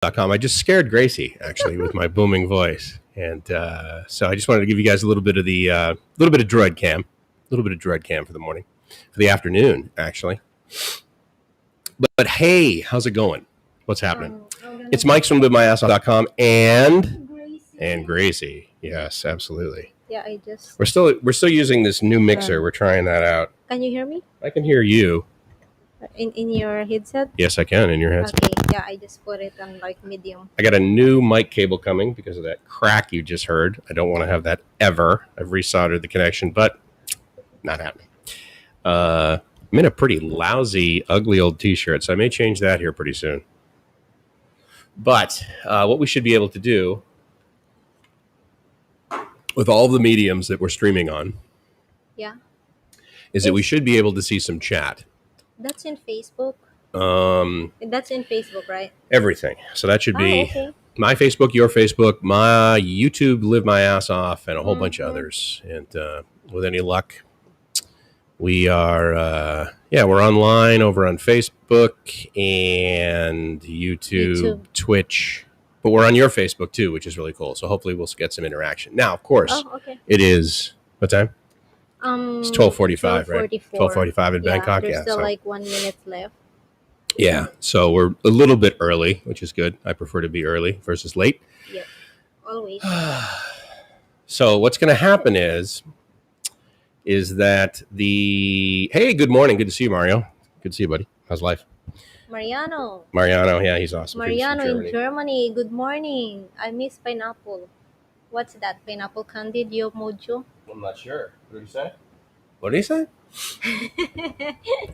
I just scared Gracie actually with my booming voice, and so I just wanted to give you guys a little bit of droid cam, for the morning, for the afternoon actually. But hey, how's it going? What's happening? It's Mike's from LiveMyAssOff.com and Gracie. Yes, absolutely. Yeah, we're still using this new mixer. We're trying that out. Can you hear me? I can hear you. In your headset? Yes, I can in your headset. Okay, yeah, I just put it on like medium. I got a new mic cable coming because of that crack you just heard. I don't want to have that ever. I've resoldered the connection, but not happening. I'm in a pretty lousy, ugly old t-shirt, so I may change that here pretty soon. But what we should be able to do with all the mediums that we're streaming on, is that we should be able to see some chat. That's in Facebook. That's in Facebook, right? Everything. So that should be my Facebook, your Facebook, my YouTube, Live My Ass Off, and a whole bunch of others. And with any luck, we are we're online over on Facebook and YouTube, Twitch. But we're on your Facebook too, which is really cool. So hopefully we'll get some interaction. Now, of course, it is what time? It's 12:45, right? 12:45 in Bangkok. There's still like 1 minute left. Yeah, so we're a little bit early, which is good. I prefer to be early versus late. Yep, always. So what's going to happen is that hey, good morning. Good to see you, Mario. Good to see you, buddy. How's life? Mariano, yeah, he's awesome. Mariano in Germany. Good morning. I miss pineapple. What's that? Pineapple candy, Dio Mojo? I'm not sure. What did he say?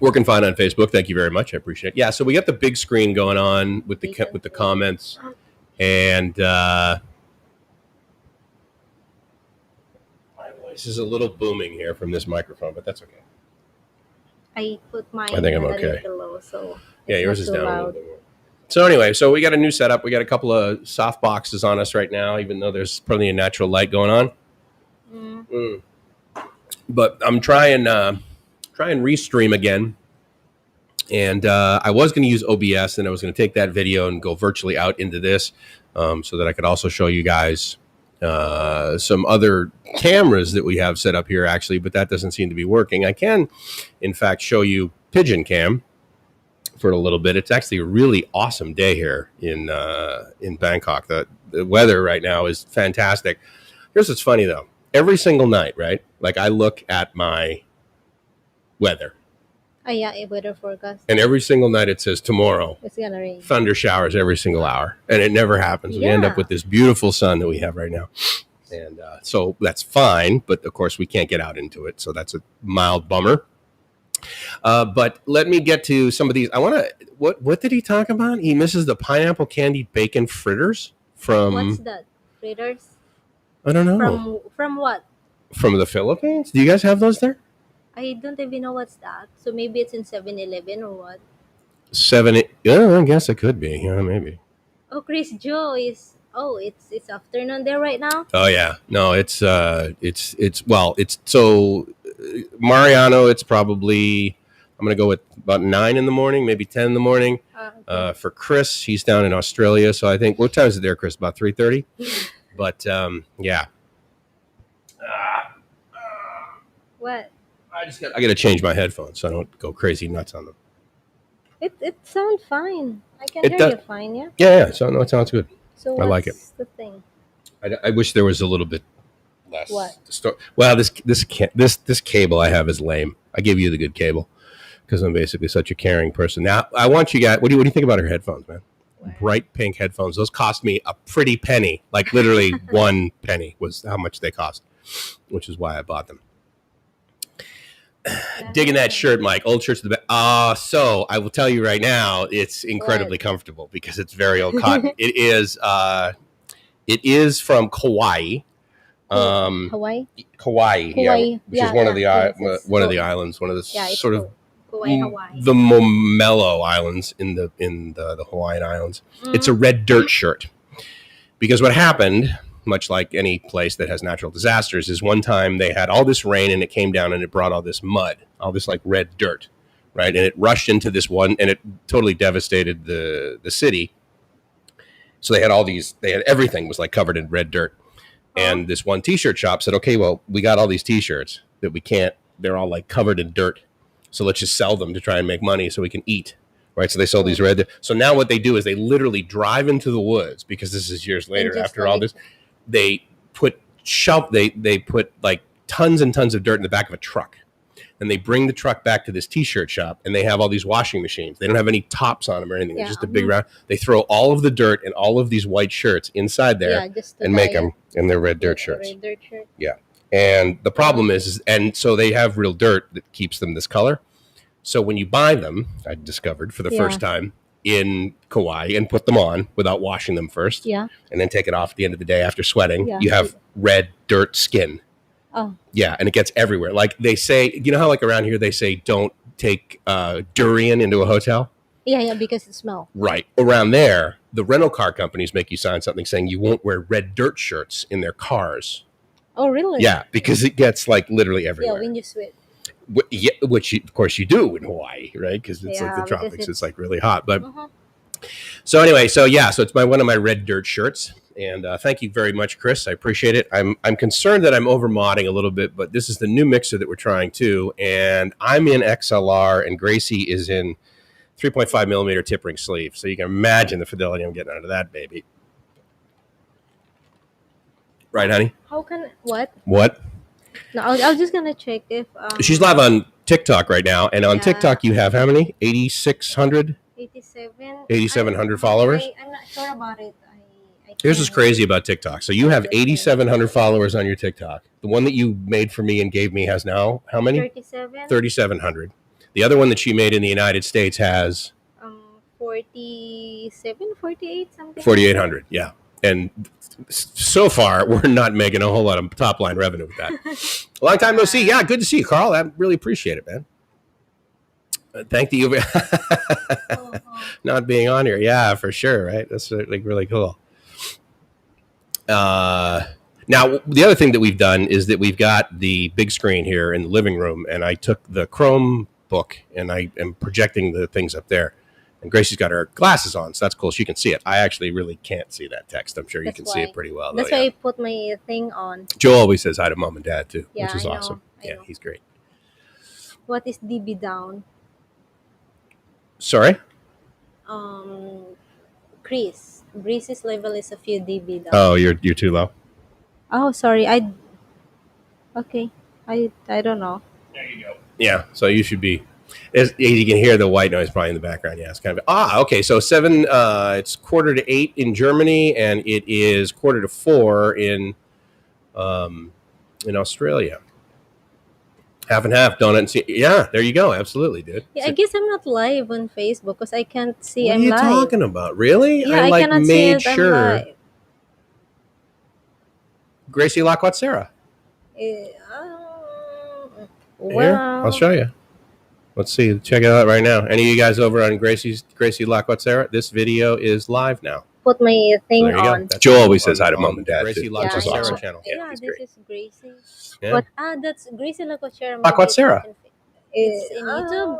Working fine on Facebook. Thank you very much. I appreciate it. Yeah, so we got the big screen going on with the comments, and my voice is a little booming here from this microphone, but that's okay. I put mine. I think I'm okay. Below, so yeah, yours is down a little bit more. So anyway, so we got a new setup. We got a couple of soft boxes on us right now, even though there's probably a natural light going on. But I'm trying restream again, and I was going to use OBS, and I was going to take that video and go virtually out into this, so that I could also show you guys some other cameras that we have set up here, actually, but that doesn't seem to be working. I can, in fact, show you Pigeon-Cam for a little bit. It's actually a really awesome day here in Bangkok. The weather right now is fantastic. Here's what's funny, though. Every single night, right? Like I look at my weather. Oh yeah, a weather forecast. And every single night it says tomorrow it's gonna rain. Thunder showers every single hour, and it never happens. We end up with this beautiful sun that we have right now, and so that's fine. But of course, we can't get out into it, so that's a mild bummer. But let me get to some of these. I want to. What did he talk about? He misses the pineapple candy bacon fritters from. What's that? Fritters? I don't know. From what? From the Philippines? Do you guys have those there? I don't even know what's that. So maybe it's in 7-Eleven or what? Yeah, I guess it could be. Yeah, maybe. Oh, Chris Joe is. Oh, it's afternoon there right now. Oh yeah, no, it's so Mariano. It's probably I'm gonna go with about 9 in the morning, maybe 10 in the morning. Okay. For Chris, he's down in Australia, so I think what time is it there, Chris? About 3:30. But yeah. What? I got to change my headphones so I don't go crazy nuts on them. It sounds fine. I can hear you fine, yeah. Yeah. So no, it sounds good. So I like it. The thing? I wish there was a little bit less. What? Well, this cable I have is lame. I gave you the good cable because I'm basically such a caring person. Now I want you guys. What do you think about her headphones, man? Bright pink headphones. Those cost me a pretty penny. Like literally 1 penny was how much they cost, which is why I bought them. Digging that shirt, Mike. Old shirts to the back. So I will tell you right now, it's incredibly comfortable because it's very old cotton. It is from Kauai. Hawaii. Yeah, which is one of the islands, one of the sort of Hawaii. The Momelo Islands in the Hawaiian Islands. It's a red dirt shirt because what happened, much like any place that has natural disasters, is one time they had all this rain and it came down and it brought all this mud, all this like red dirt, right? And it rushed into this one and it totally devastated the city. So they had all these, everything was like covered in red dirt. And this one t-shirt shop said, okay, well, we got all these t-shirts that we can't, they're all like covered in dirt. So let's just sell them to try and make money so we can eat. Right. So they sold these red. So now what they do is they literally drive into the woods, because this is years later after all this. They put they put like tons and tons of dirt in the back of a truck. And they bring the truck back to this t-shirt shop, and they have all these washing machines. They don't have any tops on them or anything. It's just a big round. They throw all of the dirt and all of these white shirts inside there and make them in their red dirt shirts. Red dirt shirt. Yeah. And the problem is, and so they have real dirt that keeps them this color. So when you buy them, I discovered for the first time in Kauai, and put them on without washing them first, and then take it off at the end of the day after sweating, you have red dirt skin. Oh. Yeah, and it gets everywhere. Like they say, you know how like around here they say don't take durian into a hotel? Yeah, because it smells. Right. Around there, the rental car companies make you sign something saying you won't wear red dirt shirts in their cars. Oh, really? Yeah, because it gets like literally everywhere. Yeah, when you sweat. Yeah, which of course you do in Hawaii, right? Because it's like the tropics. It's like really hot. But so anyway, so it's one of my red dirt shirts. And thank you very much, Chris. I appreciate it. I'm concerned that I'm over modding a little bit, but this is the new mixer that we're trying too. And I'm in XLR, and Gracie is in 3.5 millimeter tip ring sleeve. So you can imagine the fidelity I'm getting out of that baby. Right, honey? How can what? What? No, I was just gonna check if she's live on TikTok right now, and on TikTok you have how many? 8,600? 8,700 followers. I'm not sure about it. Here's what's crazy about TikTok. So you have 8,700 followers on your TikTok. The one that you made for me and gave me has now how many? 3,700. The other one that she made in the United States has 47, 48 something. 4,800. Yeah. And so far, we're not making a whole lot of top line revenue with that. Long time no see. Yeah, good to see you, Carl. I really appreciate it, man. Thank you not being on here. Yeah, for sure. Right. That's like really cool. Now, the other thing that we've done is that we've got the big screen here in the living room, and I took the Chrome book and I am projecting the things up there. And Gracie's got her glasses on, so that's cool. She can see it. I actually really can't see that text. I'm sure you can see it pretty well. That's why I put my thing on. Joe always says hi to mom and dad too, which is awesome. Yeah, he's great. What is DB down? Sorry? Chris. Gracie's level is a few dB down. Oh, you're too low. Oh, sorry. Okay. I don't know. There you go. Yeah, so you should be. You can hear the white noise probably in the background. Yeah, it's kind of okay. So 7. It's 7:45 in Germany, and it is 3:45 in Australia. Half and half, donut and see. Yeah, there you go. Absolutely, dude. Yeah, I guess I'm not live on Facebook because I can't see I'm live. What are you talking about? Really? Yeah, I cannot see it. I'm live. Gracie Sarah. Well, here, I'll show you. Let's see. Check it out right now. Any of you guys over on Gracie Sarah? This video is live now. Put my thing on. Joe always says hi to mom and dad. Gracie Sarah channel. Yeah, this is Gracie. Yeah. But that's Gracie Sarah. Sarah. It's in YouTube.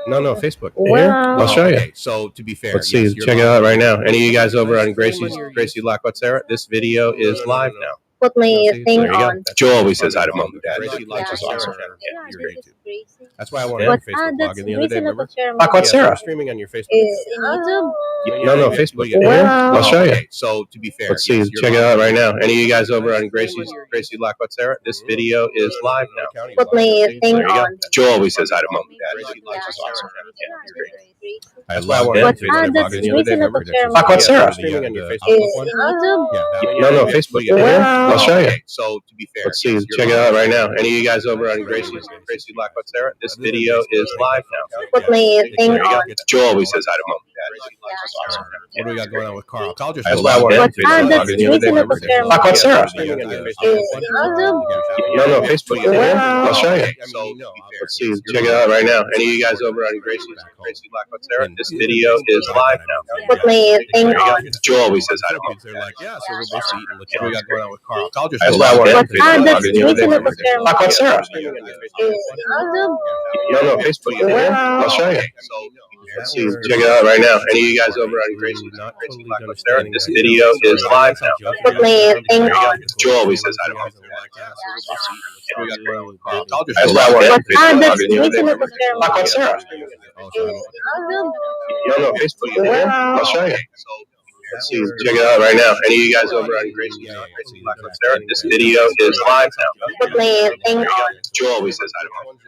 No, Facebook. Wow. Here, I'll show you. So to be fair, let's see. Check it out right now. Any of you guys over on Gracie Sarah? This video is live now. Put my thing on. Joe always says hi to mom and dad, which is awesome. Yeah, he's great too. That's why I wanted a Facebook blog the other day. Remember? Sarah. Streaming on your Facebook. It's in YouTube. No, Facebook. Wow. I'll show you. So to be fair, let's see. Check it out right now. Any of you guys over on Gracie Sarah? This video is live now. Put my thing on. Joe always says hi to mom and dad, which is awesome. Yeah, he's great. I love that. That's Gracie Sarah. Streaming on your Facebook. No, Facebook. Wow. I'll show you. So to be fair, let's see. Check it out right now. Any of you guys over on Gracie Sarah? This video is live now. Put my thing on. Joe always says hi to mom and dad, which is awesome. What do we got going on with Carl? Carl just that's Gracie Sarah. No, Facebook. Wow. I'll show you. Let's see. Check it out right now. Any of you guys over on Gracie Sarah? This video is live now. Put my thing on. Joe always says hi to mom. They're like, yeah, so we're basically eating. What do we got going on with Carl? Carl just that's Gracie Sarah. No, Facebook. Wow. I'll show you. Check it out right now. Any of you guys over on Gracie and I, this video is live now. Joe always says I don't know. That's why I want to what's Sarah? You don't know Facebook either? I'll show you. Let's see. Check it out right now. Any of you guys over on Gracie and I, this video is live now. Joe always says I don't know.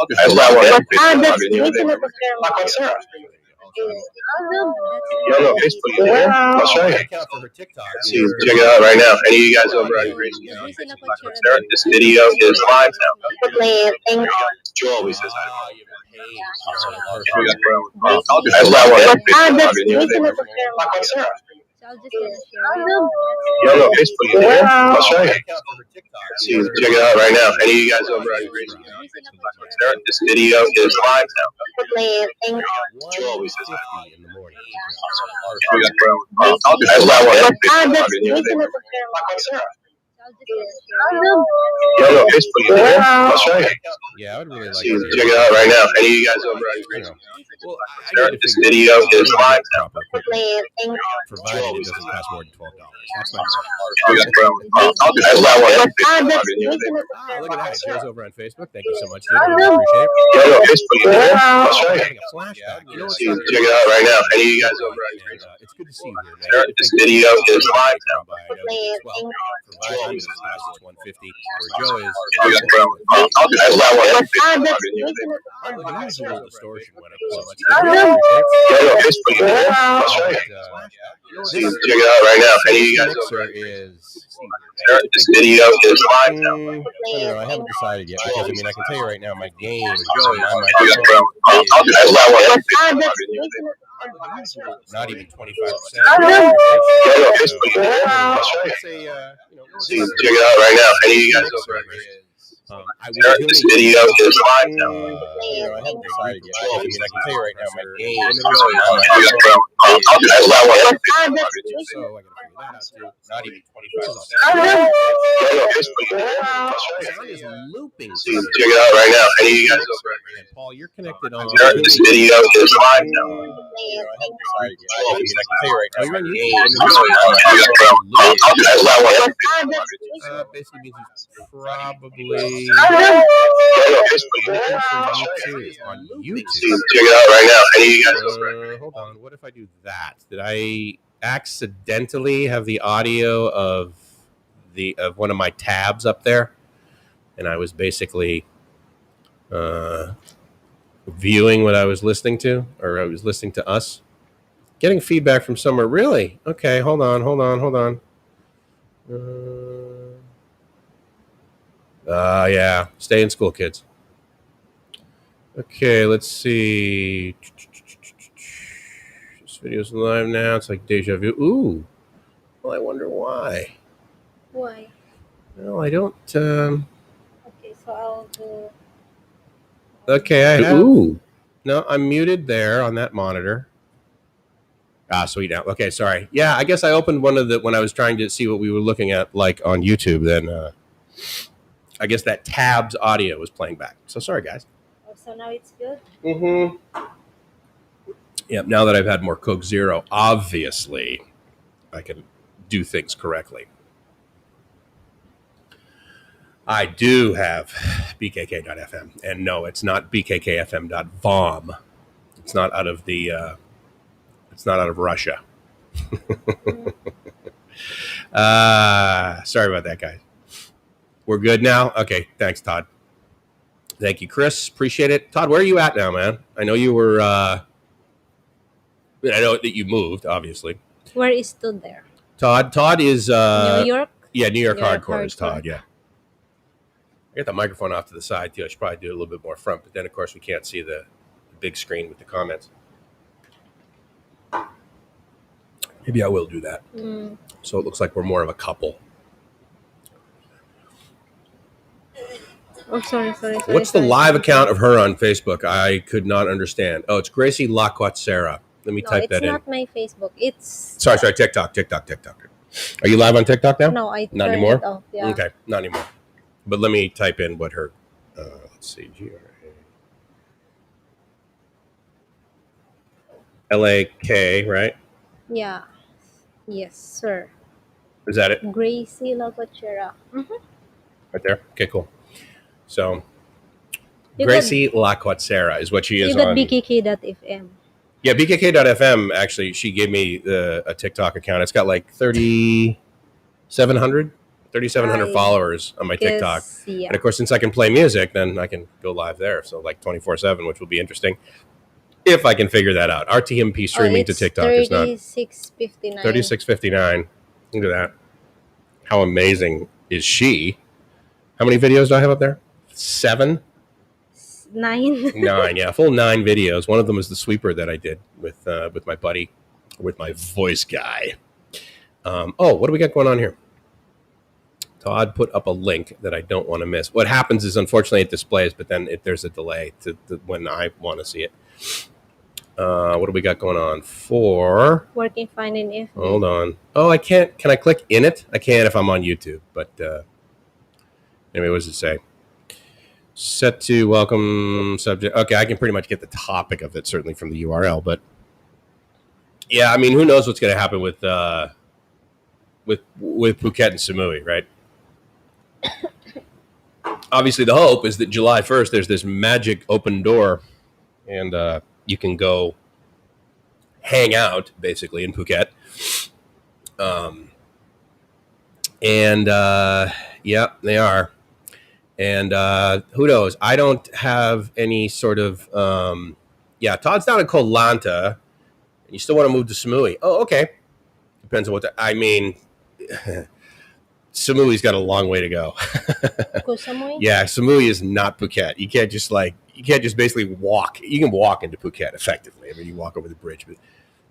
That's why I want to what's Sarah? You don't know Facebook either? I'll show you. Let's see. Check it out right now. Any of you guys over on Gracie and I, this video is live now. Joe always says I don't know. That's why I want to what's Sarah? So I'll just gonna share it. You don't know Facebook either? I'll show you. Let's see. Check it out right now. Any of you guys over on Gracie and I, this video is live now. Joe always says I don't know. That's why I want to what's Sarah? So I'll just gonna share it. You don't know Facebook either? I'll show you. Yeah, I would really like to check it out right now. Any of you guys over on Gracie? Well, this video is live now. Provided it doesn't cost more than $12. That's my That's why I want to look at that. Joe's over on Facebook. Thank you so much, dude. I really appreciate it. You don't know Facebook either? I'll show you. Check it out right now. Any of you guys over on Gracie? It's good to see you here, man. This video is live now. Joe is 150 where Joe is. That's why I want unusual distortion when I pull up. Check it out right now. Any of you guys over this video is live now. I haven't decided yet because I mean I can tell you right now my game is not even 25%. Check it out right now. Any of you guys over this video is live now. I haven't decided yet. I mean, I can tell you right now, my game is not even 25%. Is looping. Check it out right now. Any of you guys over and Paul, you're connected on this video is live now. I haven't decided yet. I mean, I can tell you right now, my game basically means he's probably on YouTube. Check it out right now. Any of you guys hold on. What if I do that? Did I accidentally have the audio of one of my tabs up there? And I was basically viewing what I was listening to, or I was listening to us. Getting feedback from somewhere. Really? Okay, hold on. Yeah. Stay in school, kids. Okay, let's see. This video's live now. It's like deja vu. Ooh. Well, I wonder why. Why? Well, I don't. Okay, so I'll do. Okay, I have. Ooh. No, I'm muted there on that monitor. Sweet now. Okay, sorry. Yeah, I guess I opened one of the when I was trying to see what we were looking at, like on YouTube. Then I guess that tab's audio was playing back. So sorry, guys. Oh, so now it's good. Mm-hmm. Yep. Now that I've had more Coke Zero, obviously, I can do things correctly. I do have bkk.fm, and no, it's not bkkfm.vom. It's not out of the. It's not out of Russia. Sorry about that, guys. We're good now? Okay, thanks, Todd. Thank you, Chris. Appreciate it. Todd, where are you at now, man? I know you were... I know that you moved, obviously. Where is stood there? Todd is... New York? Yeah, New York Hardcore is Todd, yeah. I got the microphone off to the side, too. I should probably do it a little bit more front, but then, of course, we can't see the big screen with the comments. Maybe I will do that. So it looks like we're more of a couple. Oh, sorry. What's the live account of her on Facebook? I could not understand. Oh, it's Gracie Laquatsera. Let me type that in. It's not my Facebook. It's... Sorry, TikTok. Are you live on TikTok now? No, I not anymore. It off, yeah. Okay, not anymore. But let me type in what her. Let's see. LAK, right? Yeah. Yes, sir. Is that it? Gracie Locachera. Right there? Okay, cool. So You got Gracie La Quatsera is what she is you got on. BKK.fm. Yeah, BKK.FM, actually, she gave me a TikTok account. It's got like 3,700 I followers on my TikTok. guess And yeah. of course, since I can play music, then I can go live there. So like 24/7, which will be interesting if I can figure that out. RTMP Oh, streaming to it's TikTok is not 3659. 36.59. Look at that. How amazing is she? How many videos do I have up there? 7? 9. 9, yeah, full 9 videos. One of them is the sweeper that I did with my buddy, with my voice guy. Oh, what do we got going on here? Todd put up a link that I don't want to miss. What happens is, unfortunately, it displays, but then there's a delay to when I want to see it. What do we got going on for? Working fine in FB. Hold on. Oh, I can't. Can I click in it? I can if I'm on YouTube. But anyway, what does it say? Set to welcome subject. Okay, I can pretty much get the topic of it certainly from the URL. But yeah, I mean, who knows what's going to happen with Phuket and Samui, right? Obviously, the hope is that July 1st, there's this magic open door, and you can go hang out, basically, in Phuket. Yeah, they are. And who knows? I don't have any sort of... yeah, Todd's down in Koh Lanta, and you still want to move to Samui. Oh, okay. Depends on what... I mean... Samui's got a long way to go. Koh Samui? Yeah, Samui is not Phuket. You can't just basically walk. You can walk into Phuket effectively. I mean, you walk over the bridge, but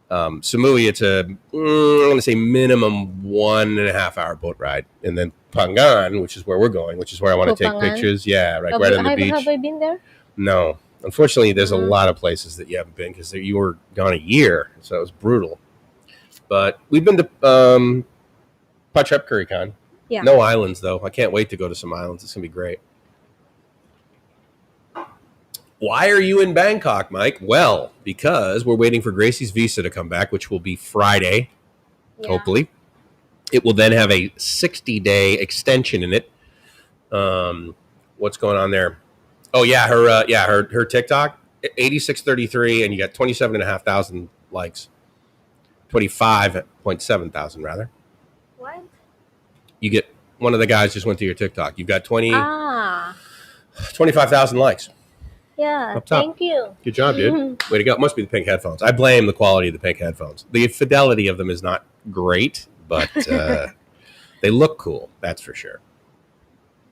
Samui, it's I'm going to say minimum 1.5 hour boat ride, and then Pangan, which is where we're going, which is where I want to take pictures. Yeah, right on the beach. Have I been there? No, unfortunately, there's a lot of places that you haven't been because you were gone a year, so it was brutal. But we've been to Pachep Kurikan. Yeah. No islands, though. I can't wait to go to some islands. It's going to be great. Why are you in Bangkok, Mike? Well, because we're waiting for Gracie's visa to come back, which will be Friday, hopefully. It will then have a 60-day extension in it. What's going on there? Oh, yeah, her TikTok, 8633, and you got 27,500 likes. 25.7 thousand, rather. What? You get... One of the guys just went to your TikTok. You've got 25,000 likes. Yeah, Up top. Thank you. Good job, dude. Way to go. It must be the pink headphones. I blame the quality of the pink headphones. The fidelity of them is not great, but they look cool. That's for sure.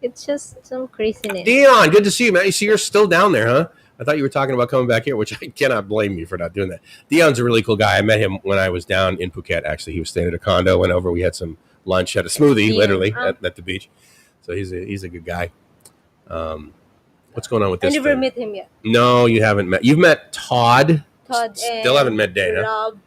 It's just some craziness. Dion, good to see you, man. You see, you're still down there, huh? I thought you were talking about coming back here, which I cannot blame you for not doing that. Dion's a really cool guy. I met him when I was down in Phuket, actually. He was staying at a condo, went over, we had some lunch, had a smoothie, literally, at the beach. So he's a good guy. What's going on with this? I never met him yet. No, you haven't met. You've met Todd. Still haven't met Dana. Rob.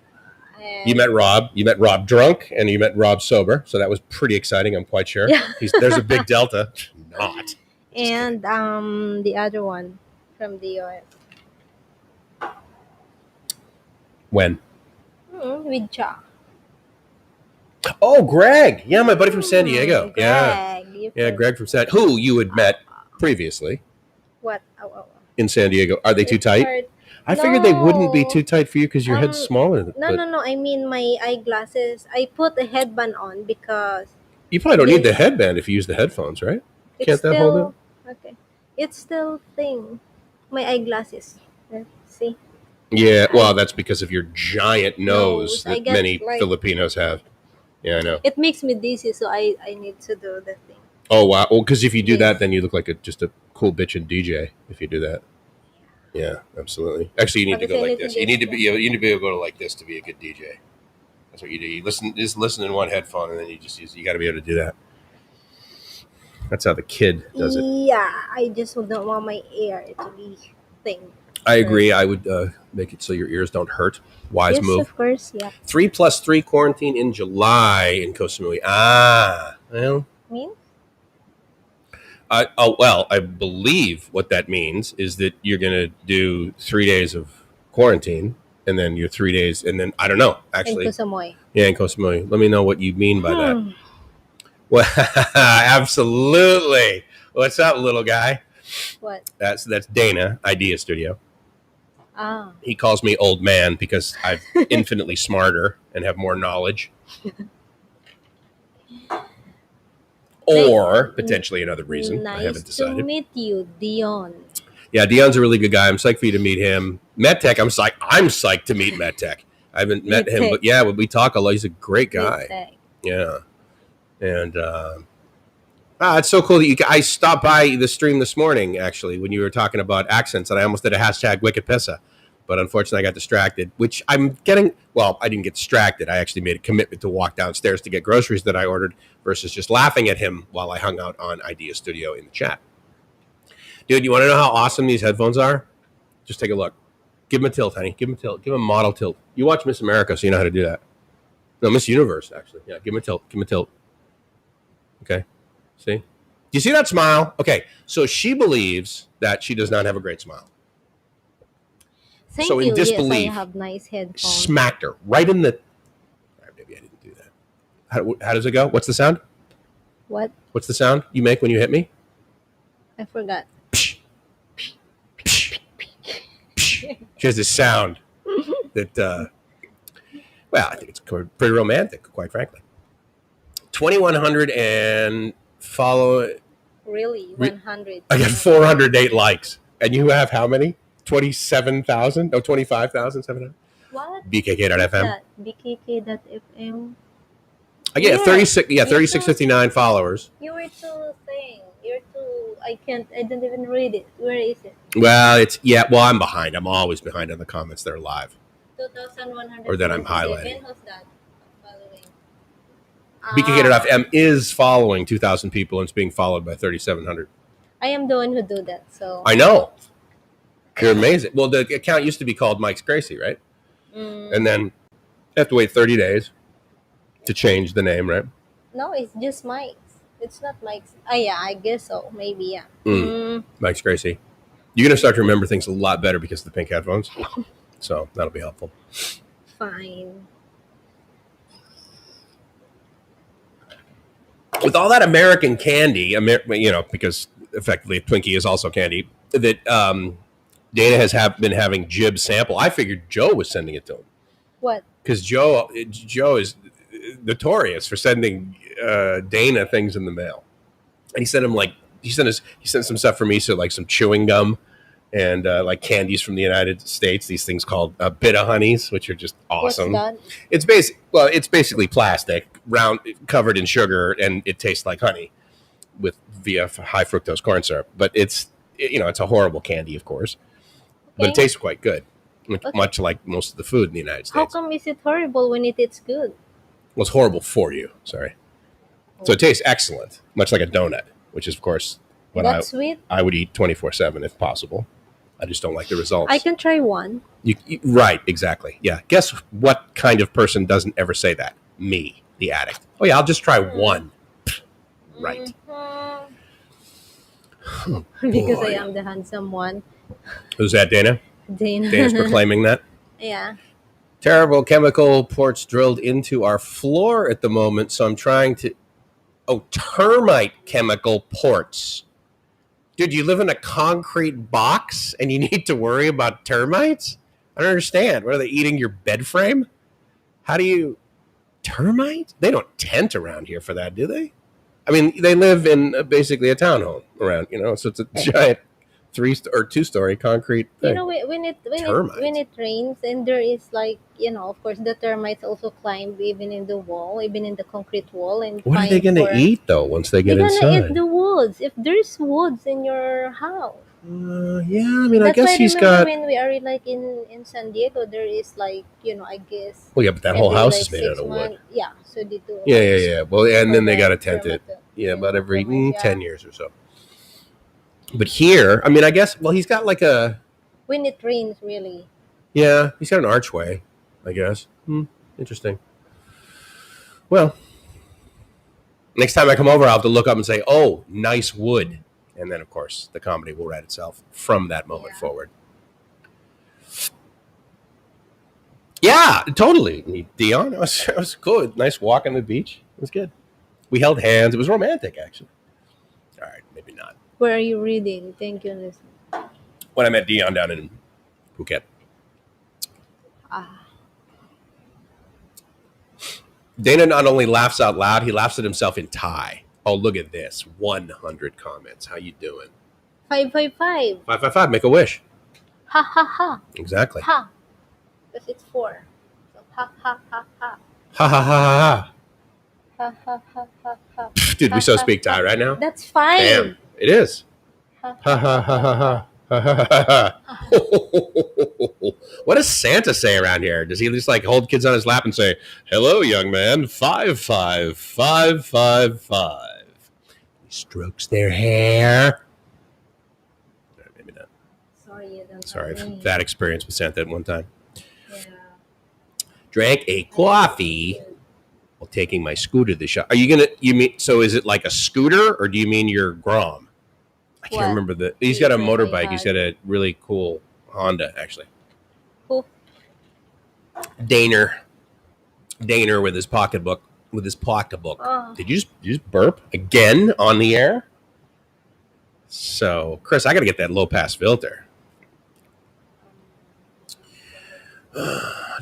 You met Rob. You met Rob drunk, and you met Rob sober. So that was pretty exciting. I'm quite sure. Yeah. There's a big delta. Not. And the other one from the US. When? With Cha. Oh, Greg. Yeah, my buddy from San Diego. Greg. Yeah, Greg from San. Who you had met previously. What? In San Diego. Are they too tight? I figured they wouldn't be too tight for you because your head's smaller. No. I mean my eyeglasses. I put a headband on because... You probably don't need the headband if you use the headphones, right? Can't that hold it? Okay. It's still thing. My eyeglasses. See? Yeah, well, that's because of your giant nose that many Filipinos have. Yeah, I know. It makes me dizzy, so I need to do the thing. Oh, wow. Well, because if you do that, then you look like just a cool bitchin' DJ if you do that. Yeah, absolutely. Actually, you need to go like this. You need to be able to go like this to be a good DJ. That's what you do. You listen in one headphone, and then you got to be able to do that. That's how the kid does it. Yeah, I just don't want my ear to be thing. I agree. I would make it so your ears don't hurt. Wise move. Yes, of course, yeah. 3+3 quarantine in July in Koh Samui. Well. Means? Well, I believe what that means is that you're going to do 3 days of quarantine, and then your 3 days, and then I don't know In actually. Koh Samui. Yeah, in Koh Samui. Let me know what you mean by that. Hmm. Well, absolutely. What's up, little guy? What? That's Dana, Idea Studio. Ah. He calls me old man because I'm infinitely smarter and have more knowledge. Or potentially another reason. I haven't Nice to decided. meet you, Dion. Yeah, Dion's a really good guy. I'm psyched for you to meet him. MedTech, I'm psyched to meet MedTech. I haven't met him, but yeah, when we talk a lot, he's a great guy. Medtech. Yeah. And it's so cool that I stopped by the stream this morning, actually, when you were talking about accents, and I almost did a hashtag Wikipissa. But unfortunately, I got distracted, which I'm getting. Well, I didn't get distracted. I actually made a commitment to walk downstairs to get groceries that I ordered versus just laughing at him while I hung out on Idea Studio in the chat. Dude, you want to know how awesome these headphones are? Just take a look. Give them a tilt, honey. Give them a tilt. Give them a model tilt. You watch Miss America, so you know how to do that. No, Miss Universe, actually. Yeah, give them a tilt. Give them a tilt. Okay. See? Do you see that smile? Okay, so she believes that she does not have a great smile. Thank So in you. disbelief, Yes, I have nice headphones. Smacked her right in the. Maybe I didn't do that. How does it go? What's the sound? What? What's the sound you make when you hit me? I forgot. She has this sound that, well, I think it's pretty romantic, quite frankly. 2,100 and follow. Really? 100. I got 408 likes. And you have how many? 27,000? No, 25,700? What? BKK.FM. That BKK.FM. I get Yeah, 36, me 3659 followers. You were too thing. You're too. I don't even read it. Where is it? Well, I'm behind. I'm always behind on the comments that are live. 2,100. Or that I'm highlighting. Who's that? Following. BKK.FM is following 2,000 people and it's being followed by 3,700. I am the one who do that. So. I know. You're amazing. Well, the account used to be called Mike's Gracie, right? And then you have to wait 30 days to change the name, right? No, it's just Mike's. It's not Mike's. Yeah, I guess so. Maybe, yeah. Mike's Gracie. You're going to start to remember things a lot better because of the pink headphones. So that'll be helpful. Fine. With all that American candy, because effectively Twinkie is also candy, that Dana has been having Jib sample. I figured Joe was sending it to him. What? Because Joe is notorious for sending Dana things in the mail, and he sent some stuff for me, so like some chewing gum and like candies from the United States. These things called Bita Honeys, which are just awesome. What's It's that? it's basically plastic, round, covered in sugar, and it tastes like honey via high fructose corn syrup. But it's a horrible candy, of course, but it tastes quite good. Much like most of the food in the United States. How come is it horrible when it is good? Well, it's horrible for you. Sorry. So it tastes excellent, much like a donut, which is, of course, what sweet? I would eat 24/7 if possible. I just don't like the results. I can try one. Right, exactly. Yeah. Guess what kind of person doesn't ever say that? Me, the addict. Oh, yeah, I'll just try one. Right. Oh, because because I am the handsome one. Who's that, Dana? Dana's proclaiming that. Yeah. Terrible chemical ports drilled into our floor at the moment, so I'm trying to... Oh, termite chemical ports. Dude, you live in a concrete box and you need to worry about termites? I don't understand. What, are they eating your bed frame? How do you... Termites? They don't tent around here for that, do they? I mean, they live in basically a townhome around, so it's a giant 3 or 2-story concrete thing. When it rains and there is of course the termites also climb even in the wall, even in the concrete wall, and what are they going to eat though once they get inside? They're gonna eat the woods if there's woods in your house. Yeah, I mean, That's I guess he's got. When we are in San Diego, there is I guess. Well, yeah, but that whole house is made out of wood. Yeah, so they do. Yeah. Well, and then they got to tent it. Yeah, about every 10 years or so. But here, I mean, I guess, well, he's got like a... When it rains, really. Yeah, he's got an archway, I guess. Interesting. Well, next time I come over, I'll have to look up and say, oh, nice wood. And then, of course, the comedy will write itself from that moment forward. Yeah, totally. Dion, it was cool. Nice walk on the beach. It was good. We held hands. It was romantic, actually. All right, maybe not. Where are you reading? Thank you. When I met Dion down in Phuket. Ah, Dana not only laughs out loud, he laughs at himself in Thai. Oh, look at this. 100 comments. How you doing? 555. 555, make a wish. Ha ha ha. Exactly. Ha. Because it's 4. So ha ha ha ha. Ha ha ha ha Ha ha ha ha ha. ha. Dude, we so speak Thai right now? That's fine. Damn, it is. Ha Ha ha ha ha ha. What does Santa say around here? Does he just like hold kids on his lap and say, "Hello, young man, 55555"? He strokes their hair. Maybe not. Sorry, you don't. Sorry, have me. bad experience with Santa at one time. Yeah. Drank a coffee while taking my scooter to the shop. Are you gonna? You mean so? Is it like a scooter, or do you mean your Grom? I can't remember the. He's got a motorbike. He's got a really cool Honda, actually. Who? Daner with his pocketbook. Oh. Did you just burp again on the air? So, Chris, I got to get that low pass filter.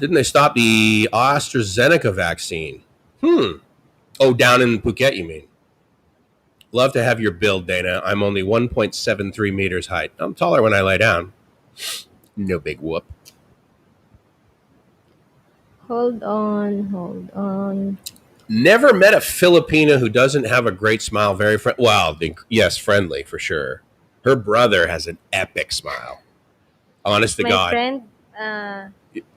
Didn't they stop the AstraZeneca vaccine? Oh, down in Phuket, you mean? Love to have your build, Dana. I'm only 1.73 meters height. I'm taller when I lay down. No big whoop. Hold on. Never met a Filipina who doesn't have a great smile. Very yes, friendly for sure. Her brother has an epic smile. Honest to My God. friend,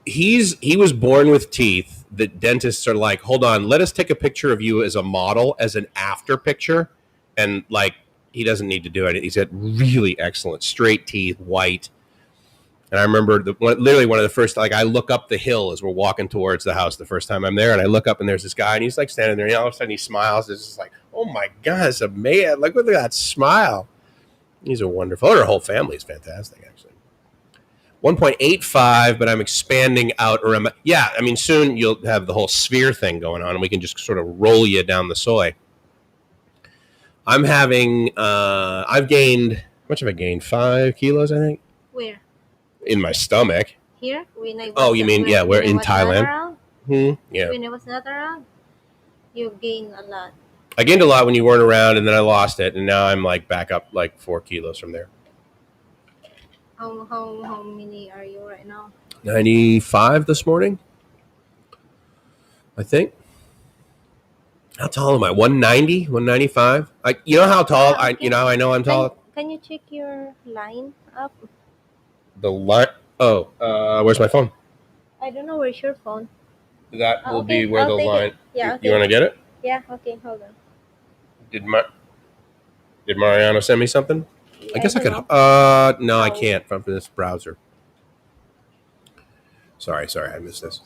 He was born with teeth that dentists are like, hold on, let us take a picture of you as a model, as an after picture. And like, he doesn't need to do it. He's got really excellent straight teeth, white. And I remember literally one of the first, like, I look up the hill as we're walking towards the house the first time I'm there, and I look up and there's this guy, and he's like standing there, and all of a sudden he smiles. It's just like, oh my God, it's amazing! Look at that smile. He's a wonderful. Her whole family is fantastic, actually. 1.85, but I'm expanding out around. Yeah, I mean, soon you'll have the whole sphere thing going on, and we can just sort of roll you down the soy. I've gained, how much have I gained? 5 kilos, I think. where? In my stomach. Here? When I was, Oh, you mean, we're in Thailand. Yeah. When I was not around, you gained a lot. I gained a lot when you weren't around, and then I lost it, and now I'm like back up like 4 kilos from there. How many are you right now? 95 this morning, I think. How tall am I? 190, 195. You know how tall I? You know how I know I'm tall. Can you check your line up? The line. Oh, where's my phone? I don't know where's your phone. That will be where the line. Yeah. Okay. You want to get it? Yeah. Okay. Hold on. Did Mariano send me something? I guess I could. No, I can't from this browser. Sorry, I missed this.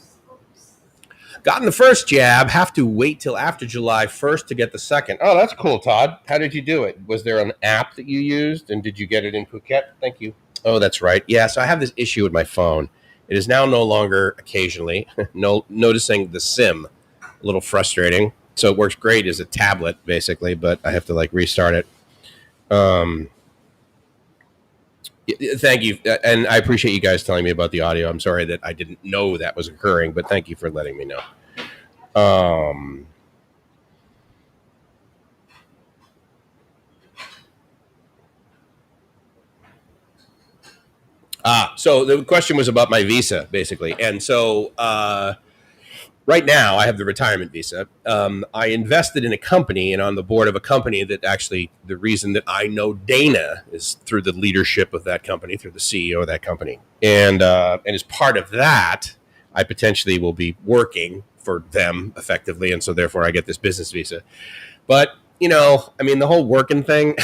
Gotten the first jab. Have to wait till after July 1st to get the second. Oh, that's cool, Todd. How did you do it? Was there an app that you used, and did you get it in Phuket? Thank you. Oh, that's right. Yeah, so I have this issue with my phone. It is now no longer occasionally noticing the SIM. A little frustrating. So it works great as a tablet, basically, but I have to like restart it. Thank you, and I appreciate you guys telling me about the audio. I'm sorry that I didn't know that was occurring, but thank you for letting me know. So the question was about my visa, basically, and so right now I have the retirement visa. I invested in a company and on the board of a company that actually the reason that I know Dana is through the leadership of that company, through the CEO of that company. And as part of that, I potentially will be working for them effectively. And so therefore I get this business visa. But, you know, I mean, the whole working thing,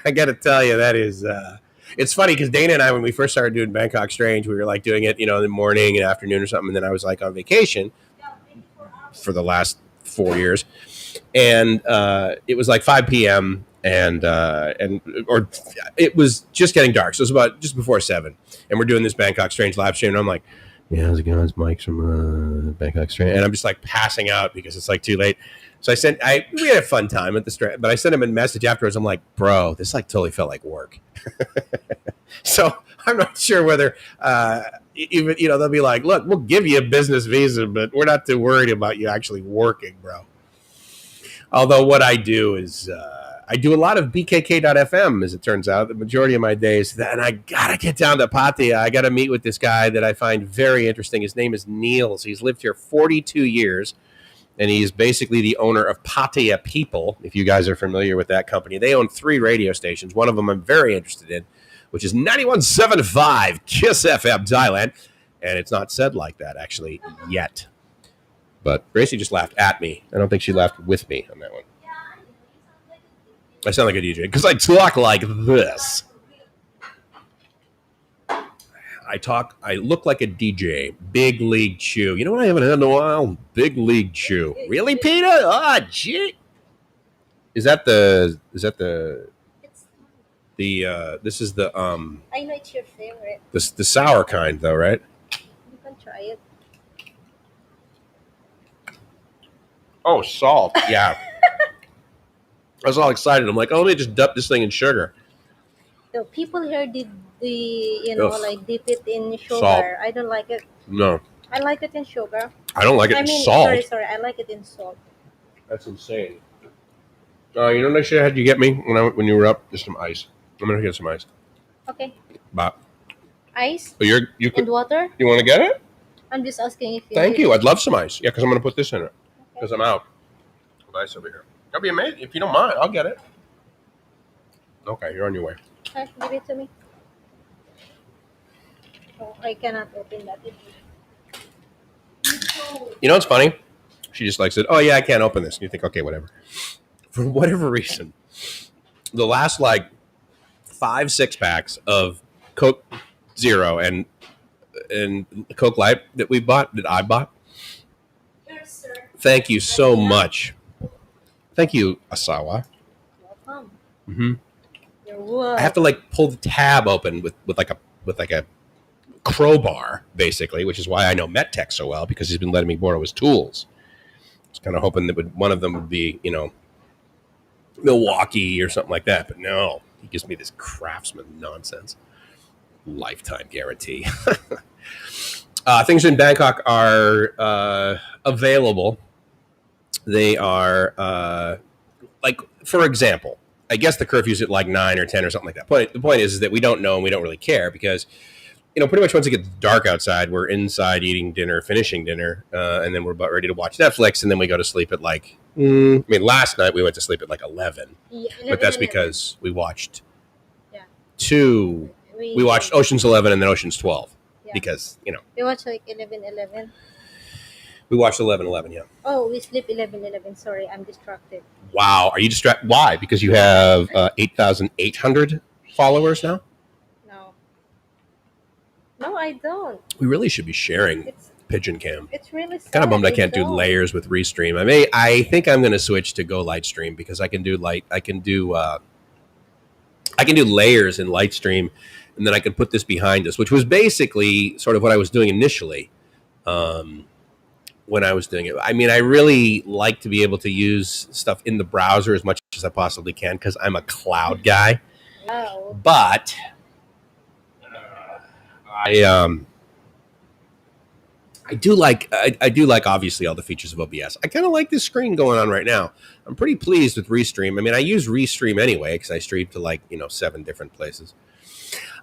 I got to tell you, that is, it's funny because Dana and I, when we first started doing Bangkok Strange, we were like doing it, you know, in the morning and afternoon or something. And then I was like on vacation for the last 4 years, and it was like 5 p.m. or it was just getting dark, so it was about just before 7, and we're doing this Bangkok Strange live stream, and I'm like, Yeah, how's it going? It's Mike from Bangkok Strand. And I'm just like passing out because it's like too late. So we had a fun time at the Strand, but I sent him a message afterwards. I'm like, bro, this like totally felt like work. So I'm not sure whether even, they'll be like, look, we'll give you a business visa, but we're not too worried about you actually working, bro. Although what I do is I do a lot of BKK.FM, as it turns out, the majority of my days. And I got to get down to Pattaya. I got to meet with this guy that I find very interesting. His name is Niels. He's lived here 42 years, and he's basically the owner of Pattaya People, if you guys are familiar with that company. They own 3 radio stations. One of them I'm very interested in, which is 91.75 KISS FM Thailand. And it's not said like that, actually, yet. But Gracie just laughed at me. I don't think she laughed with me on that one. I sound like a DJ because I talk like this. I look like a DJ. Big League Chew. You know what I haven't had in a while? Big League Chew. Really, Peter? Ah, gee. This is the I know it's your favorite. the sour kind though, right? You can try it. Oh, salt. Yeah. I was all excited. I'm like, oh, let me just dump this thing in sugar. The people here did Ugh. like dip it in sugar. Salt. I don't like it. No. I like it in sugar. I don't like it in salt. Sorry. I like it in salt. That's insane. You know what I should have had you get me when you were up? Just some ice. I'm gonna get some ice. Okay. But Ice you and water. You want to get it? I'm just asking if you. Thank you. I'd love some ice. Yeah, because I'm gonna put this in it. Because Okay. I'm out. Put ice over here. That'd be amazing. If you don't mind, I'll get it. Okay, you're on your way. Okay, give it to me. Oh, I cannot open that. You know what's funny? She just like said, "Oh yeah, I can't open this." And you think, okay, whatever. For whatever reason, the last like 5 6-packs of Coke Zero and Coke Light that I bought. Yes, sir. Thank you so much. Thank you, Asawa. Welcome. Mm-hmm. You're welcome. I have to like pull the tab open with like a crowbar, basically, which is why I know MetTech so well, because he's been letting me borrow his tools. I was kind of hoping that one of them would be, Milwaukee or something like that, but no, he gives me this Craftsman nonsense. Lifetime guarantee. Things in Bangkok are available. They are like, for example, I guess the curfew's at like 9 or 10 or something like that. The point is that we don't know and we don't really care because, pretty much once it gets dark outside, we're inside eating dinner, finishing dinner, and then we're about ready to watch Netflix, and then we go to sleep at like, last night we went to sleep at like 11, Yeah, but that's 11. because we watched Yeah. two. We watched Ocean's 11 and then Ocean's 12 Yeah. because, We watch like 11:11. we watched 11/11, yeah. Oh, we sleep 11:11. Sorry, I'm distracted. Wow. Are you distracted? Why? Because you have 8,800 followers now? No, I don't. We really should be sharing It's Pigeon-Cam. it's really sad. Kind of bummed I can't do don't. layers with Restream. I think I'm going to switch to Go Lightstream because I can do layers in Lightstream, and then I can put this behind us, which was basically sort of what I was doing initially when I was doing it. I mean, I really like to be able to use stuff in the browser as much as I possibly can because I'm a cloud guy. Wow. But I do like obviously all the features of OBS. I kind of like this screen going on right now. I'm pretty pleased with Restream. I mean, I use Restream anyway because I stream to like 7 different places.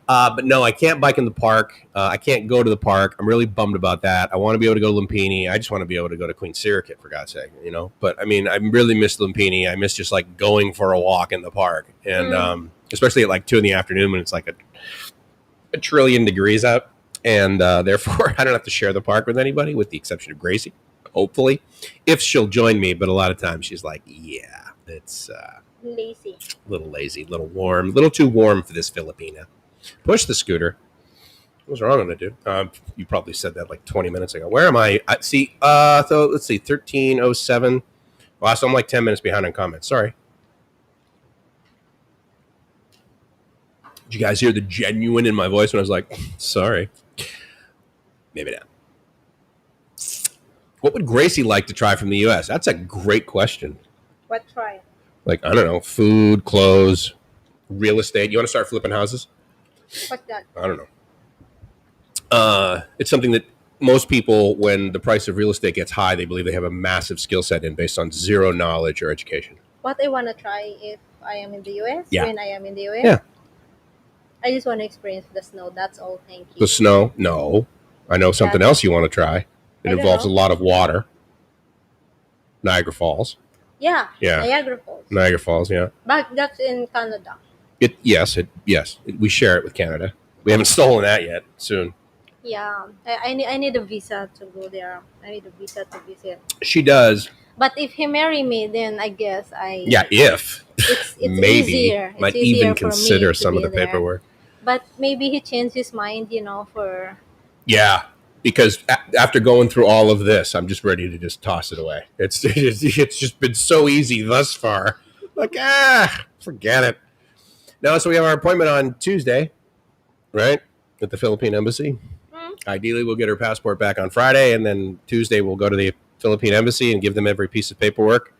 But no, I can't bike in the park. I can't go to the park. I'm really bummed about that. I want to be able to go to Lumpini. I just want to be able to go to Queen Sirikit, for God's sake, But I mean, I really miss Lumpini. I miss just like going for a walk in the park, and especially at like 2 p.m. when it's like a trillion degrees out. And therefore, I don't have to share the park with anybody, with the exception of Gracie, hopefully, if she'll join me. But a lot of times she's like, yeah, it's Lazy. a little lazy, a little warm, a little too warm for this Filipina. Push the scooter. What's wrong with it, dude? You probably said that like 20 minutes ago. Where am I? See, so let's see, 13:07. Wow, so I'm like 10 minutes behind on comments. Sorry. Did you guys hear the genuine in my voice when I was like, sorry? Maybe not. What would Gracie like to try from the U.S.? That's a great question. What try? Like, I don't know, food, clothes, real estate. You want to start flipping houses? What's that? I don't know. It's something that most people, when the price of real estate gets high, they believe they have a massive skill set in based on zero knowledge or education. What I want to try if I am in the US, Yeah. when I am in the US, Yeah. I just want to experience the snow. That's all. Thank you. The snow? No. I know something else you want to try. It I don't involves a know. lot of water. Niagara Falls. Yeah. Yeah. Niagara Falls. Niagara Falls, yeah. But that's in Canada. Yes. We share it with Canada. We haven't stolen that yet. Soon. Yeah. I need a visa to go there. I need a visa to visit. She does. But if he marry me, then I guess I. Yeah, if. It's Maybe. easier. It's Might easier even for consider me to some of be the there. paperwork. But maybe he changed his mind, for. Yeah, because after going through all of this, I'm just ready to just toss it away. It's just been so easy thus far. Like, forget it. No, so we have our appointment on Tuesday, right? At the Philippine Embassy. Ideally, we'll get her passport back on Friday, and then Tuesday we'll go to the Philippine Embassy and give them every piece of paperwork.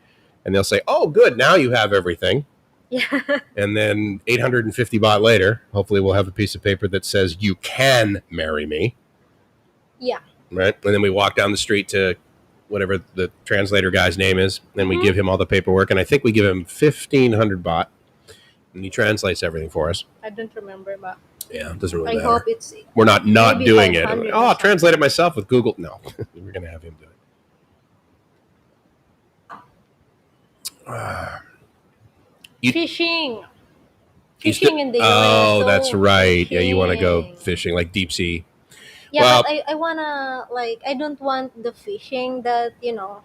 And they'll say, oh, good, now you have everything. Yeah. And then 850 baht later, hopefully we'll have a piece of paper that says you can marry me. Yeah. Right? And then we walk down the street to whatever the translator guy's name is, and we give him all the paperwork. And I think we give him 1,500 baht, and he translates everything for us. I don't remember, but Yeah, it doesn't really I matter. hope it's. We're not maybe doing it. 500 Oh, I'll translate it myself with Google. No, we're going to have him do it. Fishing. Used Fishing to- in the US. Oh, that's Oh, right. Yeah, you want to go fishing. fishing, like deep sea. Yeah, Well- but I wanna, like, I don't want the fishing that,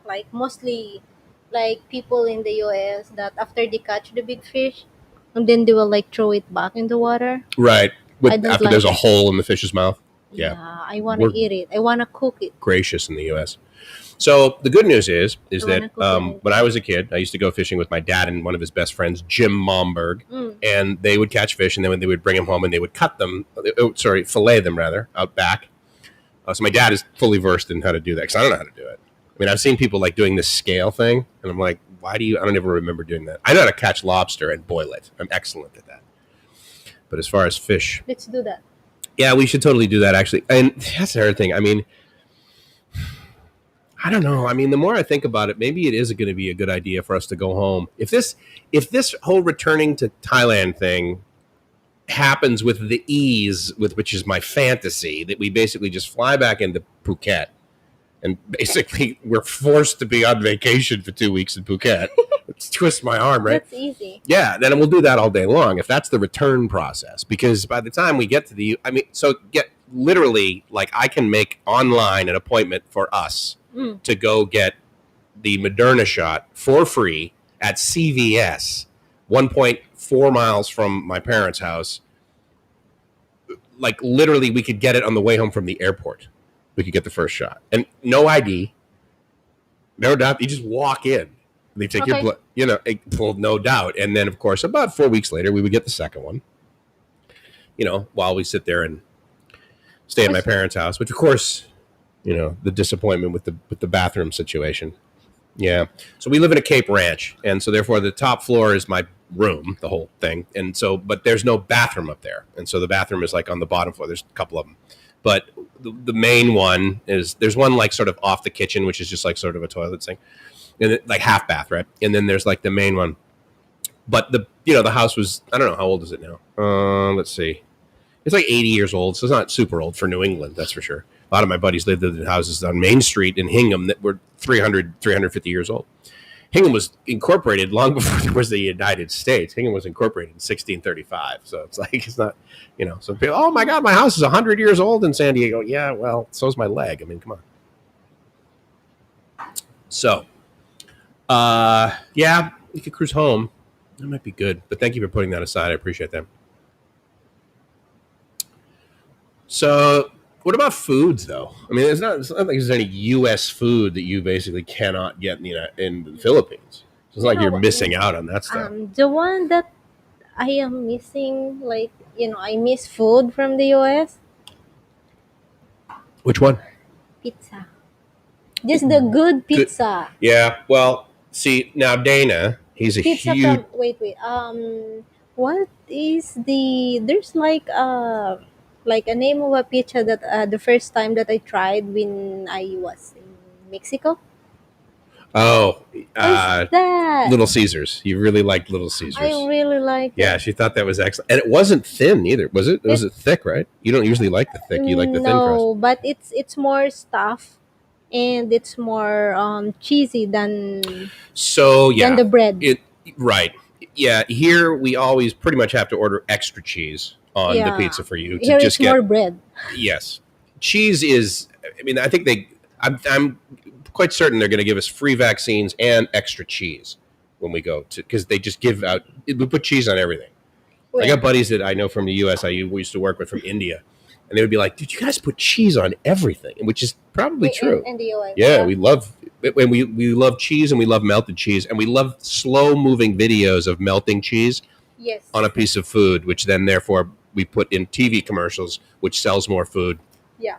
like, mostly like people in the US that after they catch the big fish and then they will like throw it back in the water. Right. I don't After like there's a it. hole in the fish's mouth. Yeah. I wanna We're- eat it. I wanna cook it. Gracious in the U.S. So the good news is I that wanna cook it. when I was a kid, I used to go fishing with my dad and one of his best friends, Jim Momberg, and they would catch fish, and then they would bring them home and they would cut them, fillet them rather, out back. So my dad is fully versed in how to do that because I don't know how to do it. I mean, I've seen people like doing this scale thing, and I'm like, I don't ever remember doing that. I know how to catch lobster and boil it. I'm excellent at that. But as far as fish, Let's do that. yeah, we should totally do that actually. And that's the other thing. I mean, I don't know. I mean, the more I think about it, maybe it is going to be a good idea for us to go home. If this whole returning to Thailand thing happens with the ease with which is my fantasy, that we basically just fly back into Phuket and basically we're forced to be on vacation for 2 weeks in Phuket. It's twist my arm, right? That's easy. Yeah, then we'll do that all day long if that's the return process. Because by the time we get to literally, like, I can make online an appointment for us to go get the Moderna shot for free at CVS, 1.4 miles from my parents' house. Like, literally, we could get it on the way home from the airport. We could get the first shot. And no ID. No doubt. You just walk in. They take your blood, no doubt. And then, of course, about 4 weeks later, we would get the second one, while we sit there and stay at my parents' house, which, of course, the disappointment with the bathroom situation. Yeah. So we live in a Cape Ranch. And so, therefore, the top floor is my room, the whole thing. And so, but there's no bathroom up there. And so the bathroom is like on the bottom floor. There's a couple of them. But the main one there's one like sort of off the kitchen, which is just like sort of a toilet thing. And like half bath, right? And then there's like the main one. But the house was, I don't know, how old is it now? Let's see. It's like 80 years old, so it's not super old for New England, that's for sure. A lot of my buddies lived in houses on Main Street in Hingham that were 350 years old. Hingham was incorporated long before there was the United States. Hingham was incorporated in 1635. So it's like, it's not, so people, oh my God, my house is 100 years old in San Diego. Yeah, well, so's my leg. I mean, come on. So, yeah, we could cruise home. That might be good. But thank you for putting that aside. I appreciate that. So, what about foods, though? I mean, it's not like there's any U.S. food that you basically cannot get in the Philippines. It's like you're missing out on that stuff. The one that I am missing, like, I miss food from the US. Which one? Pizza. Just the good Good. pizza. Yeah. Well, see now Dana, he's a Pizza huge. from wait. What is there's like a name of a pizza that the first time that I tried when I was in Mexico. Oh, What's that? Little Caesars. You really liked Little I Caesars. really like Yeah, it. she thought that was excellent, and it wasn't thin either, was it? Was It it thick? Right? You don't usually like the thick. You like the thin crust. no, but it's more stuff and it's more cheesy So than yeah, the bread. it right. Yeah, here we always pretty much have to order extra cheese on the Yeah. pizza for you to Here just it's more get. bread. Yes, cheese is. I mean, I think they. I'm quite certain they're going to give us free vaccines and extra cheese when we go to because they just give out. We put cheese on everything. I Where? got buddies that I know from the U.S. We used to work with from India, and they would be like, "Dude, you guys put cheese on everything," which is probably true. In the US. Yeah, we love when we love cheese and we love melted cheese and we love slow moving videos of melting cheese Yes. on a piece of food, which then therefore we put in TV commercials, which sells more food, Yeah.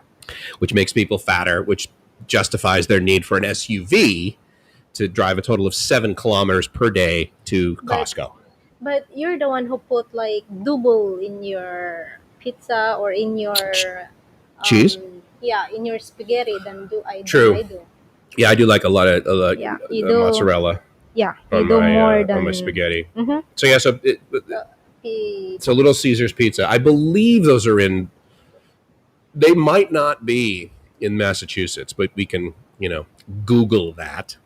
which makes people fatter, which justifies their need for an SUV to drive a total of 7 kilometers per day to But Costco. but you're the one who put like double in your pizza or in your Cheese? yeah, in your spaghetti than do I True. do. Yeah, I do like a lot of Yeah, you do. mozzarella Yeah, you on do more my than spaghetti. mm-hmm. So yeah, so Little Caesars Pizza. I believe those are in. They might not be in Massachusetts, but we can Google that.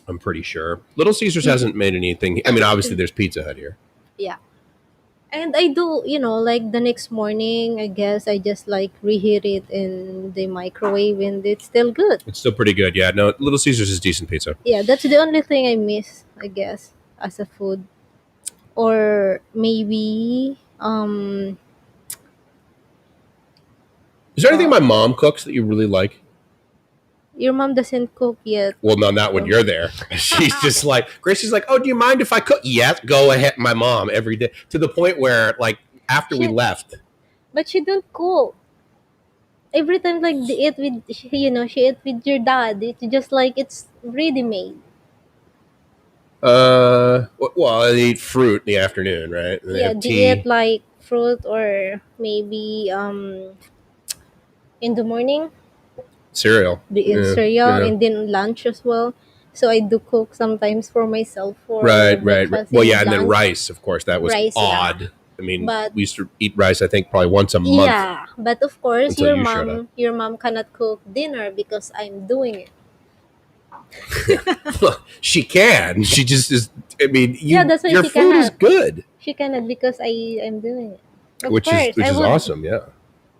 I'm pretty sure Little Caesars hasn't made anything. I mean, obviously there's Pizza Hut here. Yeah. And I do, like the next morning, I guess I just like reheat it in the microwave and it's still good. It's still pretty good. Yeah, no, Little Caesars is decent pizza. Yeah, that's the only thing I miss, I guess, as a food. Or maybe Is there anything uh, my mom cooks that you really like? your mom doesn't cook yet. Well, no, not when you're there. She's just like Gracie's like, oh, do you mind if I cook? Yes, go ahead. My mom every day to the point where like after we She, left, but she don't cook. Every time like they eat with she eat with your dad. It's just like it's ready made. well, I eat fruit in the afternoon, right? And they Yeah, have they tea, eat like fruit or maybe in the morning cereal. they eat Yeah, cereal yeah. and then lunch as well. So I do cook sometimes for myself for Right. breakfast Well, and yeah, and then lunch. rice, of course, that was Rice, yeah. odd. I mean, But we used to eat rice, I think, probably once a month yeah, but of course until you showed up. your mom cannot cook dinner because I'm doing it. She can. She just is. I mean, Yeah, that's why your she food is cannot. good, She cannot because I am doing it. Of which is course, I would. awesome. Yeah,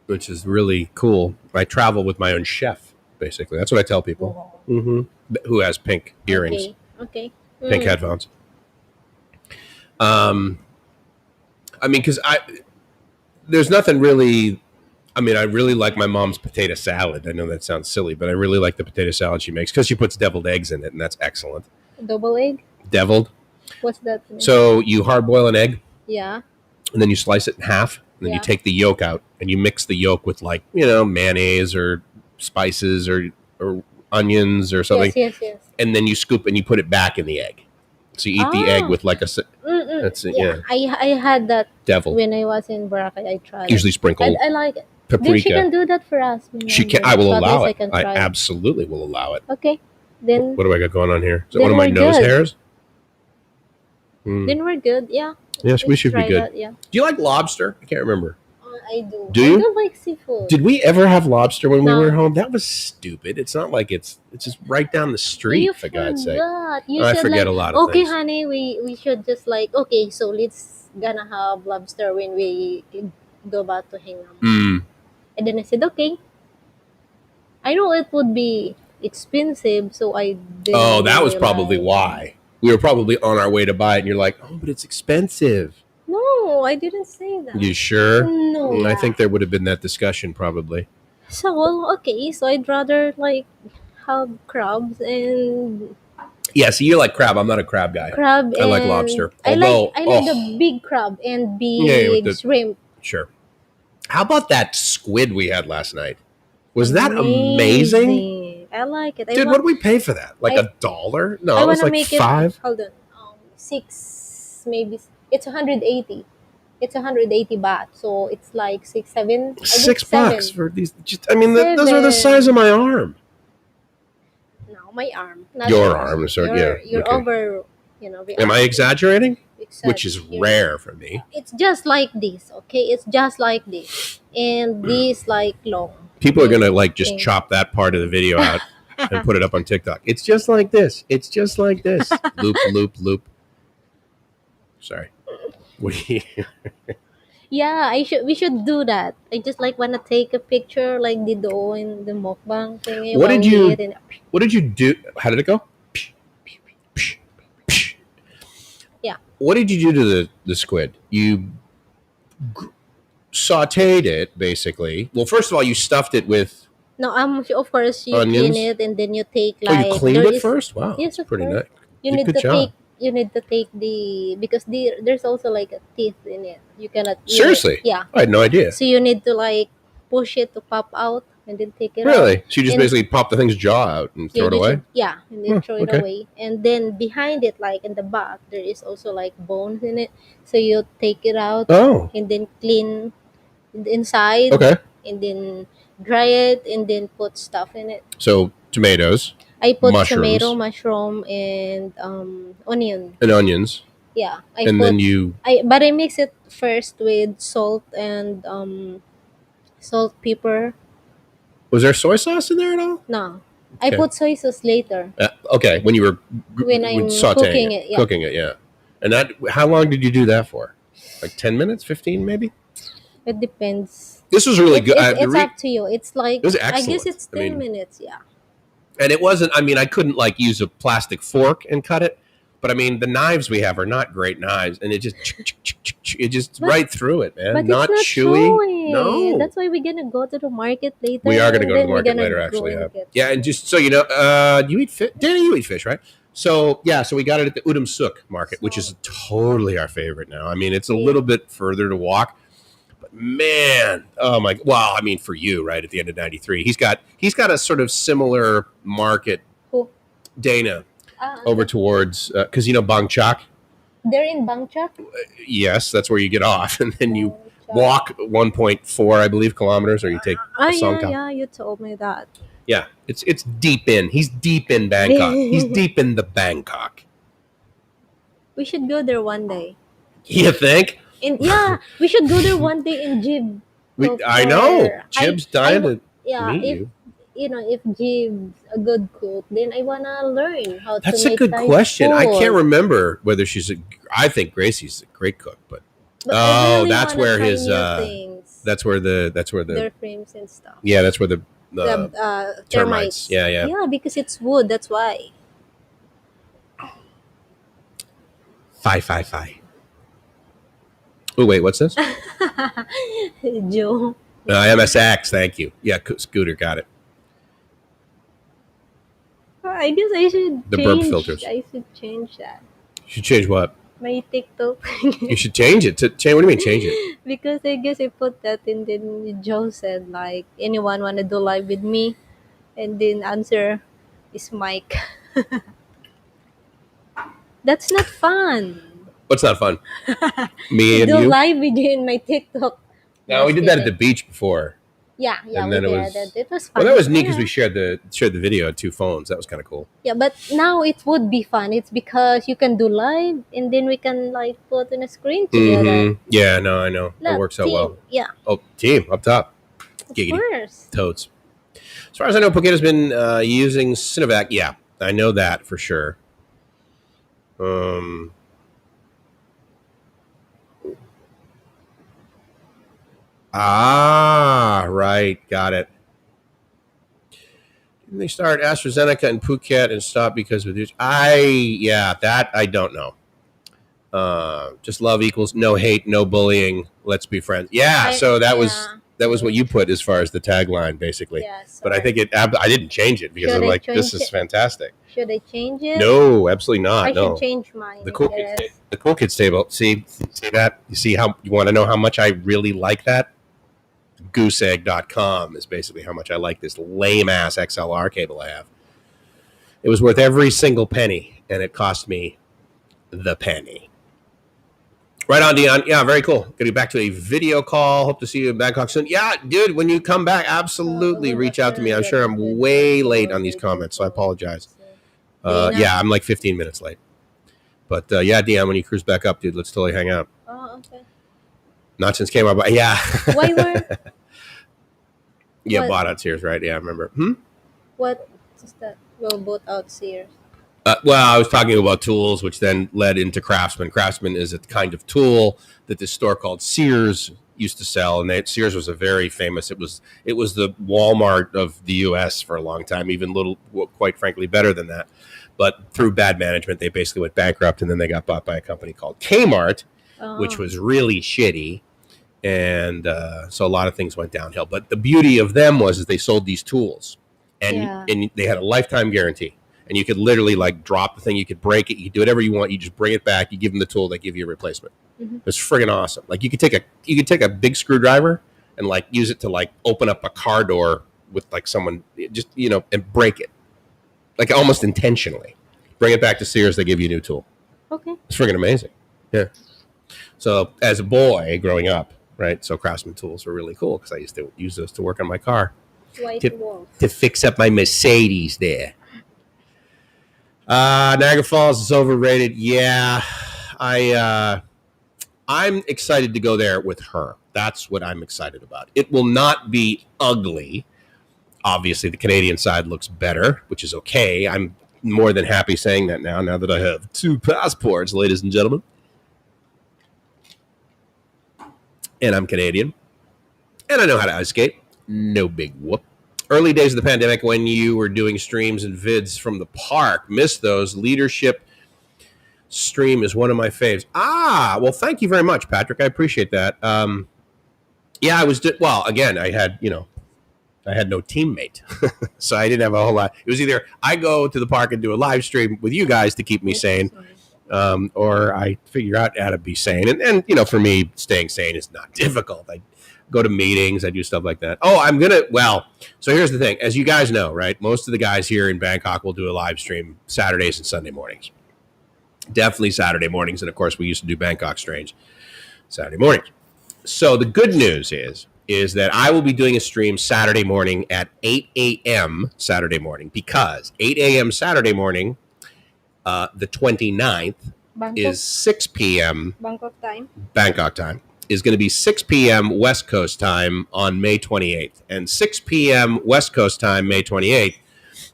which is really cool. I travel with my own chef, basically. That's what I tell people. Mm-hmm. Who has pink earrings, Okay. Okay. pink headphones. I mean, because there's nothing really. I mean, I really like my mom's potato salad. I know that sounds silly, but I really like the potato salad she makes because she puts deviled eggs in it, and that's excellent. Double egg. Deviled. What's that mean? So you hard boil an egg, Yeah. and then you slice it in half, and then you Yeah. take the yolk out, and you mix the yolk with mayonnaise or spices or onions or something, Yes. and then you scoop and you put it back in the egg. So you eat the egg Ah. with like a. Mm-mm. That's it. Yeah. Yeah, I had that deviled. when I was in Boracay. I tried. Usually It. sprinkle I like it. Then paprika. she can do that for us. She can. I will So at allow least it. I can I try. absolutely will allow it. Okay. Then What do I got going on here? Is it Then one of my we're nose good. hairs? then we're good. Yeah. Yes, we Let's should be try good. That, yeah. Do you like lobster? I can't remember. I do. Do I you? don't like seafood. Did we ever have lobster when we No. were home? That was stupid. It's not like it's just right down the street, You for God's sake. forgot. You I should forget like, a lot of okay, things. honey, we should just like, okay, so let's gonna have lobster when we go back to Hingham. Mm. And then I said, okay. I know it would be expensive, so I didn't. Oh, that was really probably like- why. We were probably on our way to buy it, and you're like, oh, but it's expensive. No, I didn't say that. You sure? No. I think there would have been that discussion probably. So, well, okay, so I'd rather like have crabs and Yeah, see, you're like crab. I'm not a crab guy. crab. I like and- lobster. I Although, like the big crab and Yeah, with big the- shrimp. Sure. How about that squid we had last night? Was that amazing? I like it. Dude, what do we pay for that? Like $1? No, I it was wanna like make it. $5. Hold on. 6 maybe. It's 180. It's 180 baht. So it's like 6, 7. I think $6 7. for these. I mean, those are the size of my arm. No, my arm. Not Your arm, You're okay. over. Am I exaggerating? Which is Here. rare for me. It's just like this, okay? It's just like this, and this like long. People are gonna like just chop that part of the video out and put it up on TikTok. It's just like this. It's just like this. Loop, loop, loop. Sorry. Yeah, We should do that. I just like wanna take a picture like the dough in the mukbang thing. What did you do? How did it go? Yeah. What did you do to the squid? You sautéed it, basically. Well, first of all, you stuffed it with. No, of course you onions? clean it and then you take like. You cleaned it first? Wow, Yes, that's pretty nice. You need Good to job. You need to take because there's also like a teeth in it. You cannot. Seriously? Yeah. I had no idea. So you need to like push it to pop out and then take it out. Really? So you just basically pop the thing's jaw out and throw it away? And then throw it away. And then behind it, like in the back, there is also like bones in it. So you take it out and then clean the inside. Okay. And then dry it and then put stuff in it. So tomatoes. I put mushrooms. tomato, mushroom, and onion. And onions. Yeah. But I mix it first with salt and salt, pepper. Was there soy sauce in there at all? No. Okay. I put soy sauce later. Okay, when you were cooking it. Yeah. Cooking it, yeah. And how long did you do that for? Like 10 minutes, 15 maybe? It depends. This was really good. It's up to you. It's like, it was excellent. I guess it's 10 minutes, yeah. And it wasn't, I couldn't like use a plastic fork and cut it. But the knives we have are not great knives, and it just right through it, man. But not it's chewy. No, that's why we're gonna go to the market later. We are gonna go to the market later, actually. Yeah, and just so you know, you eat fish, Danny. You eat fish, right? So so we got it at the Udam Suk market, which is totally our favorite now. It's a little bit further to walk, but man, oh my! Well, for you, right at the end of '93, he's got a sort of similar market. Who? Dana. Over towards, because Bang Chak. They're in Bang Chak? Yes, that's where you get off, and then you walk 1.4, I believe, kilometers, or you take a Songkap. Yeah, you told me that. Yeah, it's deep in. He's deep in Bangkok. He's deep in the Bangkok. We should go there one day. You think? We should go there one day in Jib. I know. Jib's dying to meet you. If Jib's a good cook, then I wanna learn how to make That's a good question. Food. I can't remember whether I think Gracie's a great cook, but really that's where his that's where their frames and stuff. Yeah, that's where the termites. Yeah, because it's wood. That's why. Fi. Oh wait, what's this? Joe. MSX. Thank you. Yeah, Scooter got it. I guess I should the burp filters. I should change that. You should change what? My TikTok. You should change it. What do you mean change it? Because I guess I put that and then Joe said like, anyone want to do live with me? And then answer is Mike. That's not fun. What's not fun? Me and you? Do live video in my TikTok. No, we did that at the beach before. Yeah, and then it was fun. Well, that was neat because we shared the video on 2 phones. That was kind of cool. Yeah, but now it would be fun. It's because you can do live and then we can like put in a screen together. Mm-hmm. Yeah, no, I know. That works out well. Yeah. Oh, team up top. Of course. Totes. As far as I know, Poqueto's been using Sinovac. Yeah, I know that for sure. Right. Got it. Didn't they start AstraZeneca in Phuket and stop because of this? That I don't know. Just love equals no hate, no bullying. Let's be friends. So that was what you put as far as the tagline, basically. Yeah, but I think I didn't change it because I'm like, this is fantastic. Should I change it? No, absolutely not. I should change mine. The cool kids table. See that? You see how you want to know how much I really like that? gooseegg.com is basically how much I like this lame ass XLR cable I have. It was worth every single penny, and it cost me the penny. Right on, Dion. Yeah, very cool. Getting back to a video call. Hope to see you in Bangkok soon. Yeah, dude, when you come back, absolutely reach out to me. I'm sure I'm way late on these comments, so I apologize. Yeah, I'm like 15 minutes late. But yeah, Dion, when you cruise back up, dude, let's totally hang out. Oh, okay. Not since came out, but yeah. Why were? Yeah, What? bought out Sears, right? Yeah, I remember. What is that? Well, both out Sears. Well, I was talking about tools, which then led into Craftsman. Craftsman is a kind of tool that this store called Sears used to sell, and Sears was a very famous. It was the Walmart of the U.S. for a long time, even quite frankly, better than that. But through bad management, they basically went bankrupt, and then they got bought by a company called Kmart, which was really shitty. And so a lot of things went downhill. But the beauty of them was they sold these tools, and they had a lifetime guarantee. And you could literally like drop the thing, you could break it, you could do whatever you want. You just bring it back, you give them the tool, they give you a replacement. Mm-hmm. It's friggin' awesome. Like you could take a big screwdriver and like use it to like open up a car door with like someone just and break it, like almost intentionally. Bring it back to Sears, they give you a new tool. Okay, it's friggin' amazing. Yeah. So as a boy growing up, right? So Craftsman tools were really cool because I used to use those to work on my car, to fix up my Mercedes there. Niagara Falls is overrated. Yeah, I'm excited to go there with her. That's what I'm excited about. It will not be ugly. Obviously, the Canadian side looks better, which is okay. I'm more than happy saying that now that I have 2 passports, ladies and gentlemen. And I'm Canadian. And I know how to ice skate. No big whoop. Early days of the pandemic when you were doing streams and vids from the park. Missed those. Leadership stream is one of my faves. Well, thank you very much, Patrick. I appreciate that. Yeah, I was, again, I had no teammate. So I didn't have a whole lot. It was either I go to the park and do a live stream with you guys to keep me sane, or I figure out how to be sane. And for me, staying sane is not difficult. I go to meetings, I do stuff like that. So here's the thing. As you guys know, right, most of the guys here in Bangkok will do a live stream Saturdays and Sunday mornings. Definitely Saturday mornings. And of course, we used to do Bangkok Strange Saturday mornings. So the good news is that I will be doing a stream Saturday morning at 8 a.m. Saturday morning, because 8 a.m. Saturday morning, the 29th, Bangkok is 6 p.m. Bangkok time. Is going to be 6 p.m. West Coast time on May 28th. And 6 p.m. West Coast time, May 28th,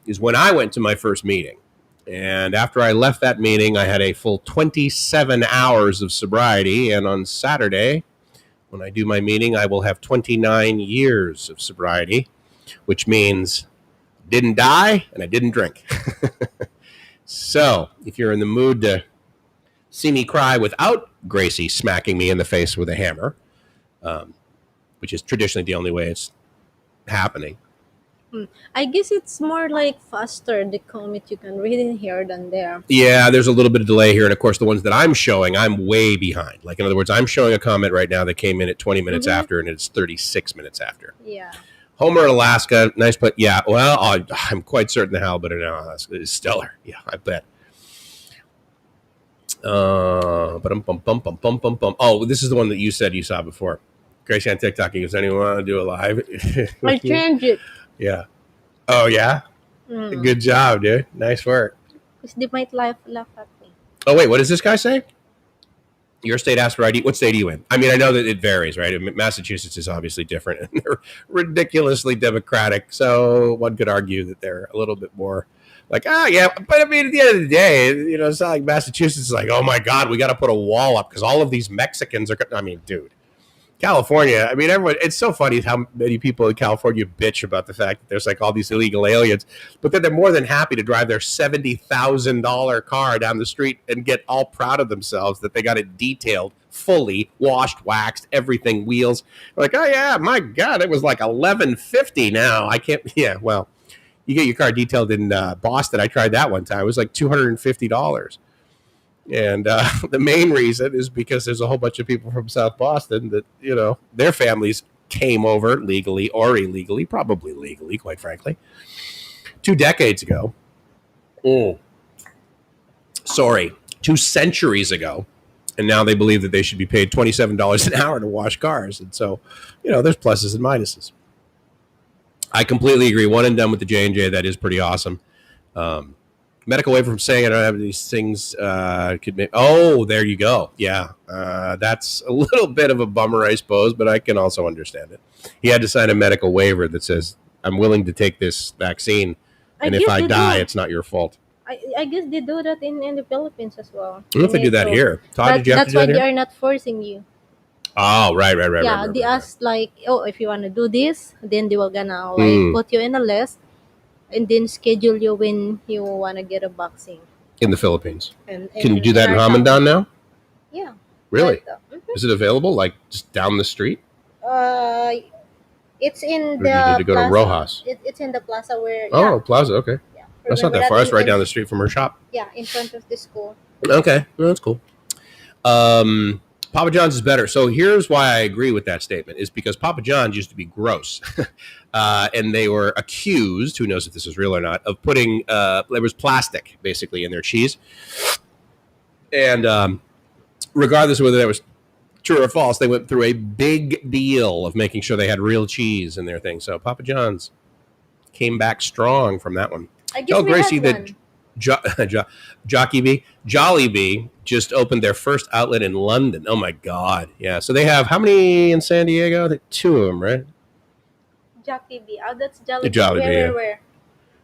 is when I went to my first meeting. And after I left that meeting, I had a full 27 hours of sobriety. And on Saturday, when I do my meeting, I will have 29 years of sobriety, which means didn't die and I didn't drink. So if you're in the mood to see me cry without Gracie smacking me in the face with a hammer, which is traditionally the only way it's happening. I guess it's more like faster, the comment you can read in here than there. Yeah, there's a little bit of delay here. And of course, the ones that I'm showing, I'm way behind. Like, in other words, I'm showing a comment right now that came in at 20 minutes after, and it's 36 minutes after. Yeah. Homer in Alaska, nice, but yeah, well, I'm quite certain the halibut in Alaska is stellar. Yeah, I bet. Oh, this is the one that you said you saw before. Gracie on TikTok, does anyone want to do a live? I changed it. Yeah. Oh, yeah? Good job, dude. Nice work. Because they might laugh at me. Oh, wait, what does this guy say? Your state asked for ID. What state are you in? I mean, I know that it varies, right? Massachusetts is obviously different, and they're ridiculously democratic. So one could argue that they're a little bit more like, yeah. But I mean, at the end of the day, it's not like Massachusetts is like, oh my God, we got to put a wall up because all of these Mexicans are. I mean, dude. California, I mean, everyone, it's so funny how many people in California bitch about the fact that there's like all these illegal aliens, but then they're more than happy to drive their $70,000 car down the street and get all proud of themselves that they got it detailed, fully washed, waxed, everything, wheels. Like, oh yeah, my God, it was like $1,150 now. I can't, yeah, well, you get your car detailed in Boston. I tried that one time. It was like $250. And the main reason is because there's a whole bunch of people from South Boston that, their families came over legally or illegally, probably legally, quite frankly, 2 decades ago. Sorry, 2 centuries ago. And now they believe that they should be paid $27 an hour to wash cars. And so, there's pluses and minuses. I completely agree. One and done with the J&J. That is pretty awesome. Medical waiver from saying I don't have these things could make. Oh, there you go. Yeah, that's a little bit of a bummer, I suppose, but I can also understand it. He had to sign a medical waiver that says, I'm willing to take this vaccine, and if I die, it's not your fault. I guess they do that in the Philippines as well. I don't know if they do that here. Todd, did you have to do that here? That's why they are not forcing you. Oh, right. Yeah, they ask like, if you want to do this, then they will gonna like put you in a list, and then schedule you when you want to get a vaccine. In the Philippines. Can you do that in Ramadan now? Yeah. Really? But, is it available like just down the street? It's in or the do you need to go plaza. To Rojas? It's in the plaza where. Oh, yeah. Plaza. Okay. Yeah. That's not that far. That's right down the street from her shop. Yeah, in front of the school. Okay, well, that's cool. Papa John's is better. So here's why I agree with that statement, is because Papa John's used to be gross. And they were accused, who knows if this is real or not, of putting, there was plastic basically in their cheese. And regardless of whether that was true or false, they went through a big deal of making sure they had real cheese in their thing. So Papa John's came back strong from that one. Tell Gracie that Jollibee just opened their first outlet in London. Oh my God. Yeah. So they have how many in San Diego? 2 of them, right? Jollibee. Oh, that's Jollibee. Where?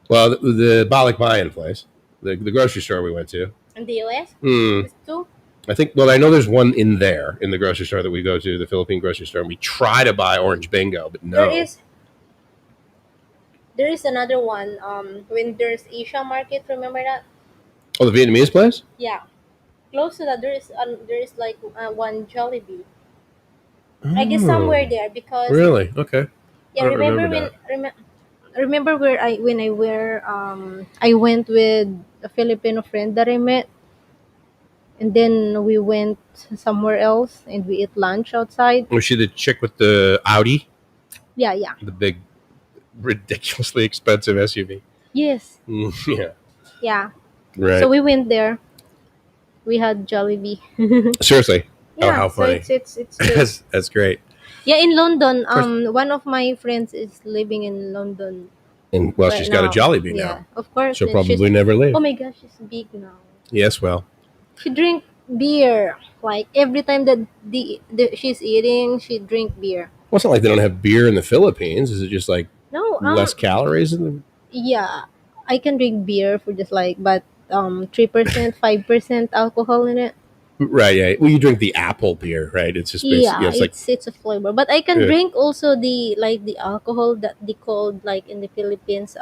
Well, the Balik Bayan place, the grocery store we went to. In the US? There's 2? I think, well, I know there's one in there in the grocery store that we go to, the Philippine grocery store, and we try to buy Orange Bingo, but no. There is another one when there's Asia Market, remember that? Oh, the Vietnamese place? Yeah. Close to that, there is like one Jollibee. I guess somewhere there because... Really? Okay. Yeah, remember where I went with a Filipino friend that I met, and then we went somewhere else and we ate lunch outside. Was she the chick with the Audi? Yeah. The big, ridiculously expensive SUV. Yes. Yeah. Yeah. Right. So we went there. We had Jollibee. Seriously? Yeah, how funny. So it's that's great. Yeah, in London, one of my friends is living in London. And she's got a Jollibee now. Of course. She'll probably never leave. Oh my gosh, she's big now. Yes, well. She drink beer. Like every time that she's eating, she drink beer. Well, it's not like they don't have beer in the Philippines. Is it just like less calories in them? Yeah, I can drink beer for just but 3%, 5% alcohol in it. Right, yeah. Well, you drink the apple beer, right? It's just basically, it's a flavor. But I can drink also the alcohol that they called in the Philippines.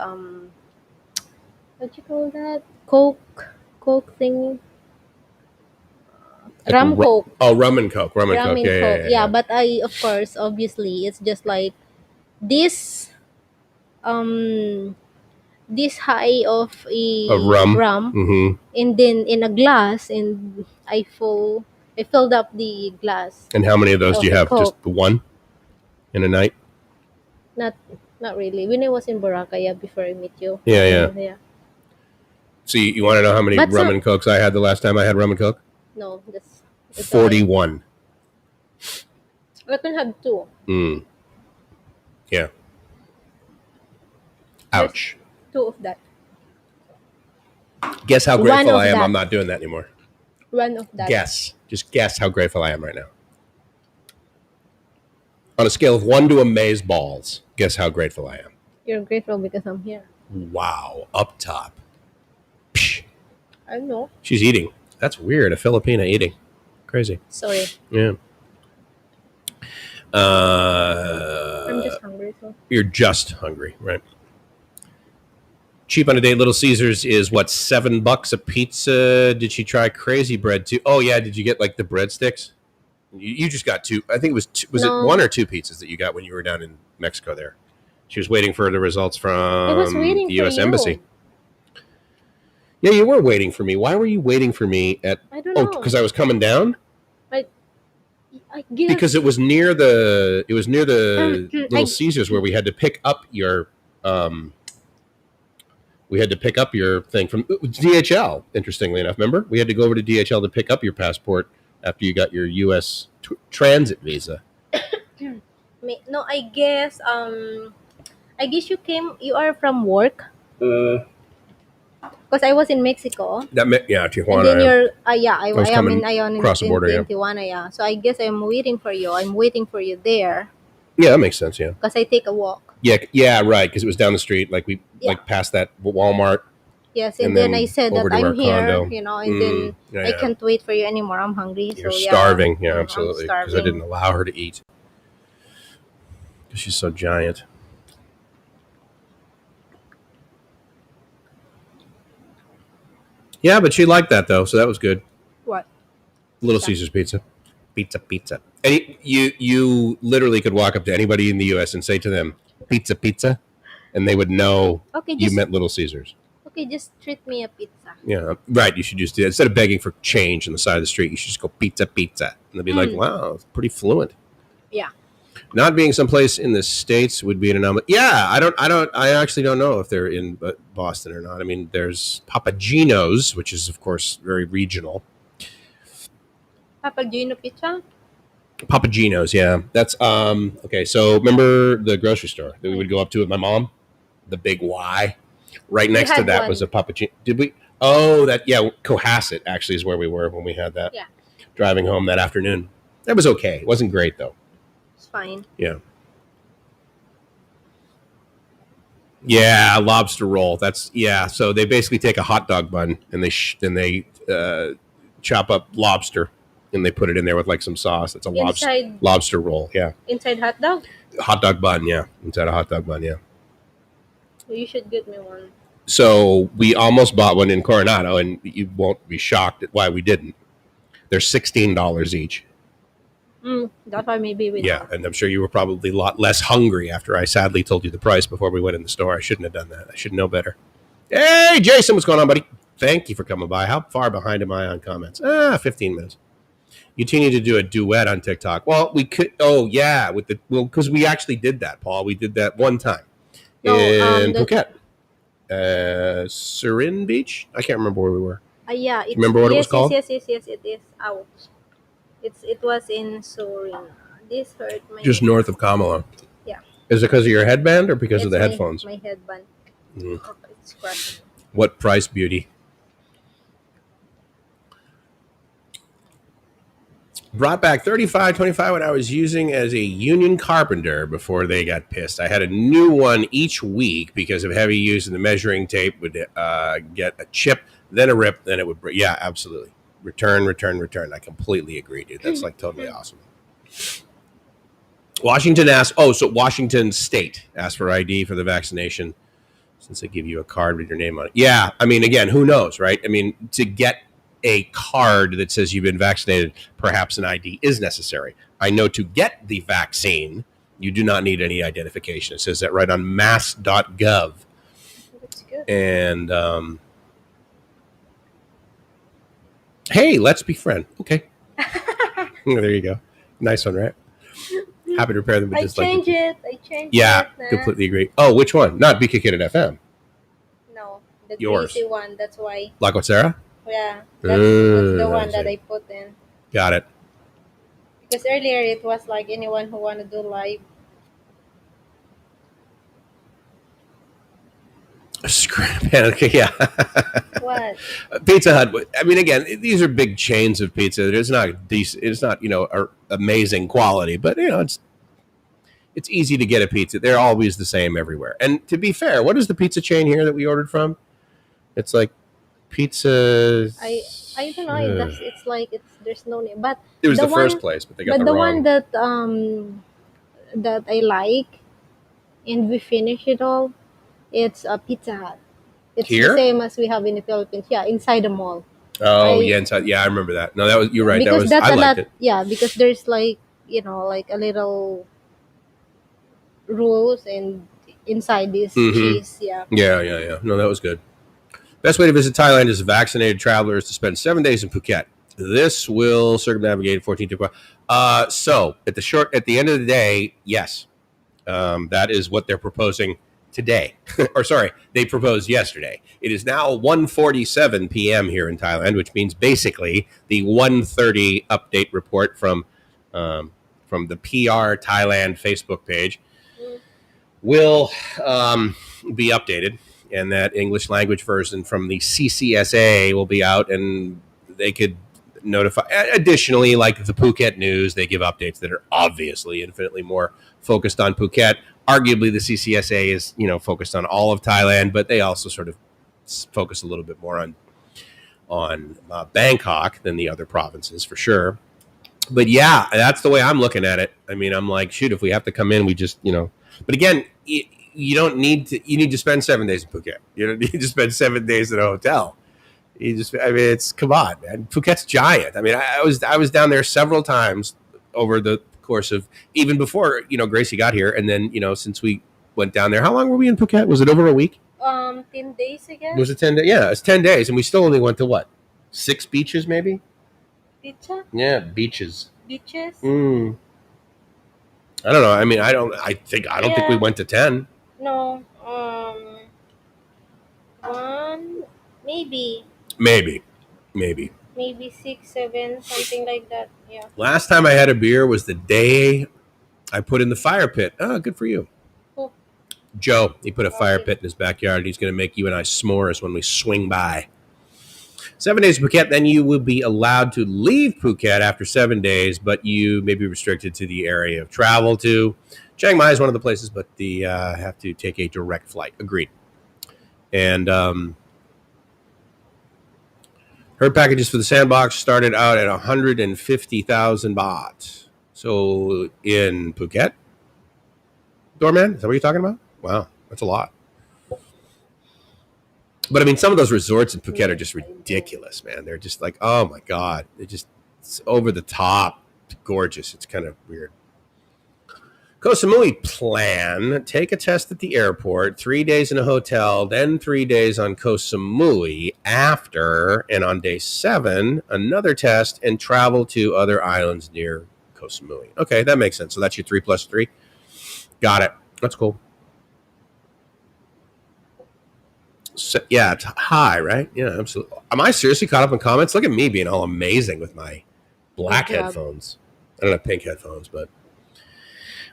What you call that? Coke thing. Rum Coke. Oh, rum and Coke. Rum and Coke. Yeah. But I, of course, obviously, it's just like this. This high of a rum, mm-hmm. And then in a glass, and I filled up the glass. And how many of those do you have? Coke. Just the one in a night? Not really. When I was in Boracay, before I met you. Yeah. So you want to know how many rum and Cokes I had the last time I had rum and Coke? No, that's 41. I can have 2. Yeah. Ouch. 2 of that. Guess how grateful I am I'm not doing that anymore. 1 of that. Just guess how grateful I am right now. On a scale of 1 to amaze balls, guess how grateful I am. You're grateful because I'm here. Wow, up top. Psh. I know. She's eating. That's weird, a Filipina eating. Crazy. Sorry. Yeah. I'm just hungry. So. You're just hungry, right? Cheap on a Date, Little Caesars is what, $7 a pizza? Did she try crazy bread too? Oh yeah, did you get the breadsticks? You just got 2. I think it was 2, it 1 or 2 pizzas that you got when you were down in Mexico there? She was waiting for the results from the U.S. Embassy. Yeah, you were waiting for me. Why were you waiting for me at? I don't know. Because I was coming down. I guess because it was near the Little I Caesars where we had to pick up your thing from DHL. Interestingly enough, remember we had to go over to DHL to pick up your passport after you got your U.S. transit visa. no, I guess you are from work because I was in Mexico. Yeah, And then Tijuana. you're, yeah, I was I am in coming Ion across the border. in Tijuana, yeah. So I guess I'm waiting for you. I'm waiting for you there Yeah, that makes sense. Yeah, because I take a walk. yeah, right. Because it was down the street, like we Yeah. past that Walmart, Yes, and and then I then said over that to our I'm here, condo. and then Yeah, I yeah. can't wait for you anymore. I'm hungry, You're so yeah. starving. Yeah, I'm absolutely. Because I starving. didn't allow her to eat because she's so giant. Yeah, but she liked that though, so that was good. What? Little Pizza. Caesars pizza. And you literally could walk up to anybody in the U.S. and say to them, pizza, and they would know Okay, you meant Little Caesars. okay, just treat me a pizza. Yeah, right. You should just do that. Instead of begging for change on the side of the street, you should just go pizza, and they'll be like, "Wow, it's pretty fluent." Yeah. Not being someplace in the States would be an anomaly. Yeah, I actually don't know if they're in Boston or not. I mean, there's Papagino's, which is of course very regional. Papagino pizza? Papagino's, yeah. That's okay. So remember the grocery store that we would go up to with my mom, the big Y. Right next to had that one. was a Papagino. Did we? Oh, that yeah. Cohasset actually is where we were when we had that. Yeah. Driving home that afternoon. That was okay. It wasn't great though. It's fine. Yeah. Yeah, lobster roll. That's yeah. So they basically take a hot dog bun and they chop up lobster and they put it in there with like some sauce. It's a lobster roll. Yeah. Inside hot dog? Hot dog bun. Yeah. Inside a hot dog bun. Yeah. Well, you should get me one. So we almost bought one in Coronado, and you won't be shocked at why we didn't. They're $16 each. That's why maybe we Yeah, and I'm sure you were probably a lot less hungry after I sadly told you the price before we went in the store. I shouldn't have done that. I should know better. Hey, Jason, what's going on, buddy? Thank you for coming by. How far behind am I on comments? 15 minutes. You two need to do a duet on TikTok. Well, we could. Oh yeah, because we actually did that, Paul. We did that one time in Phuket. Surin Beach? I can't remember where we were. Yeah. Remember what it was called? Yes, it is. Ouch. It was in Surin. This hurt my Just north of Kamala. Yeah. Is it because of your headband or because of the headphones? My headband. Oh, it's cracking. What price, beauty? Brought back 35.25 when I was using as a union carpenter before they got pissed. I had a new one each week because of heavy use, and the measuring tape would get a chip, then a rip, then it would break. Yeah, absolutely. Return. I completely agree, dude. That's like totally awesome. Washington asked, so Washington State asked for ID for the vaccination since they give you a card with your name on it. Yeah, I mean, again, who knows, right? I mean, to get a card that says you've been vaccinated, perhaps an ID is necessary. I know to get the vaccine, you do not need any identification. It says that right on mass.gov. That's good. And hey, let's be friends. Okay. There you go. Nice one, right? Happy to repair them, but just I changed it. Yeah, completely agree. Oh, which one? Not BK Kid at FM. No, the Yours. Gracie one. That's why. Like what, Sarah? Yeah, that's the one that see. I put in. Got it. Because earlier it was like anyone who want to do live. Yeah. What? Pizza Hut. I mean, again, these are big chains of pizza. It's not decent. It's not amazing quality, but it's easy to get a pizza. They're always the same everywhere. And to be fair, what is the pizza chain here that we ordered from? It's like pizza. I don't know. It's like there's no name, but it was the first place, but they got the wrong. One that I like, and we finish it all. It's a Pizza Hut. It's here? The same as we have in the Philippines. Yeah, inside the mall. Oh, yeah, inside. Yeah, I remember that. No, you're right. That was I liked it. Yeah, because there's like like a little rules and inside this cheese. Yeah. Yeah. No, that was good. Best way to visit Thailand as a vaccinated traveler is to spend 7 days in Phuket. This will circumnavigate 14 to. So at the end of the day, yes, that is what they're proposing today. Or sorry, they proposed yesterday. It is now 1:47 p.m. here in Thailand, which means basically the 1:30 update report from the PR Thailand Facebook page will be updated, and that English language version from the CCSA will be out, and they could notify. Additionally, like the Phuket News, they give updates that are obviously infinitely more focused on Phuket. Arguably, the CCSA is focused on all of Thailand, but they also sort of focus a little bit more on Bangkok than the other provinces for sure. But yeah, that's the way I'm looking at it. I mean, I'm like, shoot, if we have to come in, we just But again, you don't need to. You need to spend 7 days in Phuket. You don't need to spend 7 days in a hotel. It's come on, man. Phuket's giant. I mean, I was down there several times over the course of even before Gracie got here, and then since we went down there. How long were we in Phuket? Was it over a week? 10 days again. Was it 10 days? Yeah, it's 10 days, and we still only went to what? 6 beaches, maybe. Pizza? Yeah, beaches. Beaches? I don't know. I mean, I don't think we went to 10. No. One, maybe. Maybe. Maybe 6, 7, something like that. Yeah. Last time I had a beer was the day I put in the fire pit. Oh, good for you. Who? Joe, he put a fire pit in his backyard. He's going to make you and I s'mores when we swing by. 7 days in Phuket, then you will be allowed to leave Phuket after 7 days, but you may be restricted to the area of travel to. Chiang Mai is one of the places, but the have to take a direct flight. Agreed. And herd packages for the sandbox started out at 150,000 baht. So in Phuket, Doorman, is that what you're talking about? Wow, that's a lot. But I mean, some of those resorts in Phuket are just ridiculous, man. They're just like, oh my God, it's over the top, it's gorgeous. It's kind of weird. Koh Samui plan: take a test at the airport, 3 days in a hotel, then 3 days on Koh Samui after, and on day 7, another test and travel to other islands near Koh Samui. Okay, that makes sense. So that's your 3 plus 3. Got it. That's cool. So, yeah, it's high, right? Yeah, absolutely. Am I seriously caught up in comments? Look at me being all amazing with my black headphones. I don't have pink headphones, but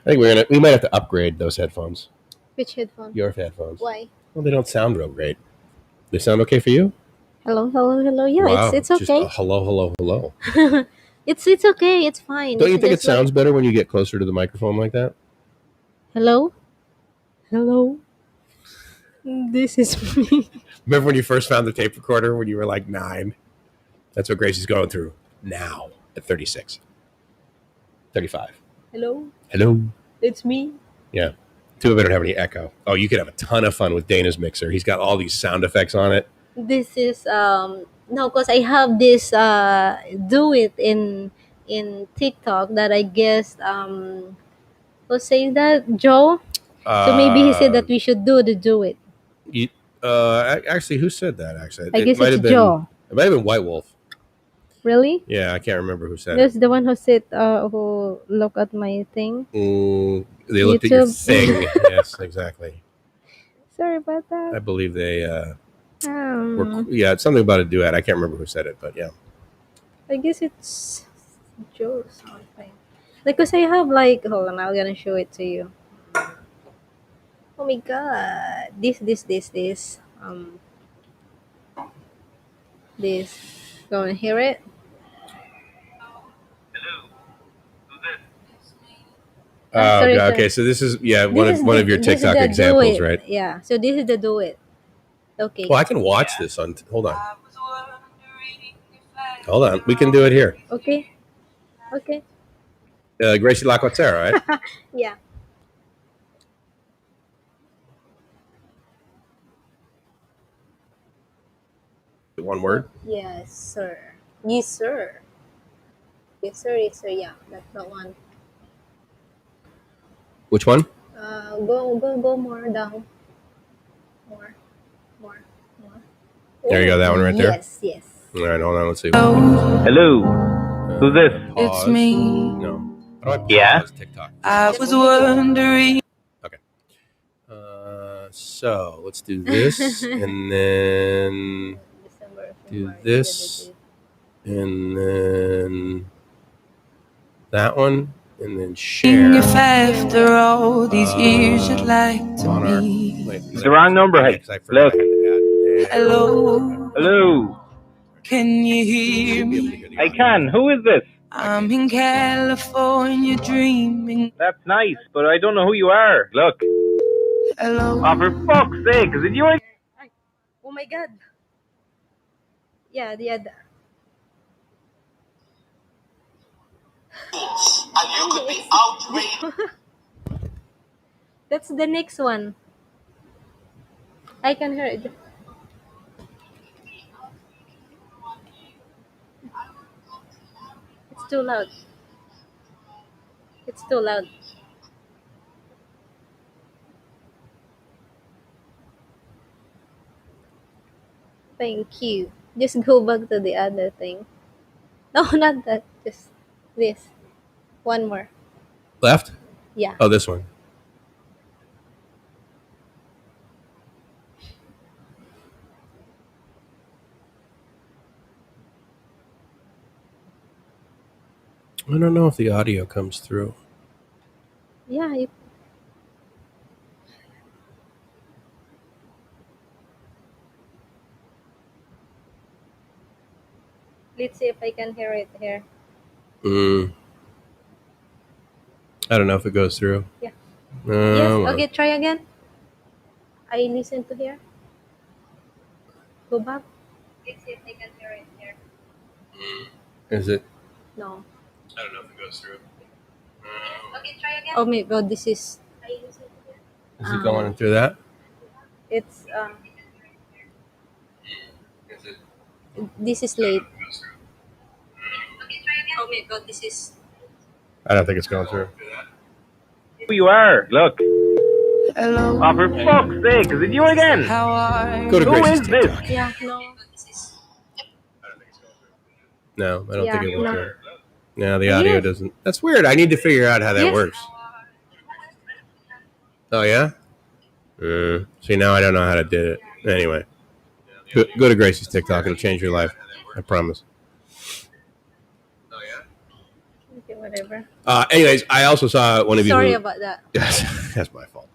I think we might have to upgrade those headphones. Which headphones? Your headphones. Why? Well, they don't sound real great. They sound okay for you? Hello. Yeah, wow, it's okay. Just hello. It's okay. It's fine. Don't you think it sounds better when you get closer to the microphone like that? Hello. This is me. Remember when you first found the tape recorder when you were like 9? That's what Gracie's going through now at 36. 35. Hello. It's me. Yeah. Too bad we don't have any echo. Oh, you could have a ton of fun with Dana's mixer. He's got all these sound effects on it. This is no, because I have this do it in TikTok that I guess who's saying that, Joe? So maybe he said that we should do it. Actually, who said that? Actually, I guess it's Joe. It might have been White Wolf. Really? Yeah, I can't remember who said There's it. the one who said who look at my thing. They looked at your thing. Yes, exactly. Sorry about that. I believe they it's something about a duet. I can't remember who said it, but yeah. I guess it's Joe or something. Because I have like, hold on, I'm gonna show it to you. Oh my God! This. Go and hear it. Sorry. Okay, so this is one of your TikTok examples, right? Yeah. So this is the do it. Okay. Well, I can watch this on. Hold on. We can do it here. Okay. Gracie Lacotera, right? Yeah. One word. Yes, sir. Yes, sir. Yeah, that's the one. Which one? Go more down. More. There you go. That one right there. Yes. All right, hold on. Let's see. Hello. Who's this? Pause. It's me. No. How do I Yeah? pause TikTok? I was wondering. Okay. So let's do this, and then December, do February, this, and then that one, and then share. If after all these years you'd like to on our. meet. Wait, It's the wrong number. Hey, 'cause I forgot look. I had to add. Hello, Hello. can you You hear should be able to me? hear the I audio. can. Who is this? I'm in California dreaming. That's nice, but I don't know who you are. Look. Hello, Oh, for fuck's sake. Is it you? Oh my God. Yeah, the other. And you could be outraged. That's the next one. I can hear it. It's too loud. It's too loud. Thank you. Just go back to the other thing. No, not that. Just this. One more. Left? Yeah. Oh, this one. I don't know if the audio comes through. Yeah. Let's see if I can hear it here. I don't know if it goes through. Yeah. No. Yes. Okay. Try again. I listen to here. Go back. Let's see if I can hear it here. Is it? No. I don't know if it goes through. Okay. Try again. Oh, maybe. Oh, this is. I listen to here. Is it going through that? It's. Is it? This is late. Oh my God, this is. I don't think it's going through. Who you are? Look. hello, Oh, for fuck's sake. Is it you again? how are Go to Who Gracie's is this? TikTok. Yeah, no. No, I don't think it went no. through. No, the audio Yes. doesn't. That's weird. I need to figure out how that Yes. works. Oh, yeah? See, now I don't know how to do it. Anyway, go to Gracie's TikTok. It'll change your life. I promise. Okay, whatever. Anyways, I also saw one of you. Sorry about that. Yes, that's my fault.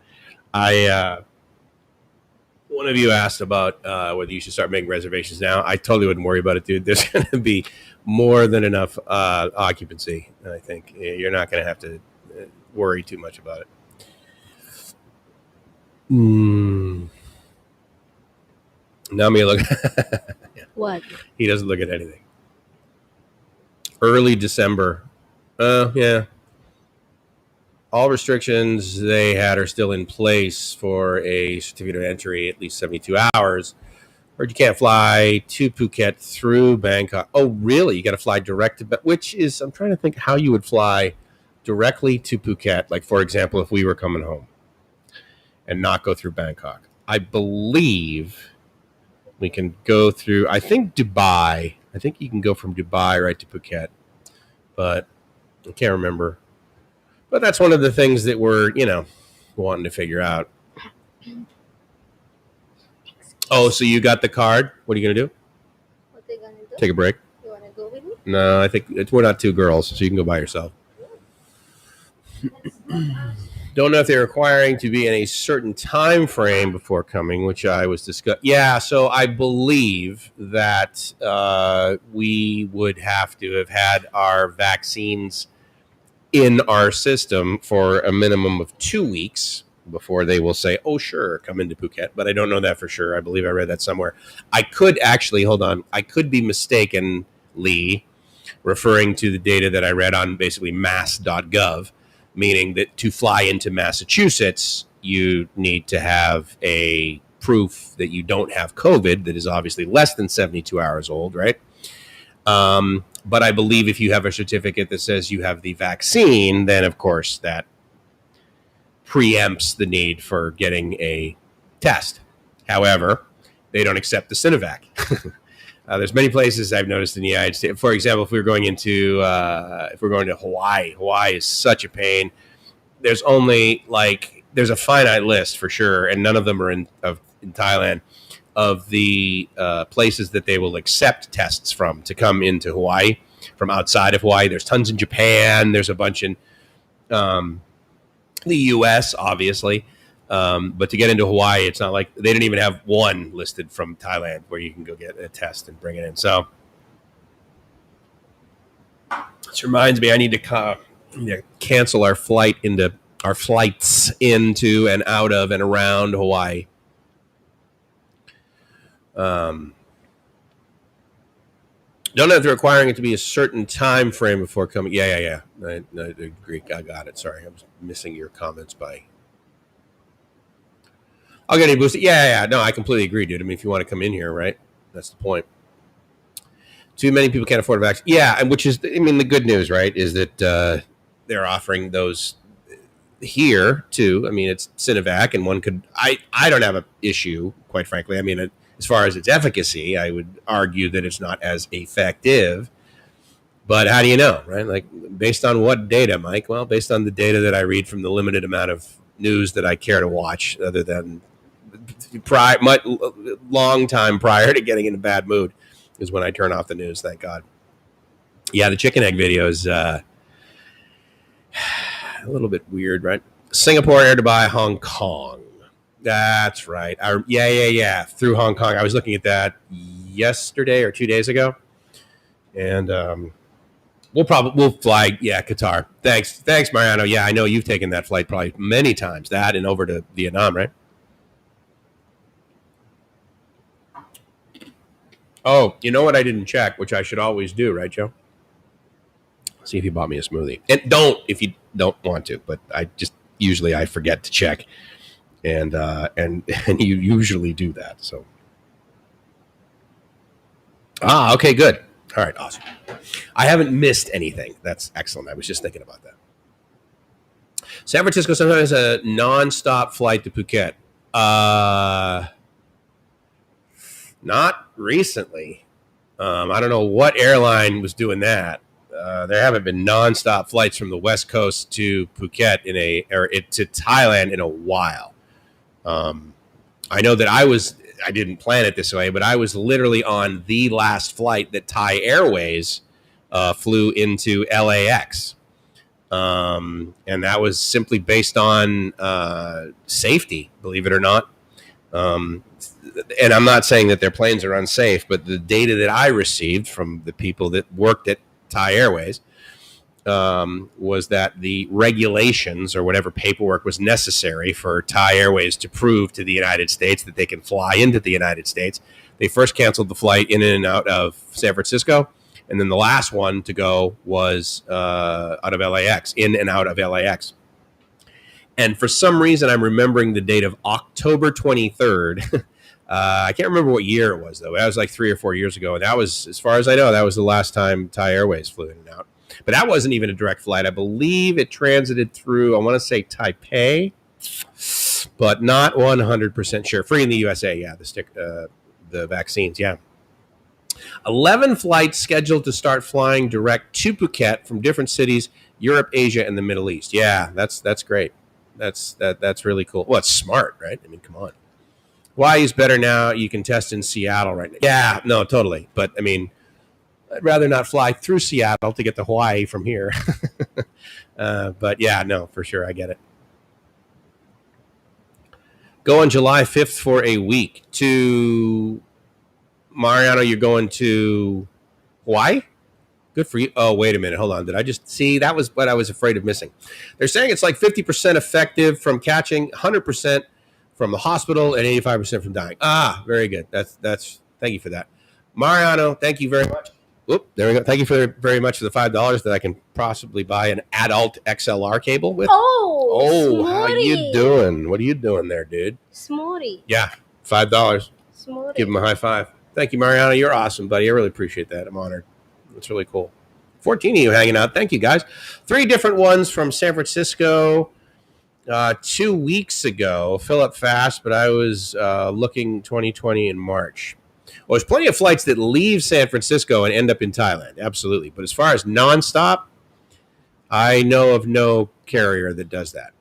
One of you asked about whether you should start making reservations now. I totally wouldn't worry about it, dude. There's going to be more than enough occupancy. I think you're not going to have to worry too much about it. Now me look. Yeah. What? He doesn't look at anything. Early December. Yeah. All restrictions they had are still in place for a certificate of entry, at least 72 hours. Or you can't fly to Phuket through Bangkok. Oh, really? You got to fly direct to, which is, I'm trying to think how you would fly directly to Phuket. Like, for example, if we were coming home and not go through Bangkok. I believe we can go through, I think Dubai. I think you can go from Dubai right to Phuket. But I can't remember. But that's one of the things that we're, wanting to figure out. Oh, so you got the card? What are you going to do? What are you gonna do? Take a break? You wanna go with me? No, I think we're not two girls, so you can go by yourself. Don't know if they're requiring to be in a certain time frame before coming, which I was discussing. Yeah, so I believe that we would have to have had our vaccines in our system for a minimum of 2 weeks before they will say, oh, sure, come into Phuket. But I don't know that for sure. I believe I read that somewhere. I could actually, hold on, I could be mistakenly referring to the data that I read on basically mass.gov, meaning that to fly into Massachusetts, you need to have a proof that you don't have COVID that is obviously less than 72 hours old, right? But I believe if you have a certificate that says you have the vaccine, then of course that preempts the need for getting a test. However, they don't accept the Sinovac. There's many places I've noticed in the United States. For example, if we're going to Hawaii, Hawaii is such a pain. There's only there's a finite list for sure, and none of them are in Thailand, of the places that they will accept tests from to come into Hawaii from outside of Hawaii. There's tons in Japan. There's a bunch in the U.S., obviously. But to get into Hawaii, it's not like they didn't even have one listed from Thailand where you can go get a test and bring it in. So this reminds me, I need to cancel our flights into and out of and around Hawaii. Don't have to requiring it to be a certain time frame before coming. Yeah. I agree. I got it. Sorry, I was missing your comments by. I'll get it boosted. Yeah. No, I completely agree, dude. I mean, if you want to come in here, right? That's the point. Too many people can't afford a vaccine. Yeah, and which is, I mean, the good news, right, is that they're offering those here too. I mean, it's Sinovac, and one could. I don't have an issue, quite frankly. I mean, as far as its efficacy, I would argue that it's not as effective. But how do you know, right? Like, based on what data, Mike? Well, based on the data that I read from the limited amount of news that I care to watch, other than long time prior to getting in a bad mood, is when I turn off the news. Thank God. Yeah, the chicken egg video is a little bit weird, right? Singapore, Air Dubai, Hong Kong. That's right. Yeah. Through Hong Kong. I was looking at that yesterday or 2 days ago, and we'll fly. Yeah, Qatar. Thanks, Mariano. Yeah, I know you've taken that flight probably many times. That and over to Vietnam, right? Oh, you know what I didn't check, which I should always do, right, Joe? See if you bought me a smoothie. And don't if you don't want to, but I forget to check. And you usually do that. So, okay, good. All right, awesome. I haven't missed anything. That's excellent. I was just thinking about that. San Francisco sometimes has a nonstop flight to Phuket. Not recently. I don't know what airline was doing that. There haven't been nonstop flights from the West Coast to Phuket to Thailand in a while. I know that I didn't plan it this way, but I was literally on the last flight that Thai Airways flew into LAX. And that was simply based on safety, believe it or not. And I'm not saying that their planes are unsafe, but the data that I received from the people that worked at Thai Airways was that the regulations or whatever paperwork was necessary for Thai Airways to prove to the United States that they can fly into the United States. They first canceled the flight in and out of San Francisco, and then the last one to go was out of LAX, in and out of LAX. And for some reason, I'm remembering the date of October 23rd. I can't remember what year it was, though. That was like 3 or 4 years ago. And that was, as far as I know, that was the last time Thai Airways flew in and out. But that wasn't even a direct flight. I believe it transited through, I want to say Taipei, but not 100% sure. Free in the USA, yeah, the vaccines, yeah. 11 flights scheduled to start flying direct to Phuket from different cities, Europe, Asia, and the Middle East. Yeah, that's great. That's really cool. Well, it's smart, right? I mean, come on. Hawaii's better now. You can test in Seattle right now. Yeah, no, totally. But, I mean, I'd rather not fly through Seattle to get to Hawaii from here. But, yeah, no, for sure. I get it. Go on July 5th for a week to Mariano. You're going to Hawaii? Good for you. Oh, wait a minute. Hold on. Did I just see? That was what I was afraid of missing. They're saying it's like 50% effective from catching, 100% from the hospital, and 85% from dying. Very good. That's. Thank you for that, Mariano. Thank you very much. Whoop, there we go. Thank you very much for the $5 that I can possibly buy an adult XLR cable with. Oh, how you doing? What are you doing there, dude? Smoothie. Yeah, $5. Smoothie. Give him a high five. Thank you, Mariano. You're awesome, buddy. I really appreciate that. I'm honored. It's really cool. 14 of you hanging out. Thank you, guys. 3 different ones from San Francisco 2 weeks ago. Fill up fast, but I was looking 2020 in March. Well, there's plenty of flights that leave San Francisco and end up in Thailand. Absolutely. But as far as nonstop, I know of no carrier that does that.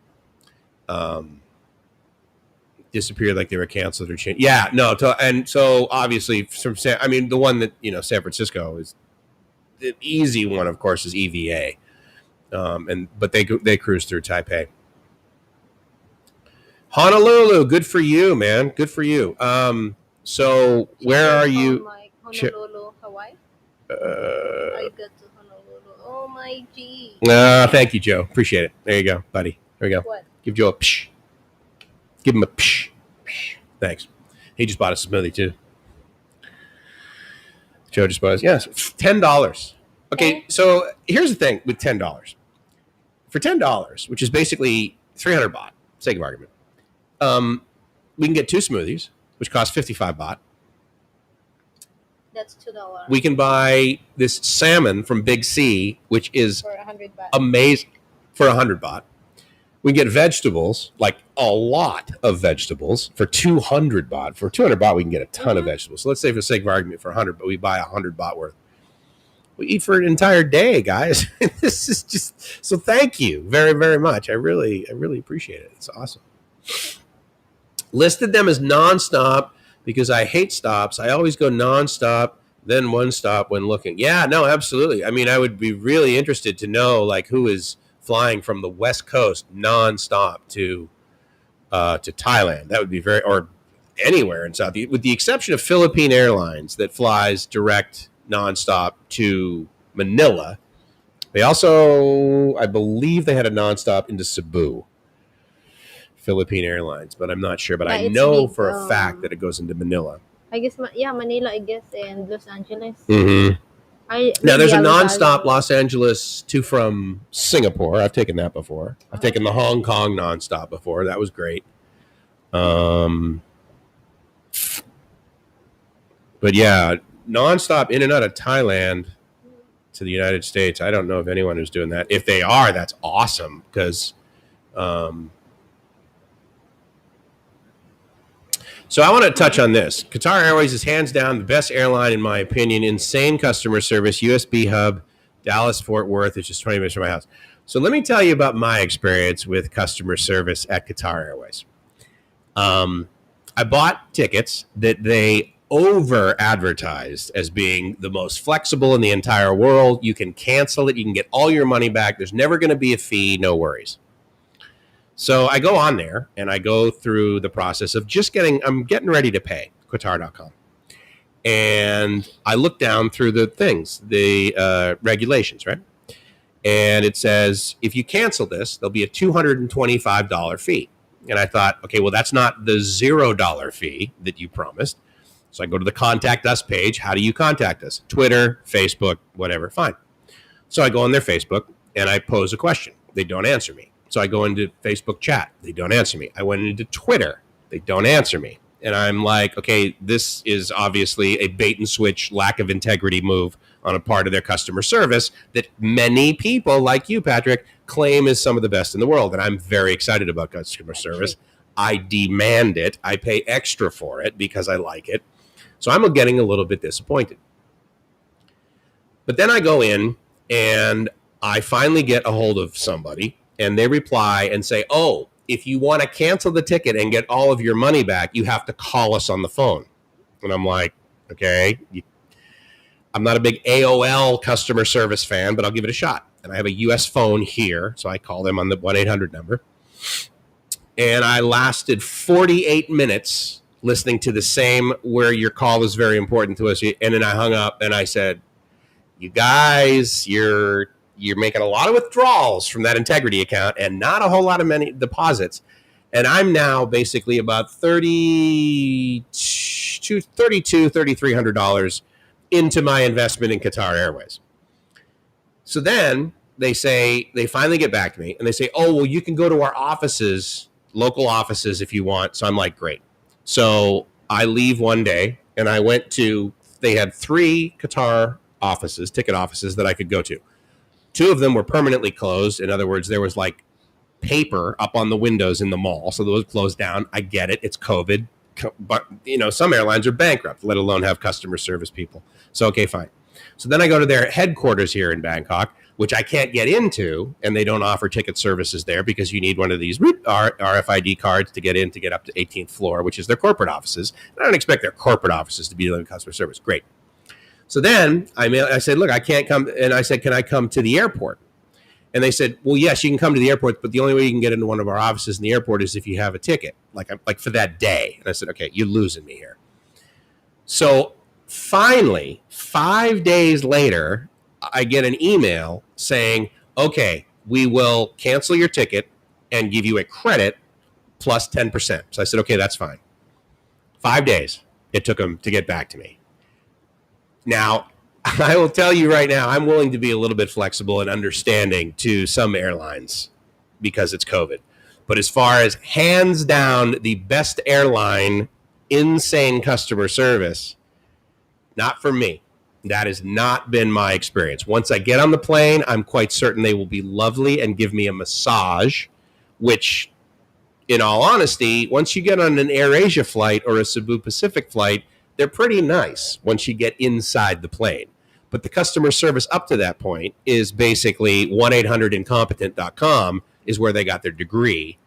Disappeared like they were canceled or changed. Yeah, no. And so obviously from the one that, San Francisco is the easy one, of course, is EVA. But they cruise through Taipei. Honolulu, good for you, man. Good for you. So where are you? Like Honolulu, Hawaii. I got to Honolulu. Oh my G. Thank you, Joe. Appreciate it. There you go, buddy. There you go. What? Give Joe a psh. Give him a psh. Thanks. He just bought a smoothie too. Joe just bought it. Yes, $10. Okay, so here's the thing with $10. For $10, which is basically 300 baht, sake of argument, we can get 2 smoothies, which cost 55 baht. That's $2. We can buy this salmon from Big C, which is For 100 baht. amazing, for 100 baht. We get vegetables, like a lot of vegetables, for 200 baht. For 200 baht, we can get a ton of vegetables. So let's say, for the sake of argument, for 100, but we buy 100 baht worth. We eat for an entire day, guys. This is just so. Thank you very, very much. I really appreciate it. It's awesome. Listed them as nonstop because I hate stops. I always go nonstop, then one stop when looking. Yeah, no, absolutely. I mean, I would be really interested to know like who is flying from the West Coast nonstop to Thailand. That would be or anywhere in South, with the exception of Philippine Airlines that flies direct nonstop to Manila. They also, I believe, they had a nonstop into Cebu. Philippine Airlines, but I'm not sure. But I know for a fact that it goes into Manila. I guess, Manila, I guess, and Los Angeles. Mm-hmm. Now, there's a nonstop Los Angeles to from Singapore. I've taken that before. I've taken the Hong Kong nonstop before. That was great. But yeah, nonstop in and out of Thailand to the United States. I don't know of anyone who's doing that. If they are, that's awesome because. So I want to touch on this. Qatar Airways is hands down the best airline, in my opinion. Insane customer service, USB hub, Dallas, Fort Worth, which is 20 minutes from my house. So let me tell you about my experience with customer service at Qatar Airways. I bought tickets that they over-advertised as being the most flexible in the entire world. You can cancel it. You can get all your money back. There's never going to be a fee. No worries. So I go on there and I go through the process of I'm getting ready to pay, Qatar.com. And I look down through the things, the regulations, right? And it says, if you cancel this, there'll be a $225 fee. And I thought, okay, well, that's not the $0 fee that you promised. So I go to the contact us page. How do you contact us? Twitter, Facebook, whatever. Fine. So I go on their Facebook and I pose a question. They don't answer me. So I go into Facebook chat. They don't answer me. I went into Twitter. They don't answer me. And I'm like, okay, this is obviously a bait and switch, lack of integrity move on a part of their customer service that many people like you, Patrick, claim is some of the best in the world. And I'm very excited about customer service. I demand it. I pay extra for it because I like it. So I'm getting a little bit disappointed. But then I go in and I finally get a hold of somebody. And they reply and say, oh, if you want to cancel the ticket and get all of your money back, you have to call us on the phone. And I'm like, okay, I'm not a big AOL customer service fan, but I'll give it a shot. And I have a U.S. phone here, so I call them on the 1-800 number. And I lasted 48 minutes listening to the same where your call is very important to us. And then I hung up and I said, you guys, you're making a lot of withdrawals from that integrity account and not a whole lot of many deposits. And I'm now basically about $3,300 into my investment in Qatar Airways. So then they finally get back to me and they say, oh, well, you can go to our offices, local offices if you want. So I'm like, great. So I leave one day and I went they had 3 Qatar offices, ticket offices that I could go to. 2 of them were permanently closed. In other words, there was like paper up on the windows in the mall. So those closed down. I get it. It's COVID. but some airlines are bankrupt, let alone have customer service people. So, okay, fine. So then I go to their headquarters here in Bangkok, which I can't get into, and they don't offer ticket services there because you need one of these RFID cards to get in to get up to 18th floor, which is their corporate offices. And I don't expect their corporate offices to be doing customer service. Great. So then I said, look, I can't come. And I said, can I come to the airport? And they said, well, yes, you can come to the airport, but the only way you can get into one of our offices in the airport is if you have a ticket, like for that day. And I said, okay, you're losing me here. So finally, 5 days later, I get an email saying, okay, we will cancel your ticket and give you a credit plus 10%. So I said, okay, that's fine. 5 days it took them to get back to me. Now, I will tell you right now, I'm willing to be a little bit flexible and understanding to some airlines because it's COVID. But as far as hands down, the best airline, insane customer service, not for me. That has not been my experience. Once I get on the plane, I'm quite certain they will be lovely and give me a massage, which, in all honesty, once you get on an AirAsia flight or a Cebu Pacific flight, they're pretty nice once you get inside the plane. But the customer service up to that point is basically 1-800-incompetent.com is where they got their degree.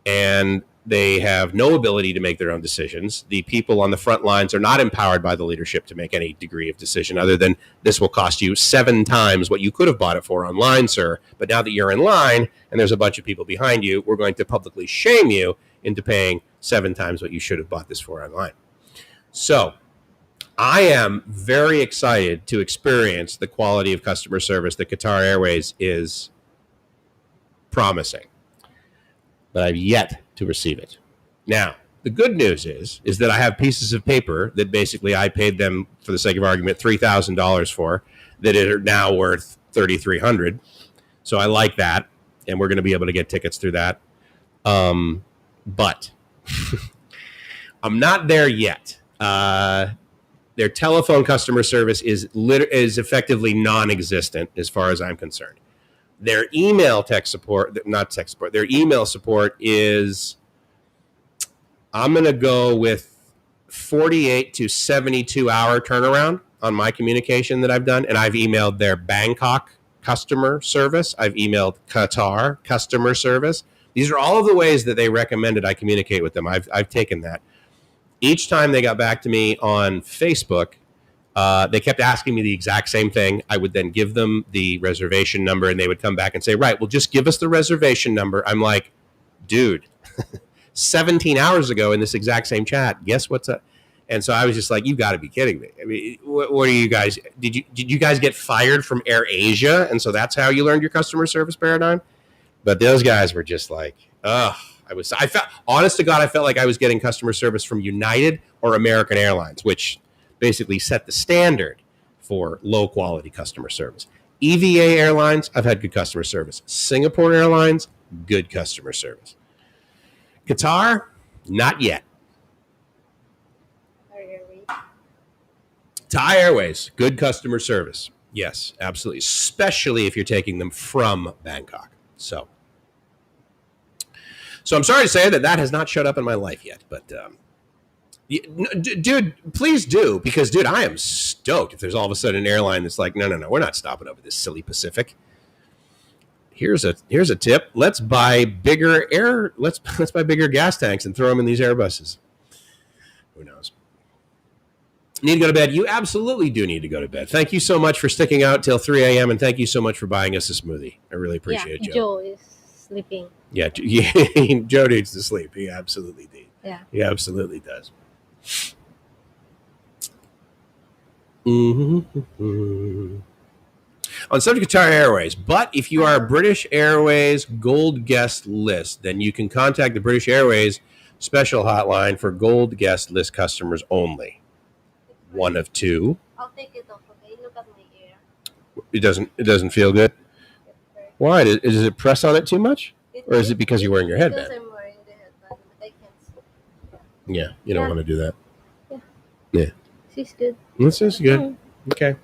And they have no ability to make their own decisions. The people on the front lines are not empowered by the leadership to make any degree of decision other than this will cost you 7 times what you could have bought it for online, sir. But now that you're in line and there's a bunch of people behind you, we're going to publicly shame you into paying 7 times what you should have bought this for online. So I am very excited to experience the quality of customer service that Qatar Airways is promising, but I've yet to receive it. Now, the good news is that I have pieces of paper that basically I paid them, for the sake of argument, $3,000 for, that are now worth $3,300. So I like that, and we're going to be able to get tickets through that. But I'm not there yet. Their telephone customer service is effectively non-existent as far as I'm concerned. Their email their email support is, I'm going to go with 48 to 72 hour turnaround on my communication that I've done. And I've emailed their Bangkok customer service. I've emailed Qatar customer service. These are all of the ways that they recommended I communicate with them. I've taken that. Each time they got back to me on Facebook, they kept asking me the exact same thing. I would then give them the reservation number, and they would come back and say, right, well, just give us the reservation number. I'm like, dude, 17 hours ago in this exact same chat, guess what's up? And so I was just like, you've got to be kidding me. I mean, what are you guys? Did you guys get fired from AirAsia? And so that's how you learned your customer service paradigm? But those guys were just like, ugh. I felt, honest to God, I felt like I was getting customer service from United or American Airlines, which basically set the standard for low quality customer service. EVA Airlines, I've had good customer service. Singapore Airlines, good customer service. Qatar, not yet. Thai Airways, good customer service. Yes, absolutely. Especially if you're taking them from Bangkok. So I'm sorry to say that has not showed up in my life yet, but dude, please do, because dude, I am stoked if there's all of a sudden an airline that's like, no, we're not stopping over this silly Pacific. Here's a tip. Let's buy bigger let's buy bigger gas tanks and throw them in these Airbuses. Who knows? Need to go to bed? You absolutely do need to go to bed. Thank you so much for sticking out till 3 a.m. and thank you so much for buying us a smoothie. I really appreciate it, Joe. Joe is sleeping. Yeah, Joe needs to sleep. He absolutely does. Yeah. He absolutely does. Mm-hmm. On subject Qatar Airways, but if you are a British Airways Gold Guest List, then you can contact the British Airways special hotline for Gold Guest List customers only. One of two. I'll take it off, okay? Look at my ear. It doesn't feel good? Why? Does it press on it too much? Or is it because you're wearing your headband? Because I'm wearing the headband, but I can't see. Yeah, you don't want to do that. Yeah. Yeah. She's good. This is good. Okay.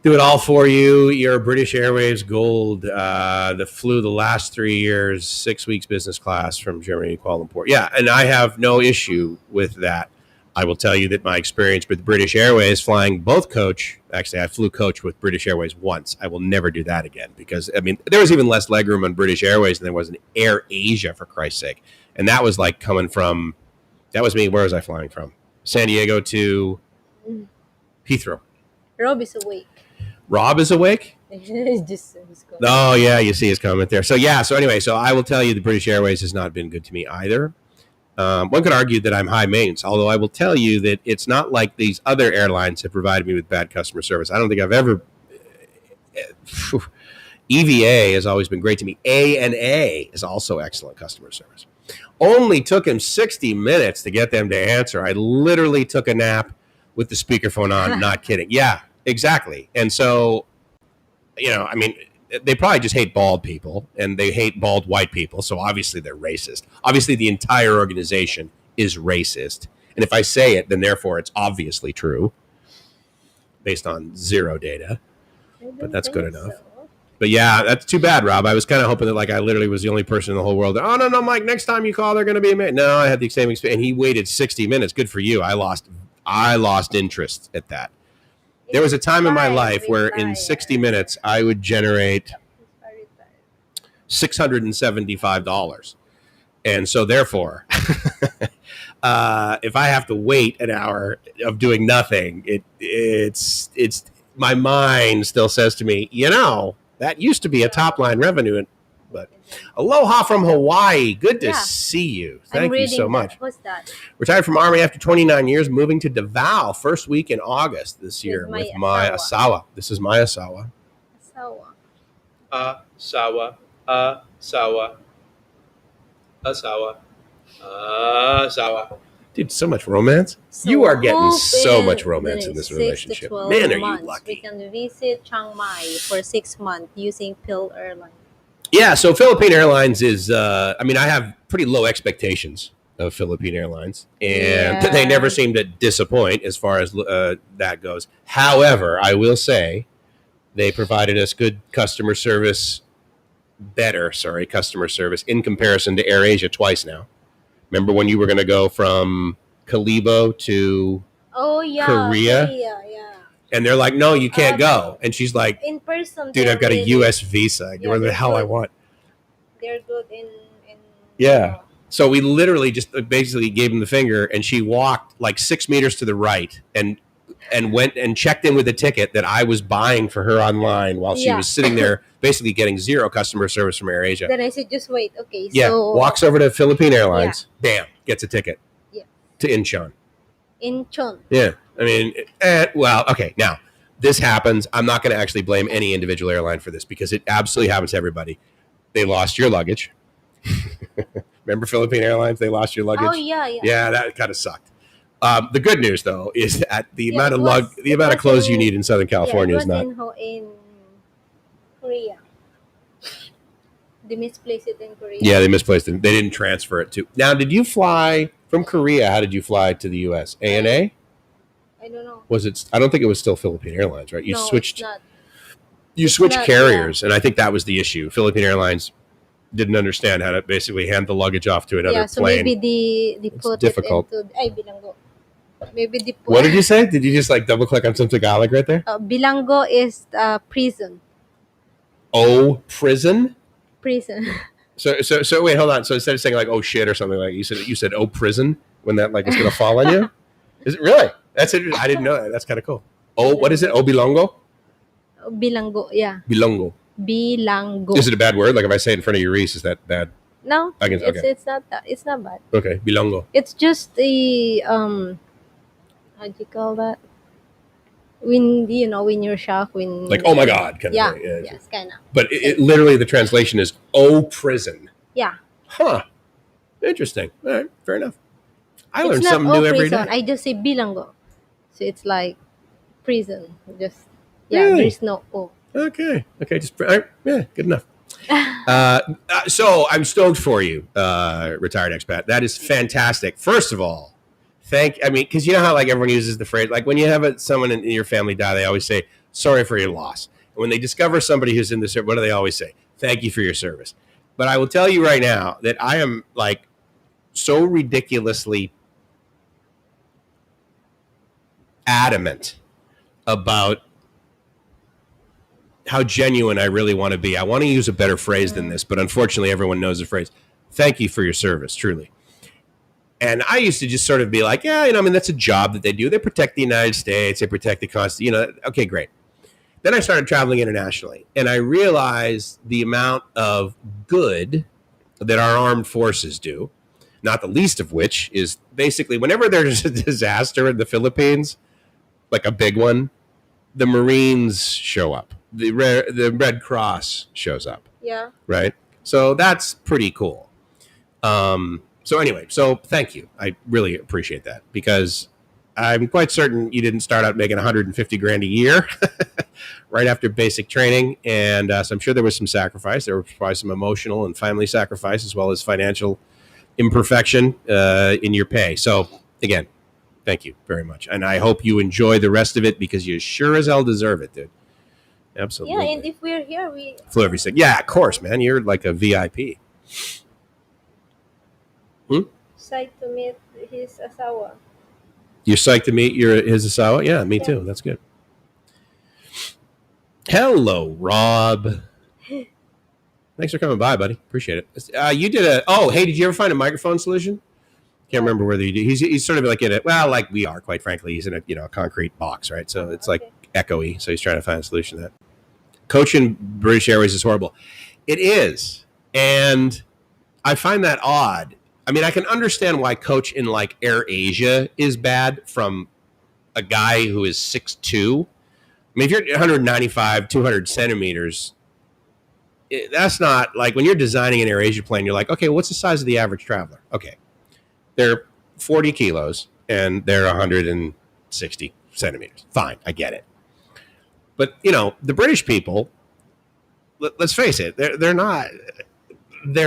Do it all for you. You're British Airways Gold that flew the last 3 years, 6 weeks business class from Germany to Kuala Lumpur. Yeah, and I have no issue with that. I will tell you that my experience with British Airways flying both coach, actually I flew coach with British Airways once. I will never do that again because, I mean, there was even less legroom on British Airways than there was in Air Asia, for Christ's sake. And that was like coming from, that was me, where was I flying from? San Diego to Heathrow. Rob is awake. Rob is awake? He's going. Oh, yeah, you see his comment there. So, yeah, so anyway, so I will tell you the British Airways has not been good to me either. One could argue that I'm high maintenance, although I will tell you that it's not like these other airlines have provided me with bad customer service. I don't think I've ever... EVA has always been great to me. ANA is also excellent customer service. Only took him 60 minutes to get them to answer. I literally took a nap with the speakerphone on, not kidding. Yeah, exactly. And so, you know, I mean, they probably just hate bald people and they hate bald white people. So obviously they're racist. Obviously the entire organization is racist. And if I say it, then therefore it's obviously true based on zero data. But that's good enough. So. But yeah, that's too bad, Rob. I was kind of hoping that like I literally was the only person in the whole world. Oh, no, Mike, next time you call, they're going to be amazing. No, I had the same experience. And he waited 60 minutes. Good for you. I lost interest at that. There was a time in my life where in 60 minutes I would generate $675. And so therefore, if I have to wait an hour of doing nothing, it's my mind still says to me, you know, that used to be a top line revenue. But aloha from Hawaii. Good to see you. Thank you so much. What's that? Retired from Army after 29 years, moving to Davao first week in August this year with my asawa. This is my asawa. Asawa. Asawa. Dude, so much romance. So you are getting so much romance in this relationship. Man, are you lucky. We can visit Chiang Mai for 6 months using Phil Airlines. Yeah, so Philippine Airlines is, I mean, I have pretty low expectations of Philippine Airlines, and they never seem to disappoint as far as that goes. However, I will say they provided us good customer service, customer service in comparison to AirAsia twice now. Remember when you were going to go from Kalibo to Korea? Yeah. And they're like, no, you can't go. And she's like, in person, dude, I've got a U.S. visa. I can where the hell good. I want. They're good in yeah. So we literally just basically gave him the finger, and she walked like 6 meters to the right and went and checked in with a ticket that I was buying for her online while she was sitting there basically getting zero customer service from AirAsia. Then I said, just wait. Okay. Yeah. So walks over to Philippine Airlines. Bam. Gets a ticket. Yeah. To Incheon. Incheon. Yeah. I mean, well, okay. Now, this happens. I'm not going to actually blame any individual airline for this because it absolutely happens to everybody. They lost your luggage. Remember Philippine Airlines? They lost your luggage. Oh, yeah. Yeah, that kind of sucked. The good news, though, is that the amount of clothes you need in Southern California is not. In Korea. They misplaced it in Korea. Yeah, they misplaced it. They didn't transfer it to. Now, did you fly from Korea? How did you fly to the U.S.? ANA? I don't know. Was it? I don't think it was still Philippine Airlines, right? You switched. It's not. You switched carriers, and I think that was the issue. Philippine Airlines didn't understand how to basically hand the luggage off to another plane. Maybe they put difficult. it into... Ay, bilanggo. Maybe they put... What did you say? Did you just like double click on some Tagalog right there? Bilanggo is prison. Oh, prison? Prison. So wait, hold on. So instead of saying like oh shit or something like you said oh prison when that like is gonna fall on you? Is it really? That's it. I didn't know that. That's kind of cool. Oh, what is it? Oh, bilongo? Bilanggo, yeah. Bilongo. Bilanggo. Is it a bad word? Like if I say it in front of your Reese, is that bad? No, it's not that. It's not bad. Okay, bilongo. It's just the how do you call that? When when you're shocked, when like oh my god, kind of thing. Yeah, yes, kind of. But it literally the translation is oh prison. Yeah. Huh. Interesting. All right, fair enough. I learn something new every day. I just say bilanggo, so it's like prison. Just really? There's no O. Okay, just good enough. So I'm stoked for you, retired expat. That is fantastic. First of all, because you know how like everyone uses the phrase like when you have someone in your family die, they always say, sorry for your loss. And when they discover somebody who's in the service, what do they always say? Thank you for your service. But I will tell you right now that I am like so ridiculously adamant about how genuine I really want to be. I want to use a better phrase than this, but unfortunately everyone knows the phrase. Thank you for your service, truly. And I used to just sort of be like, yeah, I mean, that's a job that they do. They protect the United States. They protect the Constitution. Okay, great. Then I started traveling internationally, and I realized the amount of good that our armed forces do, not the least of which is basically whenever there's a disaster in the Philippines, like a big one, the Marines show up. The Red Cross shows up. Yeah. Right? So that's pretty cool. So anyway, so thank you. I really appreciate that because I'm quite certain you didn't start out making 150 grand a year right after basic training. And so I'm sure there was some sacrifice. There was probably some emotional and family sacrifice as well as financial imperfection in your pay. So again, thank you very much. And I hope you enjoy the rest of it because you sure as hell deserve it, dude. Absolutely. Yeah, and if we're here, we flew every second. Yeah, of course, man. You're like a VIP. psyched to meet his asawa. You're psyched to meet his asawa? Yeah, me too. That's good. Hello, Rob. Thanks for coming by, buddy. Appreciate it. You did hey, did you ever find a microphone solution? Can't remember whether you did. He's sort of like like we are, quite frankly. He's in a concrete box, right? So it's like echoey. So he's trying to find a solution to that. Coaching British Airways is horrible. It is. And I find that odd. I mean, I can understand why coach in like Air Asia is bad from a guy who is 6'2". I mean, if you're 195, 200 centimeters, that's not like when you're designing an Air Asia plane, you're like, okay, what's the size of the average traveler? Okay. They're 40 kilos and they're 160 centimeters. Fine. I get it. But, the British people, let's face it, they're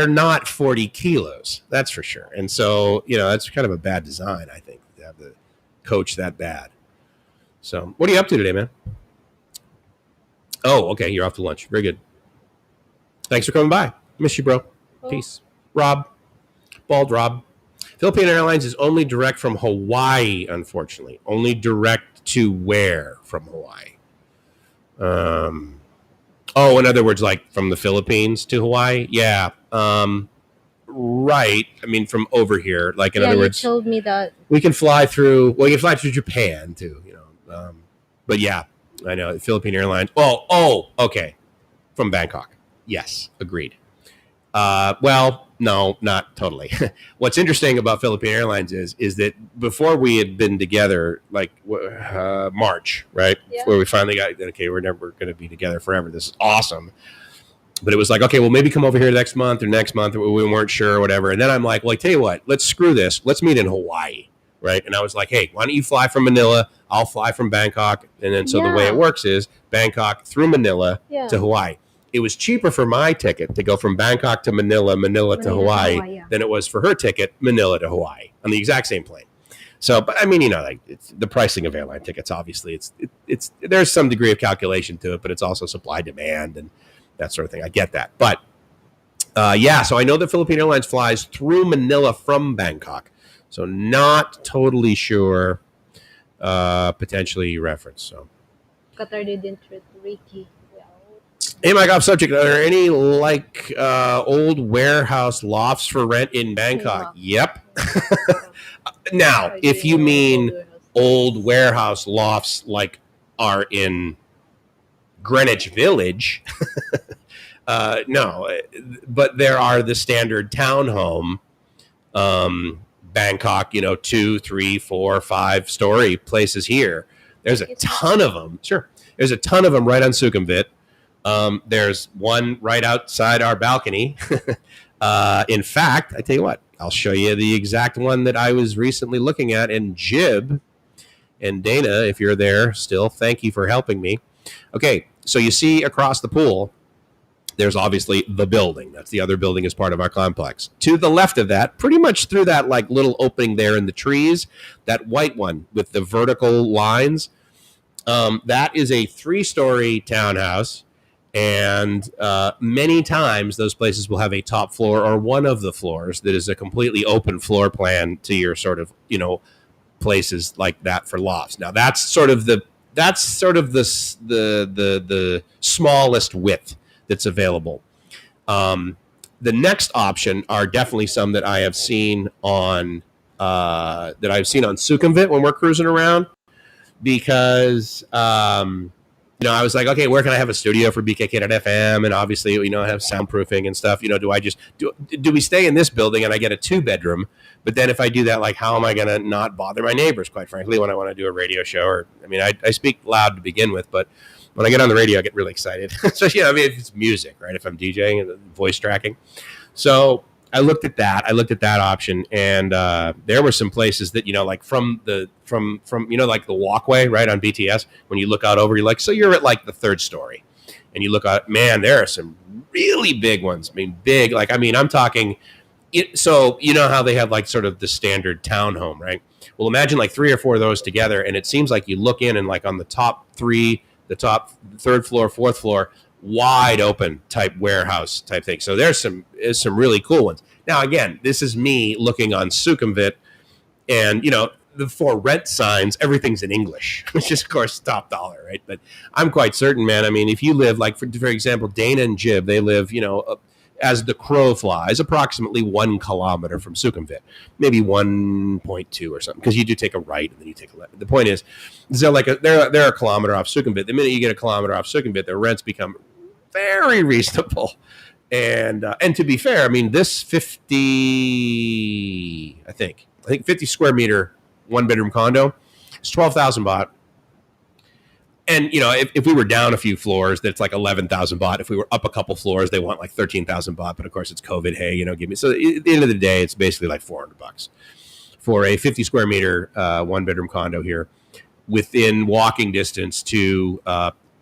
not 40 kilos. That's for sure. And so, that's kind of a bad design, I think, to have the coach that bad. So what are you up to today, man? Oh, okay. You're off to lunch. Very good. Thanks for coming by. Miss you, bro. Peace. Rob. Bald Rob. Philippine Airlines is only direct from Hawaii, unfortunately. Only direct to where from Hawaii? In other words, like from the Philippines to Hawaii? Yeah. Right. I mean, from over here. Like, in other words, you told me that. We can fly through, you can fly through Japan, too, but yeah, I know, the Philippine Airlines. Okay. From Bangkok. Yes, agreed. No, not totally. What's interesting about Philippine Airlines is that before we had been together, like March, right? Yeah. Where we finally got, okay, we're never going to be together forever. This is awesome. But it was like, okay, well, maybe come over here next month, or we weren't sure or whatever. And then I'm like, well, I tell you what, let's screw this. Let's meet in Hawaii, right? And I was like, hey, why don't you fly from Manila? I'll fly from Bangkok. And then so the way it works is Bangkok through Manila to Hawaii. It was cheaper for my ticket to go from Bangkok to Manila to Hawaii than it was for her ticket, Manila to Hawaii, on the exact same plane. So, but I mean, like it's the pricing of airline tickets. Obviously, it's there's some degree of calculation to it, but it's also supply demand and that sort of thing. I get that, but so I know that Philippine Airlines flies through Manila from Bangkok. So not totally sure. Potentially reference. So Qatar didn't treat Ricky. Hey, Mike, off subject. Are there any old warehouse lofts for rent in Bangkok? Yep. Now, if you mean old warehouse lofts like are in Greenwich Village, no. But there are the standard townhome, Bangkok, 2, 3, 4, 5-story places here. There's a ton of them. Sure. There's a ton of them right on Sukhumvit. There's one right outside our balcony. In fact, I tell you what, I'll show you the exact one that I was recently looking at. And Jib and Dana, if you're there still, thank you for helping me. Okay, so you see across the pool, there's obviously the building. That's the other building as part of our complex. To the left of that, pretty much through that like little opening there in the trees, that white one with the vertical lines, That is a 3-story townhouse. And many times those places will have a top floor or one of the floors that is a completely open floor plan to your sort of, places like that for lofts. Now that's sort of the smallest width that's available. The next option are definitely some that I have seen on Sukhumvit when we're cruising around, because I was like, okay, where can I have a studio for BKK.FM? And obviously, have soundproofing and stuff. Do I just do we stay in this building and I get a 2-bedroom? But then if I do that, like, how am I going to not bother my neighbors, quite frankly, when I want to do a radio show? Or, I speak loud to begin with, but when I get on the radio, I get really excited. Especially, if it's music, right? If I'm DJing and voice tracking. So I looked at that option, and there were some places that, like from like the walkway, right, on BTS, when you look out over, you're like, so you're at like the 3rd story, and you look out, man, there are some really big ones. Big, like, I'm talking so how they have like sort of the standard townhome, right? Well, imagine like 3 or 4 of those together, and it seems like you look in and like on the top 3, the top 3rd floor, 4th floor, wide open type warehouse type thing. So there's some really cool ones. Now, again, this is me looking on Sukhumvit, and for rent signs, everything's in English, which is of course top dollar, right? But I'm quite certain, man. If you live like, for example, Dana and Jib, they live, as the crow flies, approximately 1 kilometer from Sukhumvit, maybe 1.2 or something, because you do take a right and then you take a left. The point is they're a kilometer off Sukhumvit. The minute you get a kilometer off Sukhumvit, their rents become very reasonable. And to be fair, this 50, I think 50 square meter 1-bedroom condo is 12,000 baht. And, if we were down a few floors, that's like 11,000 baht. If we were up a couple floors, they want like 13,000 baht. But of course, it's COVID. Hey, give me. So at the end of the day, it's basically like $400 for a 50 square meter 1-bedroom condo here, within walking distance to.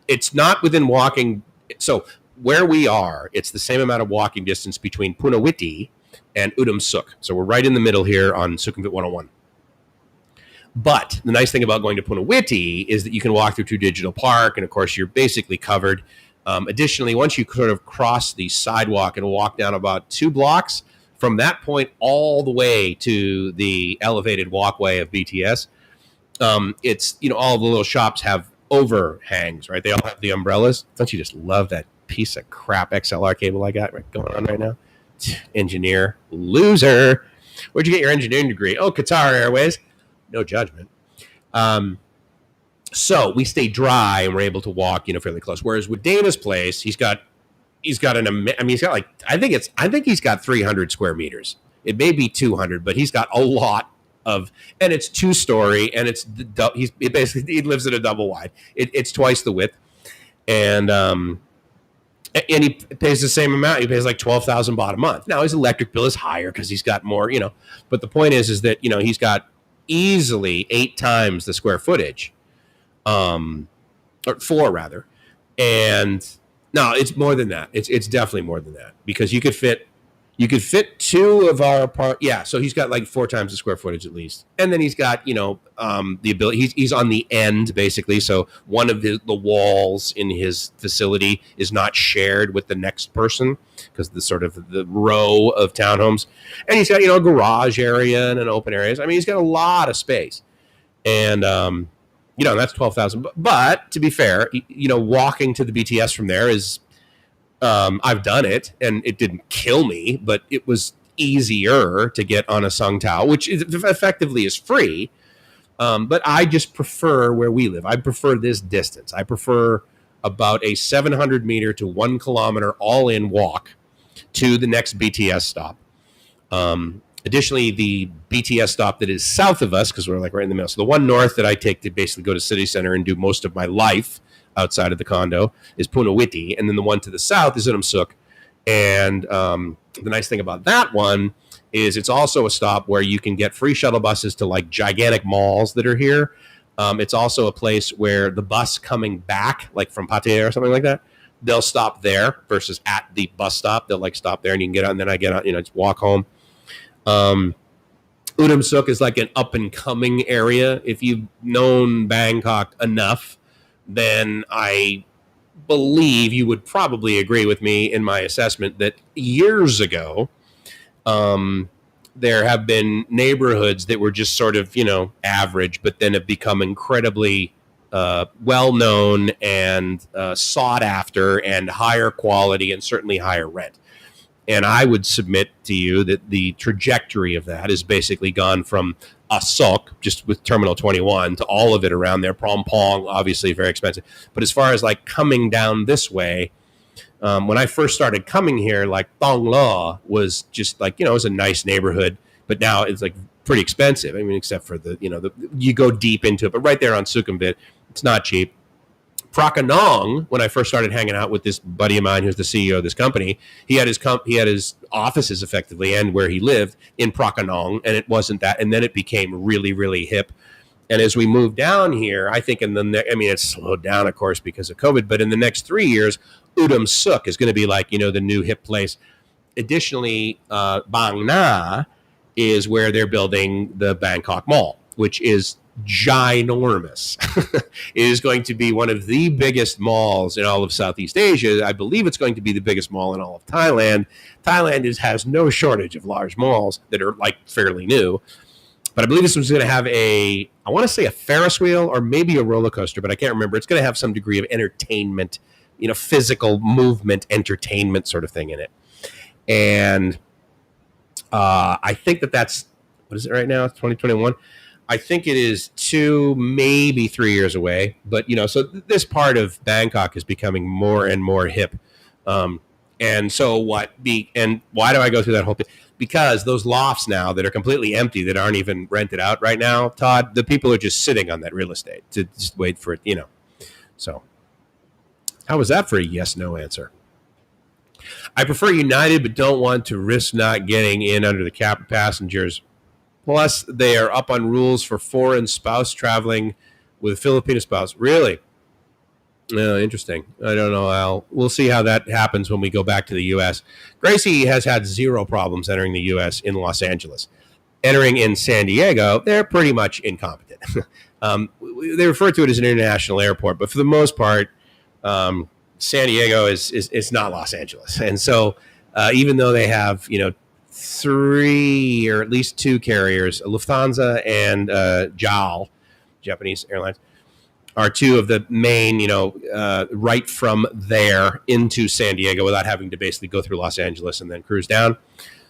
It's not within walking. So where we are, it's the same amount of walking distance between Punawiti and Udom Suk. So we're right in the middle here on Sukhumvit 101. But the nice thing about going to Punawiti is that you can walk through to Digital Park, and of course you're basically covered. Additionally, once you sort of cross the sidewalk and walk down about 2 blocks, from that point all the way to the elevated walkway of BTS, it's, all the little shops have overhangs, right? They all have the umbrellas. Don't you just love that piece of crap XLR cable I got going on right now? Engineer, loser. Where'd you get your engineering degree? Oh, Qatar Airways. No judgment. So we stay dry and we're able to walk, fairly close. Whereas with Dana's place, he's got he's got like, I think he's got 300 square meters. It may be 200, but he's got a lot of, and it's 2-story, and he lives in a double wide. It's twice the width, and he pays the same amount. He pays like 12,000 baht a month. Now his electric bill is higher because he's got more, But the point is that he's got easily 8 times the square footage, or 4 rather, and no, it's more than that. It's definitely more than that, because you could fit 2 of our apart. Yeah, so he's got like 4 times the square footage at least, and then he's got the ability. He's on the end basically, so one of the walls in his facility is not shared with the next person because the sort of the row of townhomes, and he's got a garage area and an open area. He's got a lot of space, and that's 12,000. But to be fair, walking to the BTS from there is. I've done it, and it didn't kill me, but it was easier to get on a Sungtao, which effectively is free. But I just prefer where we live. I prefer this distance. I prefer about a 700 meter to 1 kilometer all-in walk to the next BTS stop. Additionally, the BTS stop that is south of us, because we're like right in the middle. So the one north that I take to basically go to city center and do most of my life outside of the condo is Punawiti, and then the one to the south is Udom Suk. And the nice thing about that one is it's also a stop where you can get free shuttle buses to like gigantic malls that are here. It's also a place where the bus coming back, like from Pattaya or something like that, they'll stop there versus at the bus stop. They'll like stop there and you can get out, and then I get out, just walk home. Udom Suk is like an up and coming area. If you've known Bangkok enough, then I believe you would probably agree with me in my assessment that years ago, there have been neighborhoods that were just sort of, average, but then have become incredibly well known and sought after and higher quality and certainly higher rent. And I would submit to you that the trajectory of that has basically gone from a sock, just with Terminal 21, to all of it around there. Pong, obviously very expensive. But as far as like coming down this way, when I first started coming here, like Thong Lo was just like, it was a nice neighborhood, but now it's like pretty expensive. I mean, except for you go deep into it, but right there on Sukhumvit, it's not cheap. Prakanong, when I first started hanging out with this buddy of mine who's the CEO of this company, he had his offices effectively and where he lived in Prakanong, and it wasn't that. And then it became really, really hip. And as we moved down here, I think it's slowed down, of course, because of COVID, but in the next 3 years, Udom Suk is going to be like, the new hip place. Additionally, Bang Na is where they're building the Bangkok Mall, which is ginormous. It is going to be one of the biggest malls in all of Southeast Asia. I believe it's going to be the biggest mall in all of Thailand. Thailand has no shortage of large malls that are like fairly new. But I believe this was going to have I want to say a Ferris wheel or maybe a roller coaster, but I can't remember. It's going to have some degree of entertainment, physical movement, entertainment sort of thing in it. And I think that's, what is it right now? It's 2021. I think it is 2, maybe 3 years away. But, so this part of Bangkok is becoming more and more hip. And so why do I go through that whole thing? Because those lofts now that are completely empty, that aren't even rented out right now, Todd, the people are just sitting on that real estate to just wait for it, So how was that for a yes-no answer? I prefer United, but don't want to risk not getting in under the cap of passengers. Plus, they are up on rules for foreign spouse traveling with a Filipino spouse. Really? Interesting. I don't know, Al. We'll see how that happens when we go back to the U.S. Gracie has had zero problems entering the U.S. in Los Angeles. Entering in San Diego, they're pretty much incompetent. They refer to it as an international airport, but for the most part, San Diego is not Los Angeles. And so even though they have, 3 or at least 2 carriers, Lufthansa and JAL, Japanese Airlines, are 2 of the main, right from there into San Diego without having to basically go through Los Angeles and then cruise down.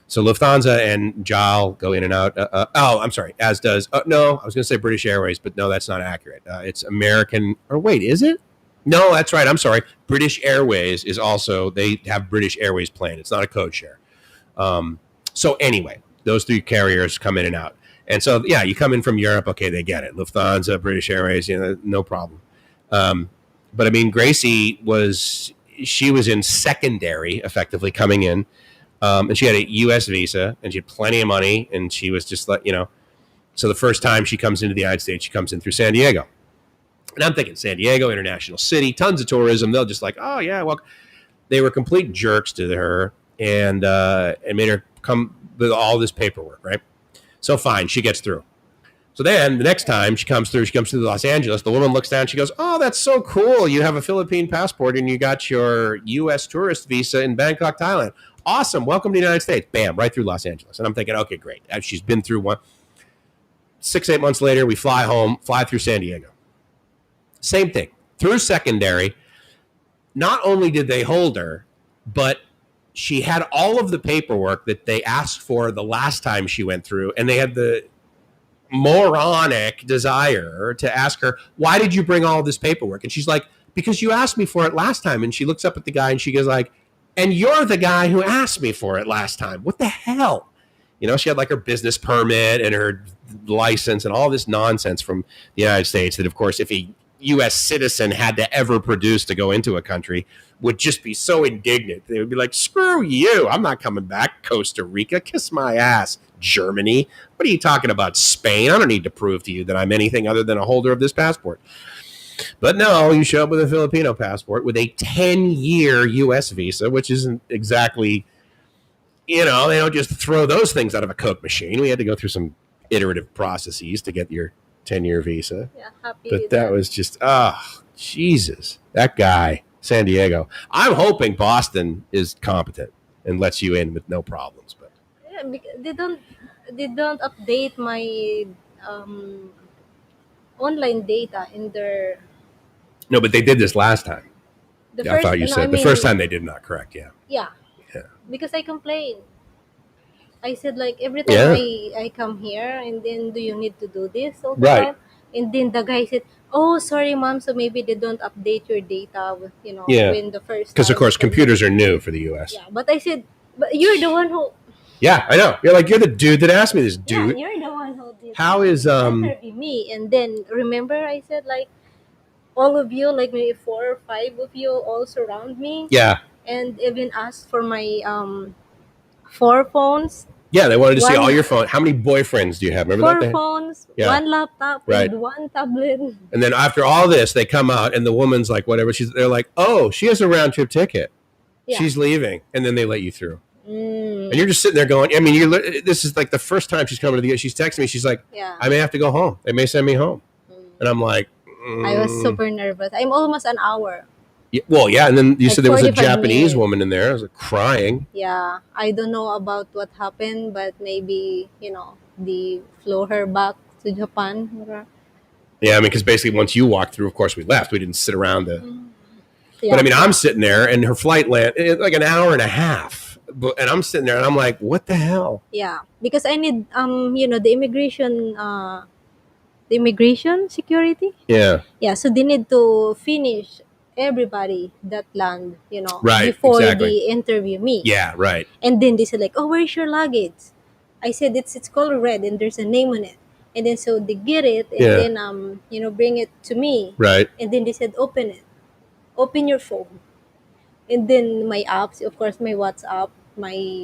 So Lufthansa and JAL go in and out. I'm sorry, as does, no, I was going to say British Airways, but no, that's not accurate. It's American, or wait, is it? No, that's right. I'm sorry. British Airways is also, they have British Airways plane. It's not a code share. So anyway, those 3 carriers come in and out. And so, yeah, you come in from Europe, okay, they get it. Lufthansa, British Airways, no problem. But I mean, Gracie was in secondary, effectively coming in, and she had a U.S. visa, and she had plenty of money, and she was just like, so the first time she comes into the United States, she comes in through San Diego. And I'm thinking San Diego, international city, tons of tourism. They'll just like, oh, yeah, well, they were complete jerks to her and made her come with all this paperwork, right? So fine, she gets through. So then the next time she comes through Los Angeles, the woman looks down, she goes, oh, that's so cool. You have a Philippine passport and you got your U.S. tourist visa in Bangkok, Thailand. Awesome. Welcome to the United States. Bam, right through Los Angeles. And I'm thinking, okay, great. She's been through one. 6-8 months later, we fly through San Diego. Same thing. Through secondary, not only did they hold her, but she had all of the paperwork that they asked for the last time she went through, and they had the moronic desire to ask her, why did you bring all this paperwork? And she's like, because you asked me for it last time. And she looks up at the guy and she goes like, and you're the guy who asked me for it last time. What the hell? She had like her business permit and her license and all this nonsense from the United States that, of course, if a U.S. citizen had to ever produce to go into a country, would just be so indignant. They would be like, screw you. I'm not coming back. Costa Rica, kiss my ass. Germany, what are you talking about? Spain, I don't need to prove to you that I'm anything other than a holder of this passport. But no, you show up with a Filipino passport with a 10-year U.S. visa, which isn't exactly, they don't just throw those things out of a Coke machine. We had to go through some iterative processes to get your 10-year visa. Yeah, happy. But that was just, Jesus, that guy, San Diego. I'm hoping Boston is competent and lets you in with no problems. But Yeah, because they don't update my um, online data in their no, but they did this last time. the Yeah, I first thought you no I said the mean first time they did not. Correct. Yeah. yeah, Yeah. because I complain. I said like every time Yeah. I come here, and then do you need to do this all the Right. time? And then the guy said, "Oh, sorry, mom. So maybe they don't update your data with Yeah. when the first Because of time you course come here." computers are new for the U.S. Yeah, but I said, but you're the one who. Yeah, I know. You're the dude that asked me this, Yeah, dude. you're the one who did. How is Better be me. And then remember, I said like all of you, like maybe 4 or 5 of you, all surround me, Yeah. and even asked for my 4 phones. Yeah, they wanted to see all One your phone. How many boyfriends do you have? Remember four that? phones, Yeah. one laptop, Right. and one tablet. And then after all this, they come out and the woman's like, whatever. They're like, oh, she has a round trip ticket. Yeah. She's leaving, and then they let you through. Mm, And you're just sitting there going, I mean, this is like the first time she's coming to the. She's texting me. She's like, yeah. I may have to go home. They may send me home. And I'm like, I was super nervous. I'm almost an hour. Yeah, well, yeah. And then you Like said there was a 45 Japanese minutes. woman in there. I was like crying. Yeah, I don't know about what happened, but maybe they flew her back to Japan. Yeah, I mean, because basically once you walked through, of course, we left. We didn't sit around to. Yeah. But I mean, I'm sitting there, and her flight landed like an hour and a half. And I'm sitting there, and I'm like, what the hell? Yeah, because I need the immigration security. Yeah. Yeah, so they need to finish everybody that land, Right, before exactly. they interview me. Yeah, right. And then they said like, "Oh, where's your luggage?" I said it's color red and there's a name on it. And then so they get it, and Yeah. then bring it to me. Right. And then they said, "Open it. Open your phone." And then my apps, of course, my WhatsApp, my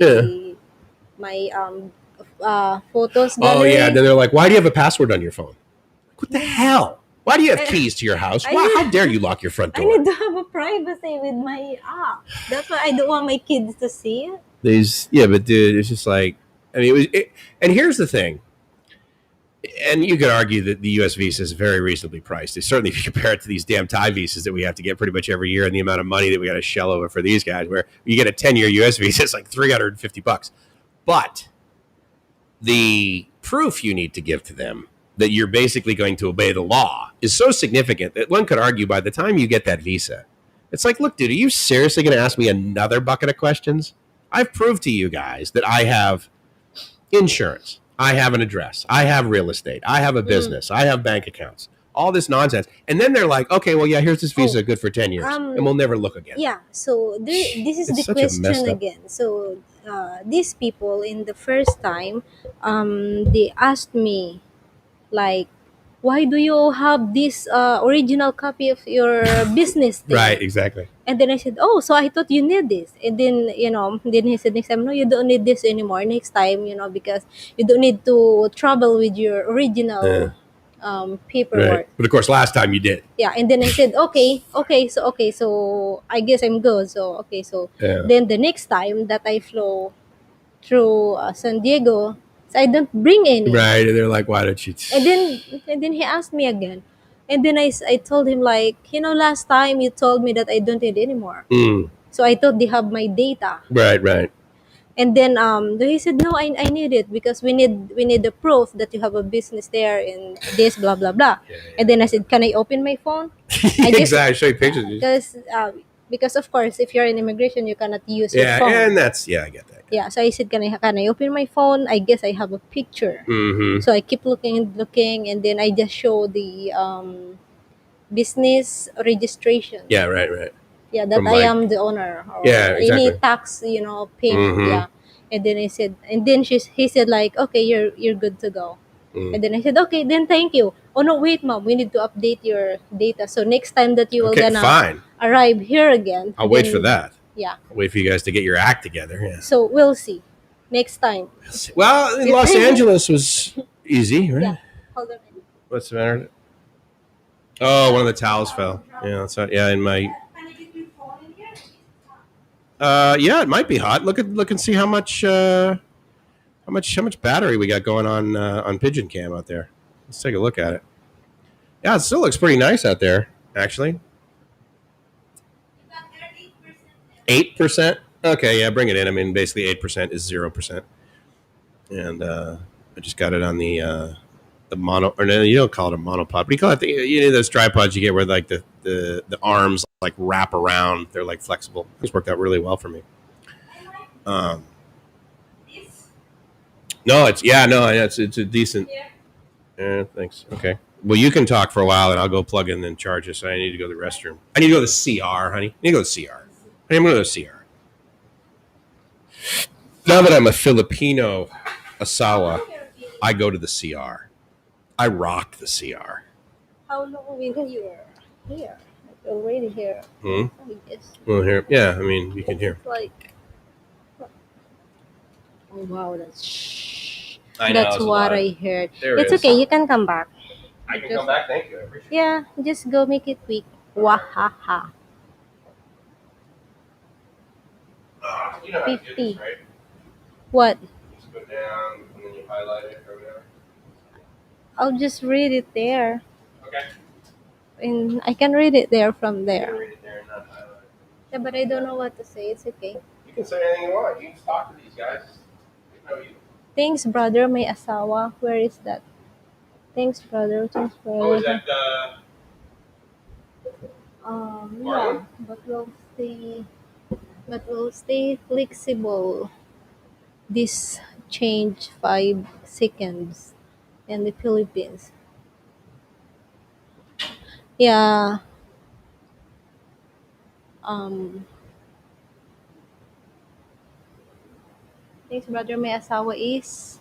photos Oh, gallery. yeah. Then they're like, why do you have a password on your phone? What the hell? Why do you have keys to your house? How dare you lock your front I door? need to have a privacy with my app. That's why I don't want my kids to see it. But dude, it's just like, I mean, and here's the thing. And you could argue that the U.S. visa is very reasonably priced. Certainly, if you compare it to these damn Thai visas that we have to get pretty much every year, and the amount of money that we got to shell over for these guys, where you get a 10-year U.S. visa, it's like $350. But the proof you need to give to them that you're basically going to obey the law is so significant that one could argue by the time you get that visa, it's like, look, dude, are you seriously going to ask me another bucket of questions? I've proved to you guys that I have insurance. I have an address. I have real estate. I have a business. I have bank accounts. All this nonsense. And then they're like, okay, well, yeah, here's this visa good for 10 years. And we'll never look again. Yeah, so this is It's the such a messed question up- again. So these people in the first time, they asked me like, why do you have this original copy of your business thing? Right, exactly. And then I said, oh, so I thought you need this. And then, then he said next time, no, you don't need this anymore. Next time, because you don't need to travel with your original paperwork. Right. But of course, last time you did. Yeah, and then I said, okay, so I guess I'm good. So okay, so Yeah. then the next time that I flew through San Diego, so I don't bring any. Right. And they're like, why don't you? And then he asked me again, and then I told him like, last time you told me that I don't need anymore. So I thought they have my data. Right. And then he said, no, I need it because we need the proof that you have a business there and this blah blah blah. And then I said, can I open my phone? I guess Exactly. Show you pictures. because of course if you're in immigration you cannot use your Yeah, phone. and I get that. Yeah, so I said, can I open my phone? I guess I have a picture. Mm-hmm. So I keep looking, and then I just show the business registration. Yeah, right. Yeah, that From I like- am the owner. Or Yeah, exactly. any tax, payment. Mhm. Yeah. And then I said, and then he said like, okay, you're good to go. And then I said, okay, then thank you. Oh no, wait, mom, we need to update your data. So next time that you will Okay, gonna fine. arrive here again, I'll wait then- for that. Yeah. I'll wait for you guys to get your act together. Yeah. So we'll see next time. Well, in Los Angeles was easy, right? Yeah. Hold on. What's the matter? Oh, one of the towels fell. Yeah, that's right. Yeah, in my. Yeah, it might be hot. Look and see how much battery we got going on Pigeon-Cam out there. Let's take a look at it. Yeah, it still looks pretty nice out there, actually. 8%. Okay, yeah, bring it in. I mean, basically 8% is 0%, and I just got it on the mono, or no, you don't call it a monopod. What do you call it? You know those tripods you get where like the arms like wrap around. They're like flexible. It's worked out really well for me. Um, no, it's a decent. Yeah, thanks. Okay. Well, you can talk for a while, and I'll go plug in and charge you. So I need to go to the restroom. I need to go to the CR, honey. I need to go to the CR. Honey, I'm going to the CR. Now that I'm a Filipino asawa, I go to the CR. I rock the CR. How long will you are here? Like already here. Hmm? I guess. Well, here, yeah. I mean, you can hear. It's like, oh wow, that's I know, that's it's a what lot. I heard. There It's is. okay. You can come back. I can Just- come back. Thank you. I appreciate it. Yeah, just go make it quick. Wahaha. You know how to do 50. this, right? What? Just go down and then you highlight it or whatever. I'll just read it there. Okay. And I can read it there from You can there. read it there and not highlight it. Yeah, but I don't know what to say. It's okay. You can say anything you want. You can just talk to these guys. They know you. Thanks, brother. May asawa. Where is that? Thanks, brother. Thanks, Oh, is brother. that Yeah, Marlon? but we'll stay flexible. This change 5 seconds in the Philippines. Yeah. Um. Thanks, brother. May asawa is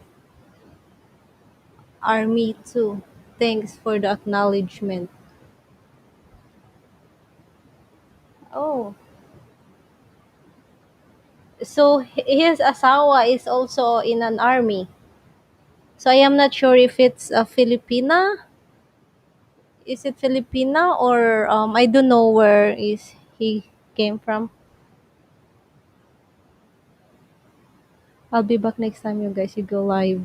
army too. Thanks for the acknowledgement. Oh, so his asawa is also in an army. So I am not sure if it's a Filipina. Is it Filipina or I don't know where is he came from. I'll be back next time you guys you go live.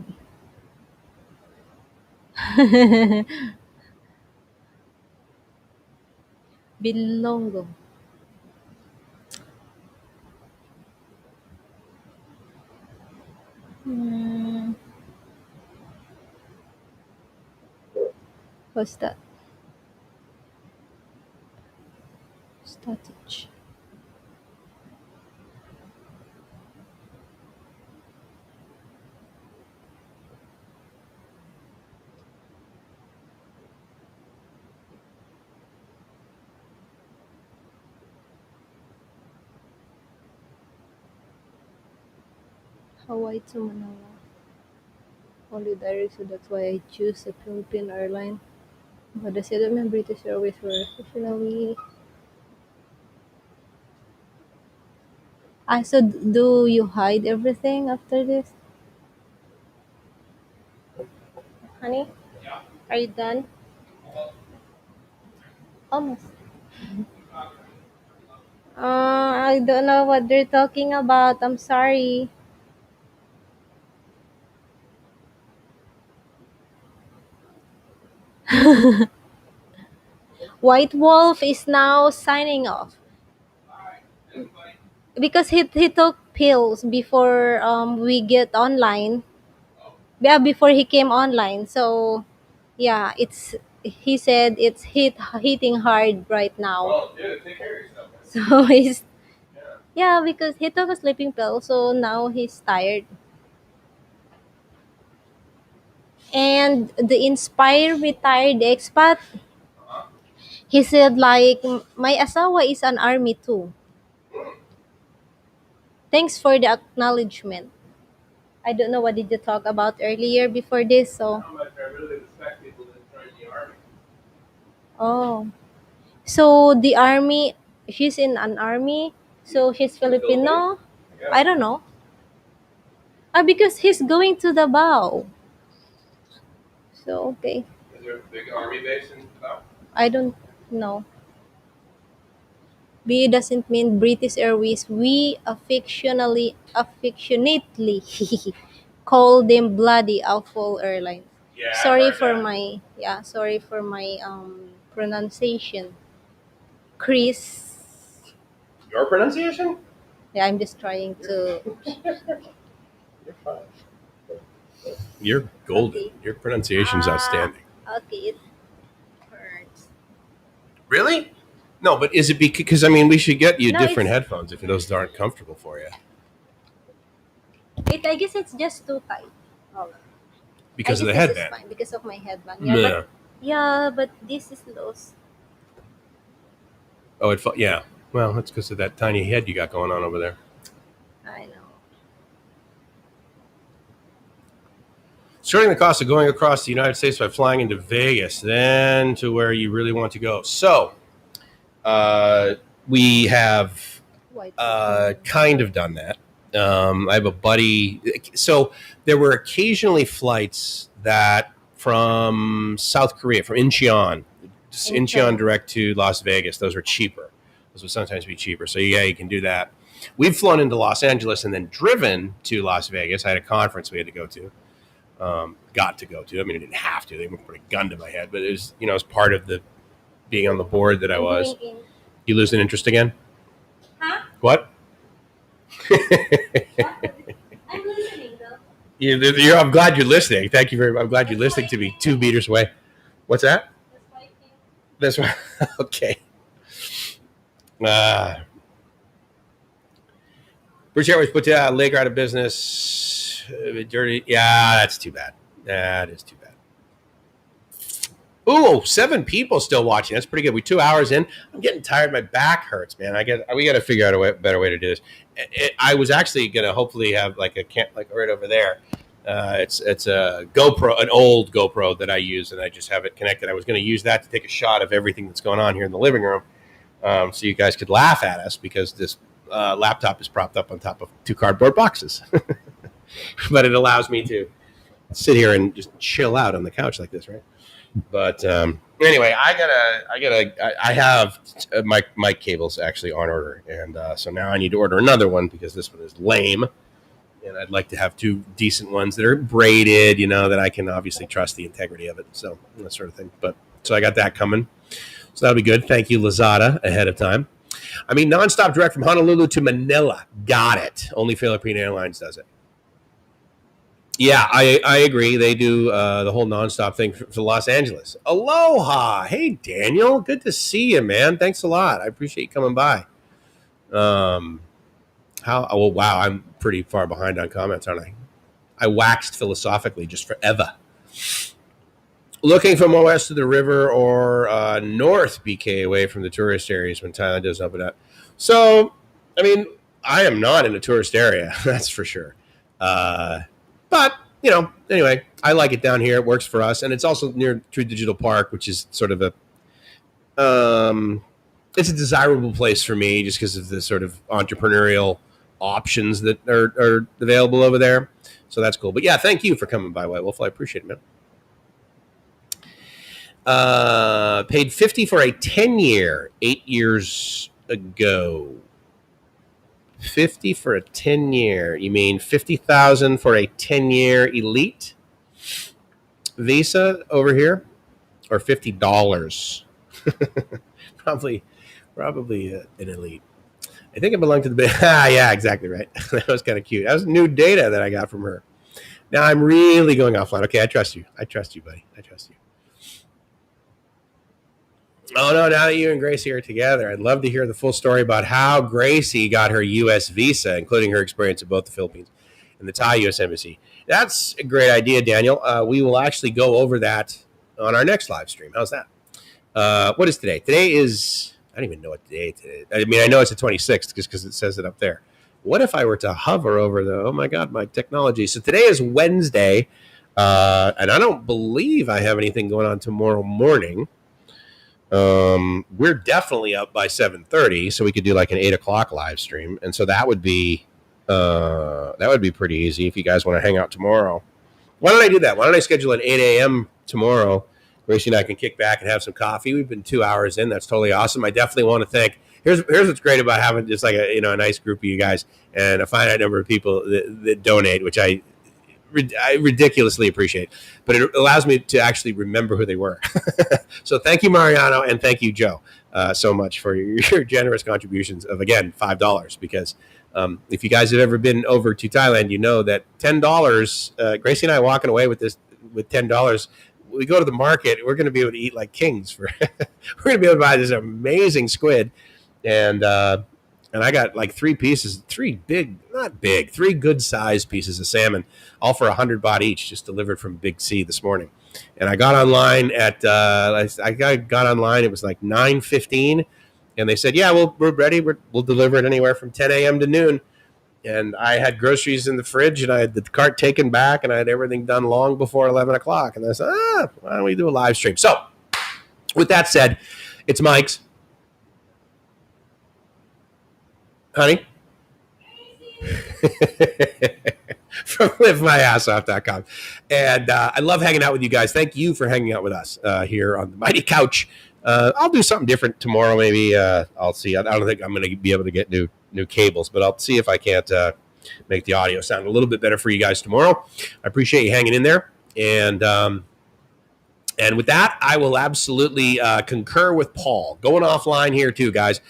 Bilongo. Hmm, what's that? Static. Hawaii to Manila. Only direct, so that's why I choose a Philippine airline. But the Seattle and British Airways were officially. So do you hide everything after this? Honey, Yeah. are you done? Almost. I don't know what they're talking about. I'm sorry. White Wolf is now signing off because he took pills before we get online. Yeah, before he came online. So yeah, it's he said it's hitting hard right now. Well, dude, take care of yourself. So he's Yeah. yeah because he took a sleeping pill. So now he's tired. And the Inspire retired expat, he said like my asawa is an army too. Thanks for the acknowledgement. I don't know what did you talk about earlier before this. So How much I really respect people that join the army. oh, so the army, she's in an army. So she's Filipino. Yeah. I don't know. Because he's going to the bow. So okay, Is there a big army base in South? I don't know. B doesn't mean British Airways. We affectionately call them bloody awful airlines. Yeah. I've Sorry heard for that. my sorry for my pronunciation. Chris. Your pronunciation? Yeah, I'm just trying to. You're golden. Okay. Your pronunciation's outstanding. Okay, it hurts. Really? No, but is it because I mean we should get you No, different headphones if those aren't comfortable for you I guess it's just too tight. Oh, I because of guess the this is headband. fine because of my headband. Yeah. Yeah, but this is loose. Oh, yeah. Well, that's because of that tiny head you got going on over there. I know. Shorting the cost of going across the United States by flying into Vegas, then to where you really want to go. So, we have White. kind of done that. I have a buddy. So there were occasionally flights that from South Korea, from Incheon, Incheon direct to Las Vegas. Those were cheaper. Those would sometimes be cheaper. So yeah, you can do that. We've flown into Los Angeles and then driven to Las Vegas. I had a conference we had to go to. Got to go to. I mean, I didn't have to. They wouldn't put a gun to my head, but it was, as part of the being on the board that I was. You losing interest again? Huh? What? I'm listening though. I'm glad you're listening. Thank you very much. I'm glad you're listening to me 2 meters away. What's that? That's right. Okay. British Airways put Laker out of business. Dirty. Yeah, that's too bad. That is too bad. Ooh, 7 people still watching. That's pretty good. We're 2 hours in. I'm getting tired. My back hurts, man. We got to figure out a better way to do this. I was actually gonna hopefully have like right over there. It's a GoPro, an old GoPro that I use, and I just have it connected. I was going to use that to take a shot of everything that's going on here in the living room, so you guys could laugh at us because this laptop is propped up on top of 2 cardboard boxes. But it allows me to sit here and just chill out on the couch like this, right? But anyway, I have my mic cables actually on order, and so now I need to order another one because this one is lame, and I'd like to have 2 decent ones that are braided, that I can obviously trust the integrity of it, so that sort of thing. But so I got that coming, so that'll be good. Thank you, Lazada, ahead of time. I mean, nonstop direct from Honolulu to Manila. Got it. Only Philippine Airlines does it. Yeah, I agree. They do the whole nonstop thing for Los Angeles. Aloha. Hey, Daniel. Good to see you, man. Thanks a lot. I appreciate you coming by. Wow, I'm pretty far behind on comments, aren't I? I waxed philosophically just forever. Looking from west of the river or north BK away from the tourist areas when Thailand doesn't open up. So, I mean, I am not in a tourist area, that's for sure. But, anyway, I like it down here. It works for us. And it's also near True Digital Park, which is sort of it's a desirable place for me just because of the sort of entrepreneurial options that are available over there. So that's cool. But yeah, thank you for coming by, White Wolf. I appreciate it, man. Paid $50 for a 10-year, 8 years ago. 50 for a 10-year. You mean 50,000 for a 10-year elite visa over here, or $50? probably an elite. I think it belonged to the yeah, exactly right. That was kind of cute. That was new data that I got from her. Now I'm really going offline. Okay, I trust you. I trust you, buddy. I trust you. Oh, no, now that you and Gracie are together, I'd love to hear the full story about how Gracie got her U.S. visa, including her experience in both the Philippines and the Thai U.S. Embassy. That's a great idea, Daniel. We will actually go over that on our next live stream. How's that? What is today? Today is, I don't even know what day today is. I mean, I know it's the 26th just because it says it up there. What if I were to hover over oh my God, my technology. So today is Wednesday, and I don't believe I have anything going on tomorrow morning. We're definitely up by 7:30, so we could do like an 8 o'clock live stream, and so that would be pretty easy if you guys want to hang out tomorrow. Why don't I do that? Why don't I schedule an 8 a.m. tomorrow? Gracie and I can kick back and have some coffee. We've been 2 hours in. That's totally awesome. I definitely want to thank. Here's what's great about having just like a nice group of you guys and a finite number of people that donate, which I ridiculously appreciate, but it allows me to actually remember who they were. So thank you, Mariano, and thank you, Joe. so much for your generous contributions of, again, $5. Because if you guys have ever been over to Thailand, you know that $10. Gracie and I walking away with $10. We go to the market, we're going to be able to eat like kings. We're going to be able to buy this amazing squid, and I got like three good sized pieces of salmon, all for 100 baht each, just delivered from Big C this morning. And I got online at got online. It was like 9:15, and they said, "Yeah, we're ready. We'll deliver it anywhere from 10 a.m. to noon." And I had groceries in the fridge, and I had the cart taken back, and I had everything done long before 11 o'clock. And I said, why don't we do a live stream? So, with that said, it's Mike's. Honey? From livemyassoff.com. And I love hanging out with you guys. Thank you for hanging out with us here on the Mighty Couch. I'll do something different tomorrow. Maybe I'll see. I don't think I'm going to be able to get new cables, but I'll see if I can't make the audio sound a little bit better for you guys tomorrow. I appreciate you hanging in there. And with that, I will absolutely concur with Paul. Going offline here too, guys.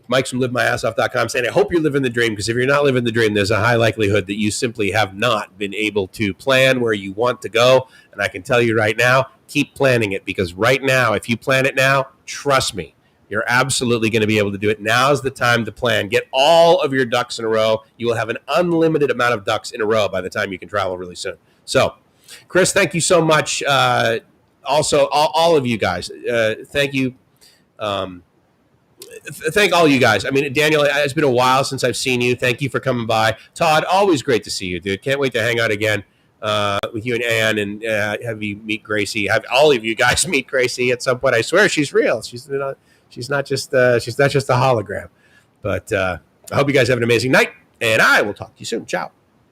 Mike's from livemyassoff.com saying, I hope you're living the dream, because if you're not living the dream, there's a high likelihood that you simply have not been able to plan where you want to go. And I can tell you right now, keep planning it, because right now, if you plan it now, trust me, you're absolutely going to be able to do it. Now's the time to plan. Get all of your ducks in a row. You will have an unlimited amount of ducks in a row by the time you can travel really soon. So, Chris, thank you so much. Also, all of you guys, thank you. Thank all you guys. I mean, Daniel, it's been a while since I've seen you. Thank you for coming by. Todd, always great to see you, dude. Can't wait to hang out again with you and Ann, and have you meet Gracie. Have all of you guys meet Gracie at some point. I swear she's real. She's not just a hologram. But I hope you guys have an amazing night, and I will talk to you soon. Ciao.